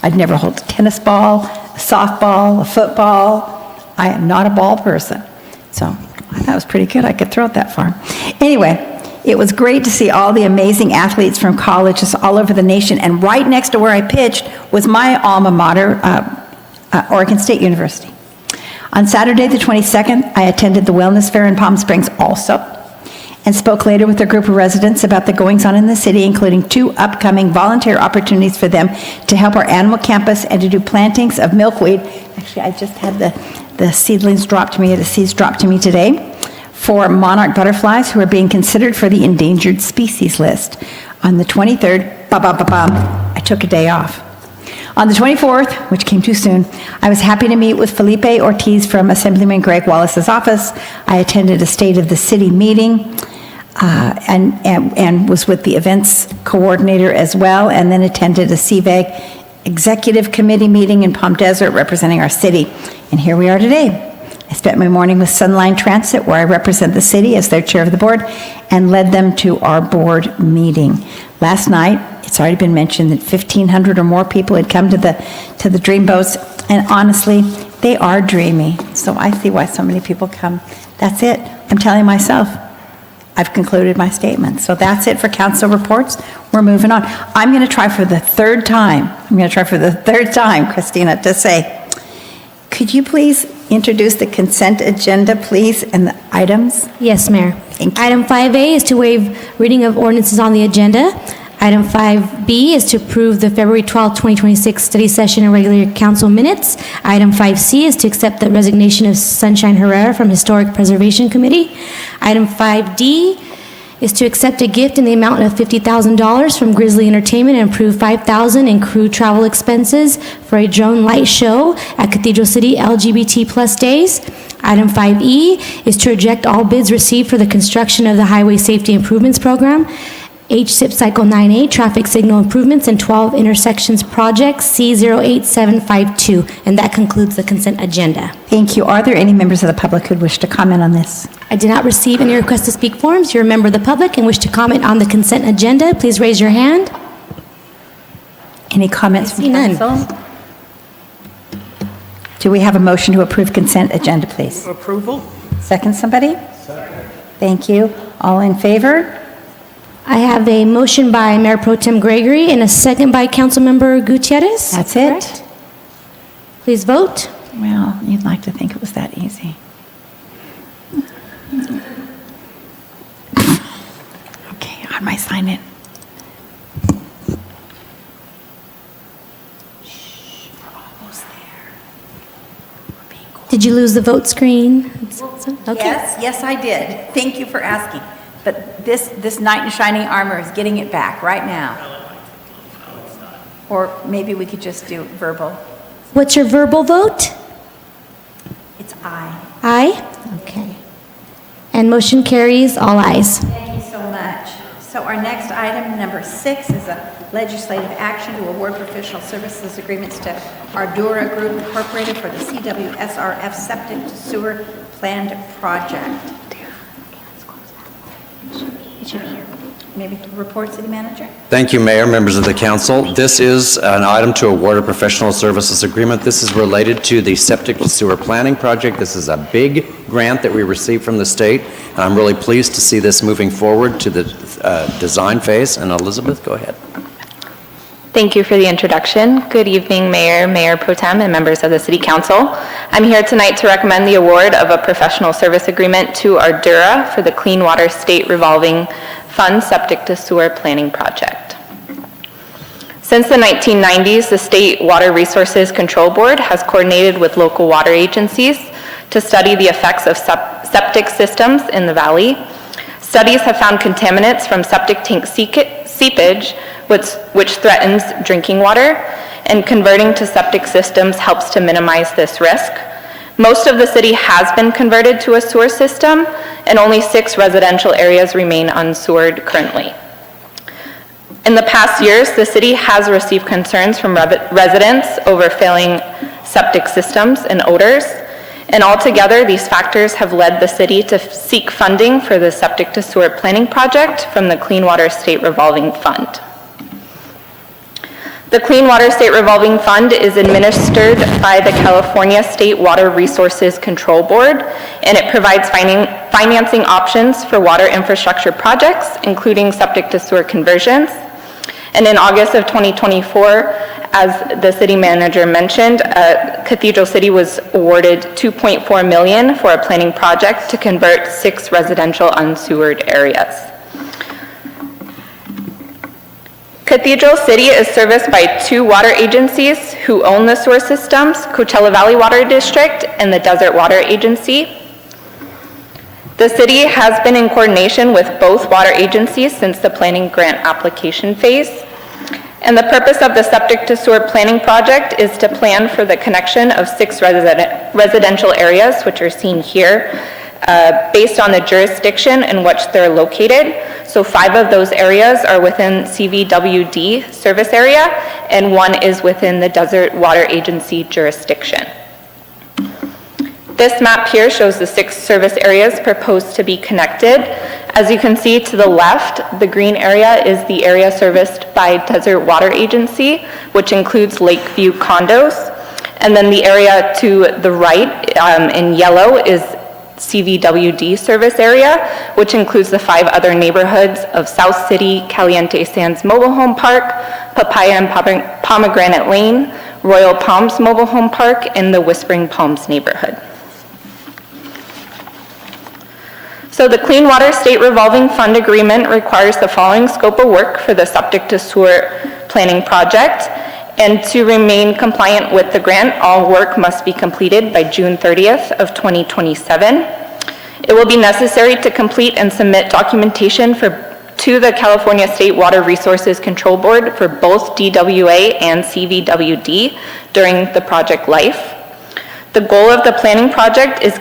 I'd never held a tennis ball, a softball, a football. I am not a ball person. So I thought it was pretty good. I could throw it that far. Anyway, it was great to see all the amazing athletes from colleges all over the nation. And right next to where I pitched was my alma mater, Oregon State University. On Saturday, the 22nd, I attended the Wellness Fair in Palm Springs also, and spoke later with a group of residents about the goings-on in the city, including 2 upcoming volunteer opportunities for them to help our animal campus and to do plantings of milkweed. Actually, I just had the seedlings dropped to me, the seeds dropped to me today, for monarch butterflies who are being considered for the endangered species list. On the 23rd, I took a day off. On the 24th, which came too soon, I was happy to meet with Felipe Ortiz from Assemblyman Greg Wallace's office. I attended a State of the City meeting and was with the events coordinator as well, and then attended a CVAG executive committee meeting in Palm Desert representing our city. And here we are today. I spent my morning with Sunline Transit, where I represent the city as their chair of the board, and led them to our board meeting. Last night, it's already been mentioned that 1,500 or more people had come to the Dreamboats, and honestly, they are dreamy. So I see why so many people come. That's it. I'm telling myself, I've concluded my statement. So that's it for council reports. We're moving on. I'm going to try for the third time, Christina, to say, could you please introduce the consent agenda, please, and the items? Yes, Mayor. Thank you. Item 5A is to waive reading of ordinances on the agenda. Item 5B is to approve the February 12, 2026 study session and regular council minutes. Item 5C is to accept the resignation of Sunshine Herrera from Historic Preservation Committee. Item 5D is to accept a gift in the amount of $50,000 from Grizzly Entertainment and approve $5,000 in crew travel expenses for a drone light show at Cathedral City LGBT Plus Days. Item 5E is to reject all bids received for the construction of the Highway Safety Improvements Program, HSIP Cycle 9A, Traffic Signal Improvements and 12 Intersections Project C08752. And that concludes the consent agenda. Thank you. Are there any members of the public who wish to comment on this? I did not receive any request to speak forms. You're a member of the public and wish to comment on the consent agenda, please raise your hand. Any comments from council? Do we have a motion to approve consent agenda, please? Approval? Second, somebody? Second. Thank you. All in favor? I have a motion by Mayor Pro Tem Gregory and a second by Councilmember Gutierrez. That's it? Please vote. Well, you'd like to think it was that easy. Okay, how do I sign in? Shh, we're almost there. We're being quiet. Did you lose the vote screen? Okay. Yes, I did. Thank you for asking. But this knight in shining armor is getting it back right now. Or maybe we could just do verbal. What's your verbal vote? It's aye. Aye? Okay. And motion carries, all ayes. Thank you so much. So our next item, number 6, is a legislative action to award professional services agreements to Ardura Group Incorporated for the CWSRF Septic to Sewer Planned Project. Maybe to report, City Manager? Thank you, Mayor, members of the council. This is an item to award a professional services agreement. This is related to the septic to sewer planning project. This is a big grant that we received from the state, and I'm really pleased to see this moving forward to the design phase. And Elizabeth, go ahead. Thank you for the introduction. Good evening, Mayor, Mayor Pro Tem, and members of the City Council. I'm here tonight to recommend the award of a professional service agreement to Ardura for the Clean Water State Revolving Fund Septic to Sewer Planning Project. Since the 1990s, the State Water Resources Control Board has coordinated with local water agencies to study the effects of septic systems in the valley. Studies have found contaminants from septic tank seepage, which threatens drinking water, and converting to septic systems helps to minimize this risk. Most of the city has been converted to a sewer system, and only 6 residential areas remain unsewered currently. In the past years, the city has received concerns from residents over failing septic systems and odors, and altogether, these factors have led the city to seek funding for the septic to sewer planning project from the Clean Water State Revolving Fund. The Clean Water State Revolving Fund is administered by the California State Water Resources Control Board, and it provides financing options for water infrastructure projects, including septic to sewer conversions. And in August of 2024, as the city manager mentioned, Cathedral City was awarded $2.4 million for a planning project to convert 6 residential unsewered areas. Cathedral City is serviced by 2 water agencies who own the sewer systems, Coachella Valley Water District and the Desert Water Agency. The city has been in coordination with both water agencies since the planning grant application phase. And the purpose of the septic to sewer planning project is to plan for the connection of 6 residential areas, which are seen here, based on the jurisdiction in which they're located. So 5 of those areas are within CVWD service area, and 1 is within the Desert Water Agency jurisdiction. This map here shows the 6 service areas proposed to be connected. As you can see to the left, the green area is the area serviced by Desert Water Agency, which includes Lakeview condos. And then the area to the right in yellow is CVWD service area, which includes the 5 other neighborhoods of South City, Caliente Sands Mobile Home Park, Papaya and Pomegranate Lane, Royal Palms Mobile Home Park, and the Whispering Palms neighborhood. So the Clean Water State Revolving Fund Agreement requires the following scope of work for the septic to sewer planning project. And to remain compliant with the grant, all work must be completed by June 30th of 2027. It will be necessary to complete and submit documentation to the California State Water Resources Control Board for both DWA and CVWD during the project life. The goal of the planning project is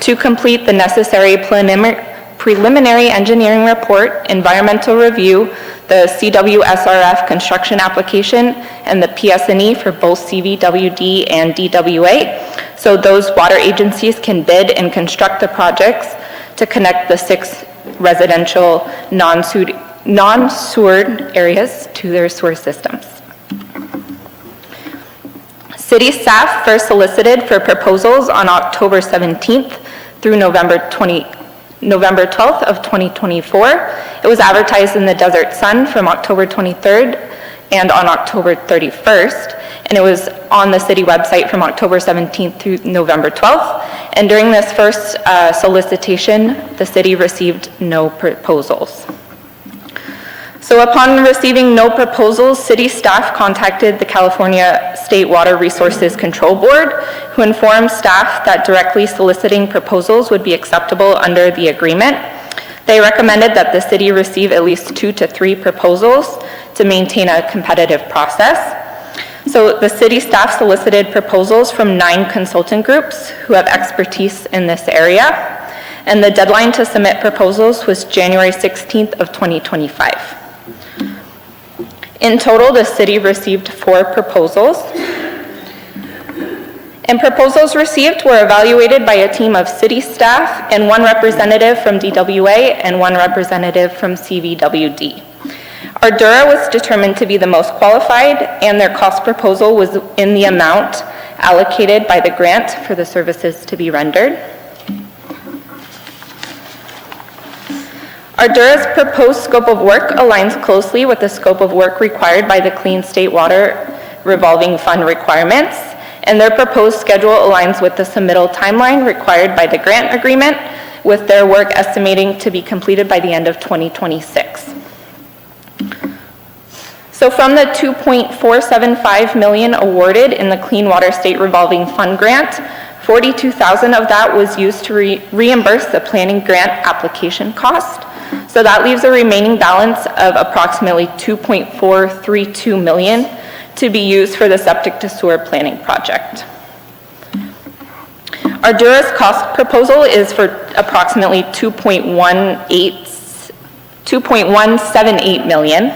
to complete the necessary preliminary engineering report, environmental review, the CWSRF construction application, and the PS&E for both CVWD and DWA, so those water agencies can bid and construct the projects to connect the 6 residential non-sewered areas to their sewer systems. City staff first solicited for proposals on October 17th through November 12th of 2024. It was advertised in the Desert Sun from October 23rd and on October 31st, and it was on the city website from October 17th through November 12th. And during this first solicitation, the city received no proposals. So upon receiving no proposals, city staff contacted the California State Water Resources Control Board, who informed staff that directly soliciting proposals would be acceptable under the agreement. They recommended that the city receive at least 2 to 3 proposals to maintain a competitive process. So the city staff solicited proposals from 9 consultant groups who have expertise in this area, and the deadline to submit proposals was January 16th of 2025. In total, the city received 4 proposals. And proposals received were evaluated by a team of city staff and 1 representative from DWA and 1 representative from CVWD. Ardura was determined to be the most qualified, and their cost proposal was in the amount allocated by the grant for the services to be rendered. Ardura's proposed scope of work aligns closely with the scope of work required by the Clean State Water Revolving Fund requirements, and their proposed schedule aligns with the submittal timeline required by the grant agreement, with their work estimating to be completed by the end of 2026. So from the $2.475 million awarded in the Clean Water State Revolving Fund grant, $42,000 of that was used to reimburse the planning grant application cost. So that leaves a remaining balance of approximately $2.432 million to be used for the septic to sewer planning project. Ardura's cost proposal is for approximately $2.178 million.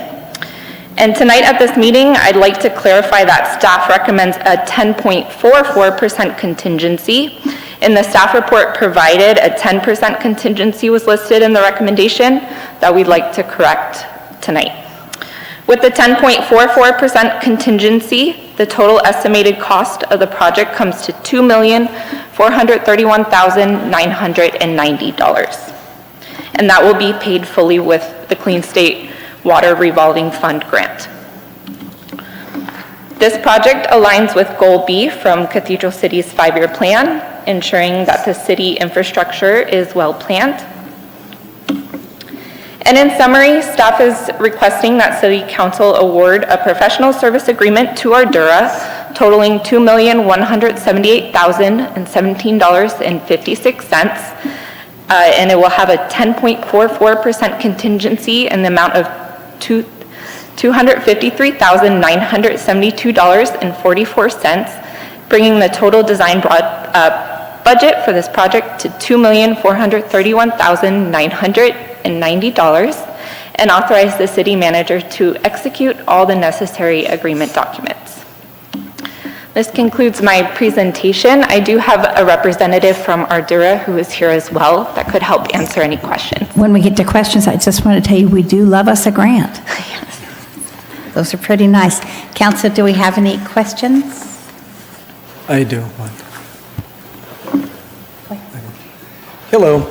And tonight at this meeting, I'd like to clarify that staff recommends a 10.44% contingency. In the staff report provided, a 10% contingency was listed in the recommendation that we'd like to correct tonight. With the 10.44% contingency, the total estimated cost of the project comes to $2,431,990. And that will be paid fully with the Clean State Water Revolving Fund grant. This project aligns with Goal B from Cathedral City's 5-year plan, ensuring that the city infrastructure is well planned. And in summary, staff is requesting that City Council award a professional service agreement to Ardura totaling $2,178,017.56. And it will have a 10.44% contingency in the amount of $253,972.44, bringing the total design budget for this project to $2,431,990, and authorize the city manager to execute all the necessary agreement documents. This concludes my presentation. I do have a representative from Ardura who is here as well that could help answer any questions. When we get to questions, I just want to tell you, we do love us a grant. Those are pretty nice. Council, do we have any questions? I do. Hello.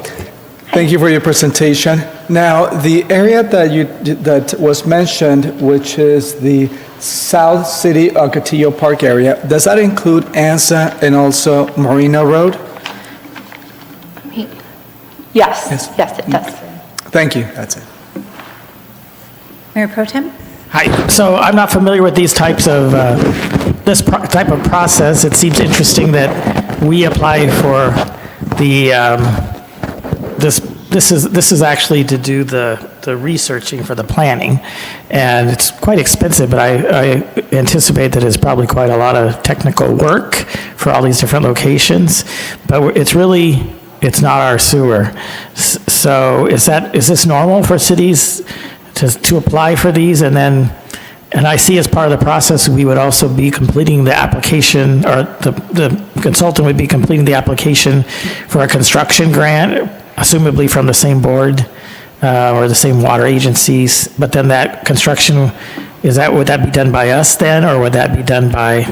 Thank you for your presentation. Now, the area that was mentioned, which is the South City Ocotillo Park area, does that include ANSA and also Marina Road? Yes, yes, it does. Thank you. That's it. Mayor Pro Tem? Hi. So I'm not familiar with these types of, type of process. It seems interesting that we apply for the, this is actually to do the researching for the planning, and it's quite expensive, but I anticipate that it's probably quite a lot of technical work for all these different locations, but it's not our sewer. So is this normal for cities to apply for these, and I see as part of the process, we would also be completing the application, or the consultant would be completing the application for a construction grant, assumably from the same board or the same water agencies, but then that construction, would that be done by us then, or would that be done by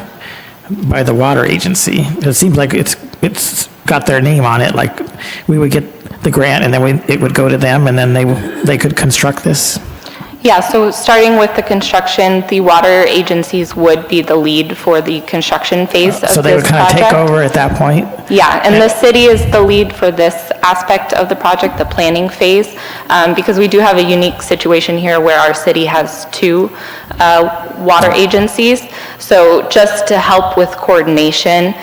the water agency? It seems like it's got their name on it, like we would get the grant and then it would go to them and then they could construct this? Yeah, so starting with the construction, the water agencies would be the lead for the construction phase of this project. So they would kind of take over at that point? Yeah, and the city is the lead for this aspect of the project, the planning phase, because we do have a unique situation here where our city has 2 water agencies. So just to help with coordination,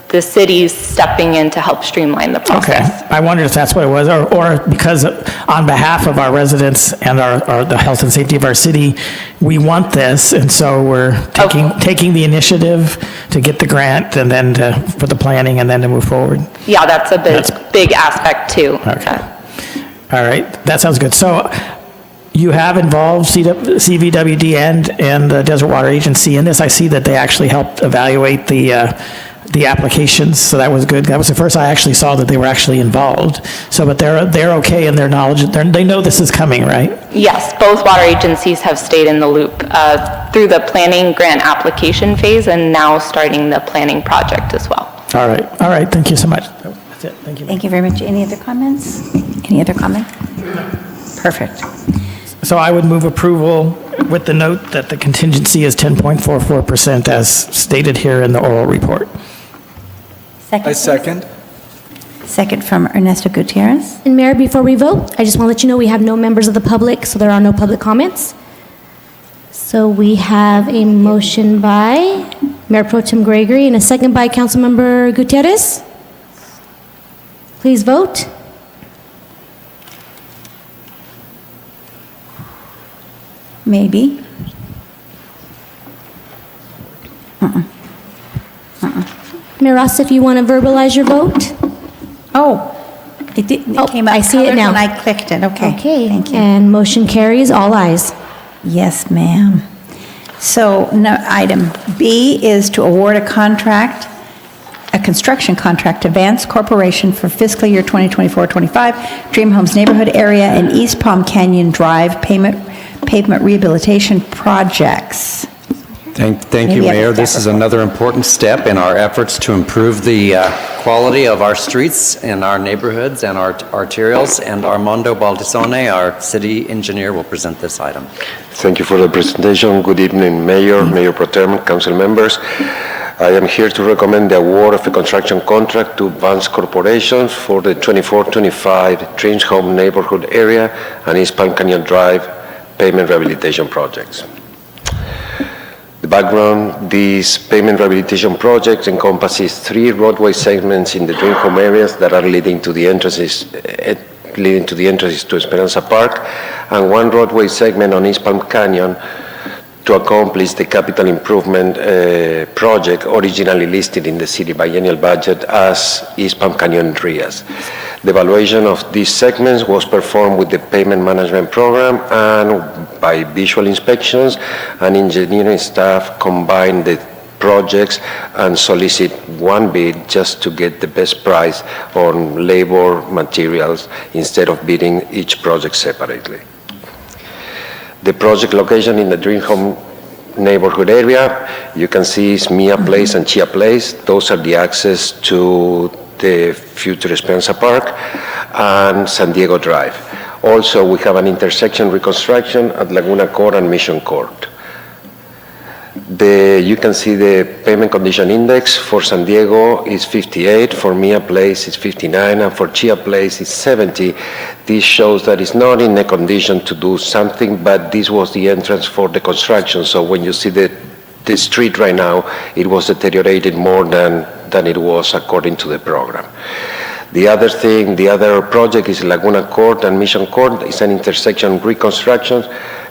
the city's stepping in to help streamline the process. Okay, I wondered if that's what it was, or because on behalf of our residents and the health and safety of our city, we want this, and so we're taking the initiative to get the grant and then for the planning and then to move forward. Yeah, that's a big aspect too. Okay, all right, that sounds good. So you have involved CVWD and the Desert Water Agency in this. I see that they actually helped evaluate the applications, so that was good. That was the first I actually saw that they were actually involved. So, but they're okay in their knowledge. They know this is coming, right? Yes, both water agencies have stayed in the loop through the planning grant application phase and now starting the planning project as well. All right. Thank you so much. That's it. Thank you. Thank you very much. Any other comments? Any other comment? Perfect. So I would move approval with the note that the contingency is 10.44% as stated here in the oral report. Second. I second. Second from Ernesto Gutierrez. And Mayor, before we vote, I just want to let you know we have no members of the public, so there are no public comments. So we have a motion by Mayor Pro Tem Gregory and a second by Councilmember Gutierrez. Please vote. Maybe. Mayor Ross, if you want to verbalize your vote. Oh, it came up I see it colored now. when I clicked it. Okay. Okay. Thank you. And motion carries, all ayes. Yes, ma'am. So item B is to award a contract, a construction contract to Vance Corporation for fiscal year 2024-25, Dream Homes neighborhood area and East Palm Canyon Drive pavement rehabilitation projects. Thank you, Maybe I Mayor. missed This that is another important step in our efforts to improve the quality of our streets in our neighborhoods and our arterials, and Armando Baldisone, our city engineer, will present this item. Thank you for the presentation. Good evening, Mayor, Mayor Pro Tem, council members. I am here to recommend the award of a construction contract to Vance Corporation for the 24-25 Dreams Home neighborhood area and East Palm Canyon Drive pavement rehabilitation projects. The background, this pavement rehabilitation project encompasses 3 roadway segments in the Dream Home areas that are leading to the entrances to Esperanza Park, and 1 roadway segment on East Palm Canyon to accomplish the capital improvement project originally listed in the city biennial budget as East Palm Canyon RIAs. The evaluation of these segments was performed with the pavement management program and by visual inspections, and engineering staff combined the projects and solicit 1 bid just to get the best price on labor materials instead of bidding each project separately. The project location in the Dream Home neighborhood area, you can see is Mia Place and Chia Place. Those are the access to the future Esperanza Park and San Diego Drive. Also, we have an intersection reconstruction at Laguna Court and Mission Court. You can see the pavement condition index for San Diego is 58, for Mia Place is 59, and for Chia Place is 70. This shows that it's not in a condition to do something, but this was the entrance for the construction. So when you see the street right now, it was deteriorated more than it was according to the program. The other project is Laguna Court and Mission Court. It's an intersection reconstruction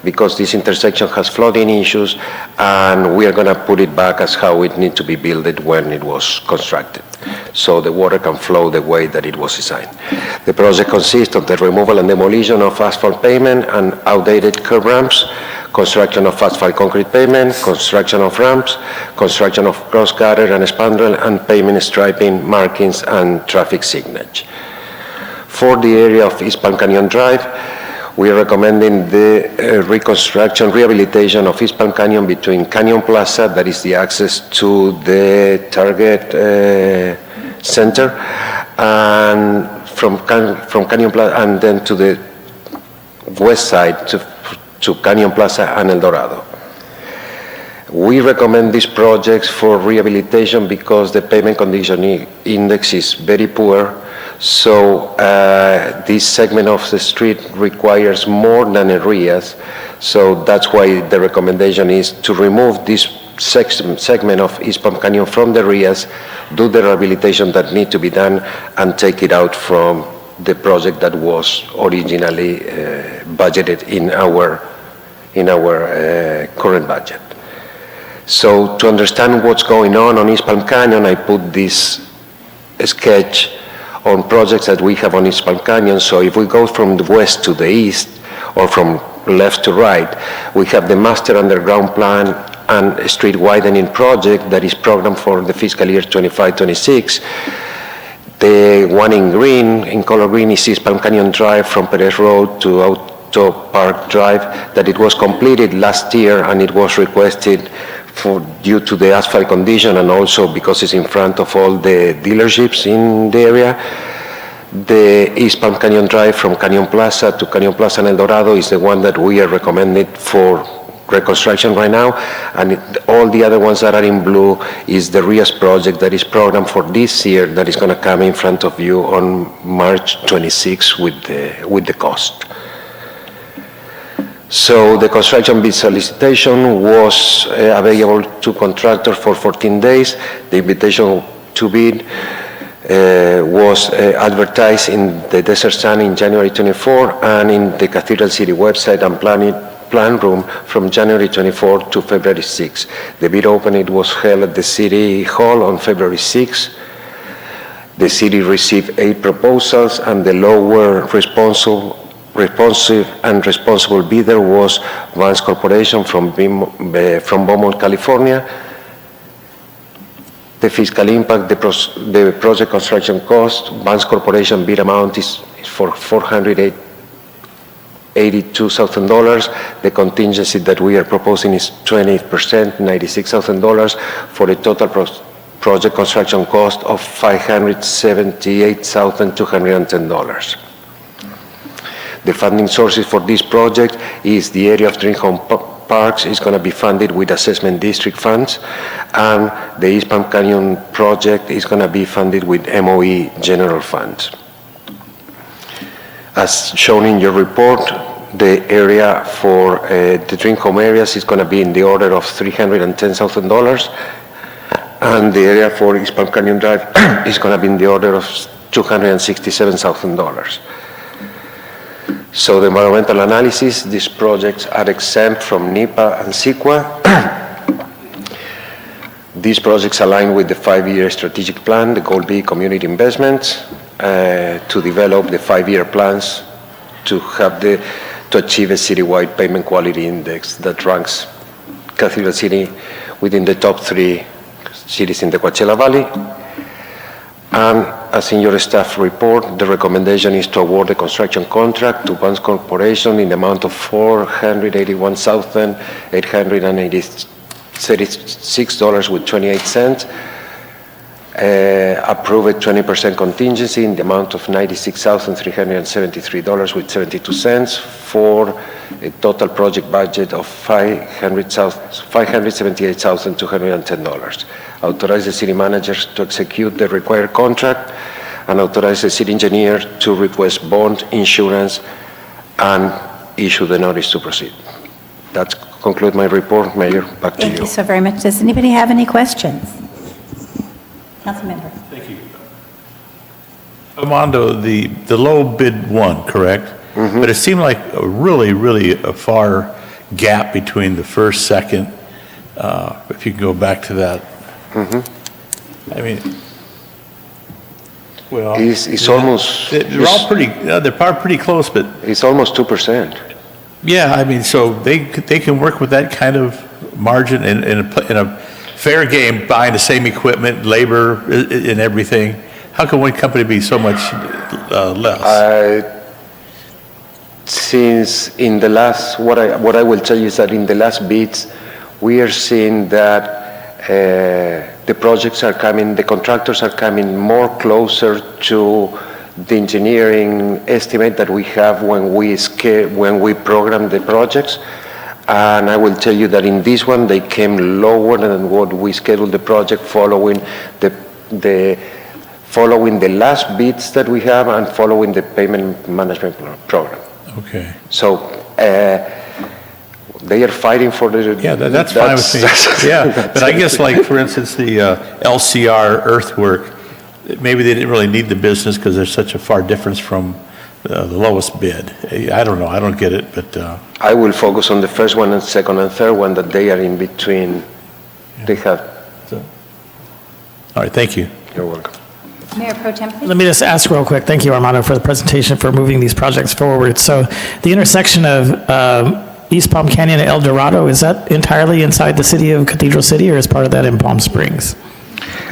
because this intersection has flooding issues, and we are going to put it back as how it needs to be built when it was constructed, so the water can flow the way that it was designed. The project consists of the removal and demolition of asphalt pavement and outdated curb ramps, construction of asphalt concrete pavement, construction of ramps, construction of cross gutter and spandrel, and pavement striping, markings, and traffic signage. For the area of East Palm Canyon Drive, we are recommending the rehabilitation of East Palm Canyon between Canyon Plaza, that is the access to the Target Center, and from Canyon Plaza, and then to the west side to Canyon Plaza and El Dorado. We recommend these projects for rehabilitation because the pavement condition index is very poor. So this segment of the street requires more than areas. So that's why the recommendation is to remove this segment of East Palm Canyon from the areas, do the rehabilitation that need to be done, and take it out from the project that was originally budgeted in our current budget. So to understand what's going on East Palm Canyon, I put this sketch on projects that we have on East Palm Canyon. So if we go from the west to the east, or from left to right, we have the master underground plan and street widening project that is programmed for the fiscal year 25-26. The one in green, in color green, is East Palm Canyon Drive from Perez Road to Auto Park Drive, that it was completed last year, and it was requested due to the asphalt condition and also because it's in front of all the dealerships in the area. The East Palm Canyon Drive from Canyon Plaza to Canyon Plaza and El Dorado is the one that we are recommended for reconstruction right now, and all the other ones that are in blue is the RIAS project that is programmed for this year that is going to come in front of you on March 26 with the cost. So the construction bid solicitation was available to contractor for 14 days. The invitation to bid was advertised in the Desert Sun in January 24 and in the Cathedral City website and plan room from January 24 to February 6. The bid opening was held at the City Hall on February 6. The city received 8 proposals and the lower responsive and responsible bidder was Vance Corporation from Beaumont, California. The fiscal impact, the project construction cost, Vance Corporation bid amount is for $482,000. The contingency that we are proposing is 20%, $96,000 for a total project construction cost of $578,210. The funding sources for this project is the area of Dream Home Parks is going to be funded with assessment district funds, and the East Palm Canyon project is going to be funded with MOE general funds. As shown in your report, the area for the Dream Home areas is going to be in the order of $310,000, and the area for East Palm Canyon Drive is going to be in the order of $267,000. So the environmental analysis, these projects are exempt from NEPA and CEQA. These projects align with the 5-year strategic plan, the goal being community investments, to develop the 5-year plans to achieve a citywide pavement quality index that ranks Cathedral City within the top 3 cities in the Coachella Valley. And as in your staff report, the recommendation is to award the construction contract to Vance Corporation in the amount of $481,836.28. Approve a 20% contingency in the amount of $96,373.72 for a total project budget of $578,210. Authorize the city managers to execute the required contract and authorize the city engineer to request bond insurance and issue the notice to proceed. That concludes my report, Mayor. Back to you. Thank you so very much. Does anybody have any questions? Councilmember. Thank you. Armando, the low bid won, correct? Mm-hmm. But it seemed like a really a far gap between the first, second, if you can go back to that. Mm-hmm. I mean, well, it's almost. They're all pretty close, but it's almost 2%. Yeah, I mean, so they can work with that kind of margin in a fair game, buying the same equipment, labor, and everything. How can one company be so much less? Since in the last, what I will tell you is that in the last bids, we are seeing that the projects are coming, the contractors are coming more closer to the engineering estimate that we have when we program the projects. And I will tell you that in this one, they came lower than what we scheduled the project following the last bids that we have and following the payment management program. Okay. So they are fighting for the... Yeah, that's fine with me. Yeah, but I guess like, for instance, the LCR earthwork, maybe they didn't really need the business because there's such a far difference from the lowest bid. I don't know, I don't get it, but... I will focus on the first one and second and third one that they are in between. Yeah. They have... All right, thank you. You're welcome. Mayor Pro Tem, please. Let me just ask real quick. Thank you, Armando, for the presentation, for moving these projects forward. So the intersection of East Palm Canyon and El Dorado, is that entirely inside the city of Cathedral City, or is part of that in Palm Springs?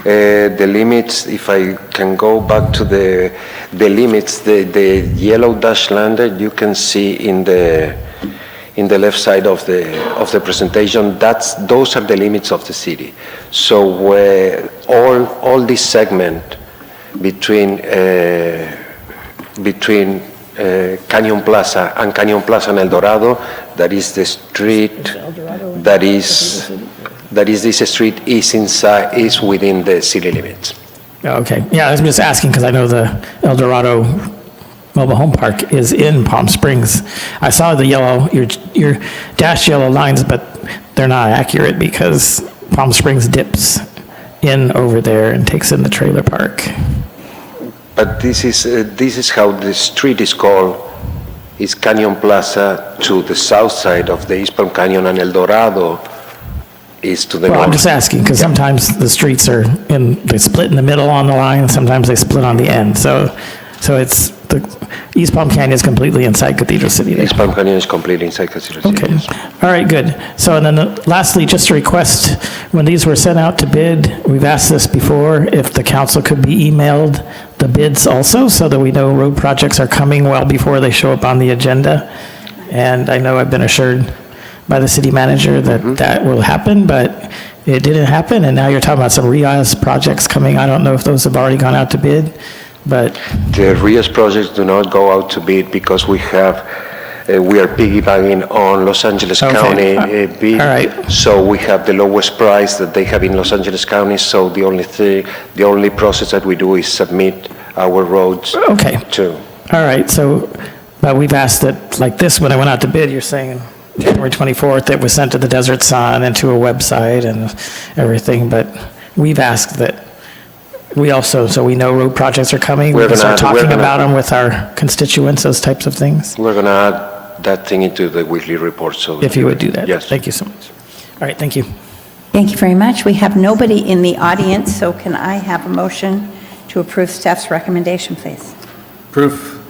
The limits, if I can go back to the limits, the yellow dash line that you can see in the in the left side of the presentation, those are the limits of the city. So where all this segment between Canyon Plaza and El Dorado, that is the street, that is this street is within the city limits. Okay, yeah, I was just asking because I know the El Dorado Mobile Home Park is in Palm Springs. I saw the yellow, your dashed yellow lines, but they're not accurate because Palm Springs dips in over there and takes in the trailer park. But this is how the street is called. It's Canyon Plaza to the south side of the East Palm Canyon, and El Dorado is to the north. Well, I'm just asking because sometimes the streets they split in the middle on the line, sometimes they split on the end. So it's the East Palm Canyon is completely inside Cathedral City. East Palm Canyon is completely inside Cathedral City. Okay. All right, good. So and then lastly, just a request, when these were sent out to bid, we've asked this before, if the council could be emailed the bids also so that we know road projects are coming well before they show up on the agenda. And I know I've been assured by the city manager that that will happen, but it didn't happen. And now you're talking about some RIAS projects coming. I don't know if those have already gone out to bid. But the RIAS projects do not go out to bid because we are piggybacking on Los Angeles County bid. All right. So we have the lowest price that they have in Los Angeles County. So the only process that we do is submit our roads. Okay. To. All right. So, but we've asked that, like this, when it went out to bid, you're saying January 24th, it was sent to the Desert Sun and to a website and everything. But we've asked that we also, so we know road projects are coming, we can start talking about them with our constituents, those types of things. We're going to add that thing into the weekly report. So if you would do that. Yes. Thank you so much. All right, thank you. Thank you very much. We have nobody in the audience, so can I have a motion to approve staff's recommendation, please? Approve.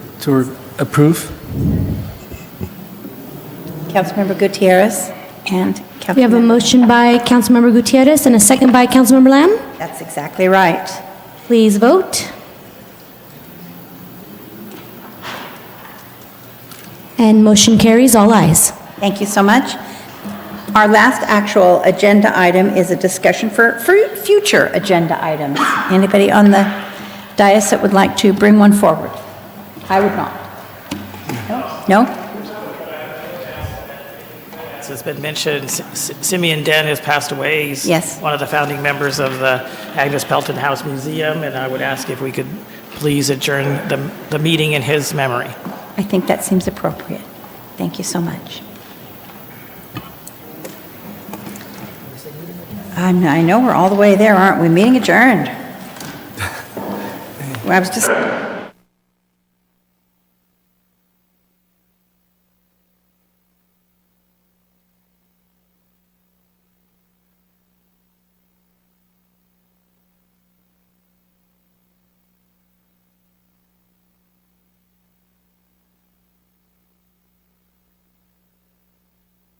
Councilmember Gutierrez and We have a motion by Councilmember Gutierrez and a second by Councilmember Lamb. That's exactly right. Please vote. And motion carries, all ayes. Thank you so much. Our last actual agenda item is a discussion for future agenda items. Anybody on the dais that would like to bring one forward? I would not. No? As it's been mentioned, Simeon Den has passed away. He's one of the founding members of the Agnes Pelton House Museum, and I would ask if we could please adjourn the meeting in his memory. I think that seems appropriate. Thank you so much. I know we're all the way there, aren't we? Meeting adjourned. I was just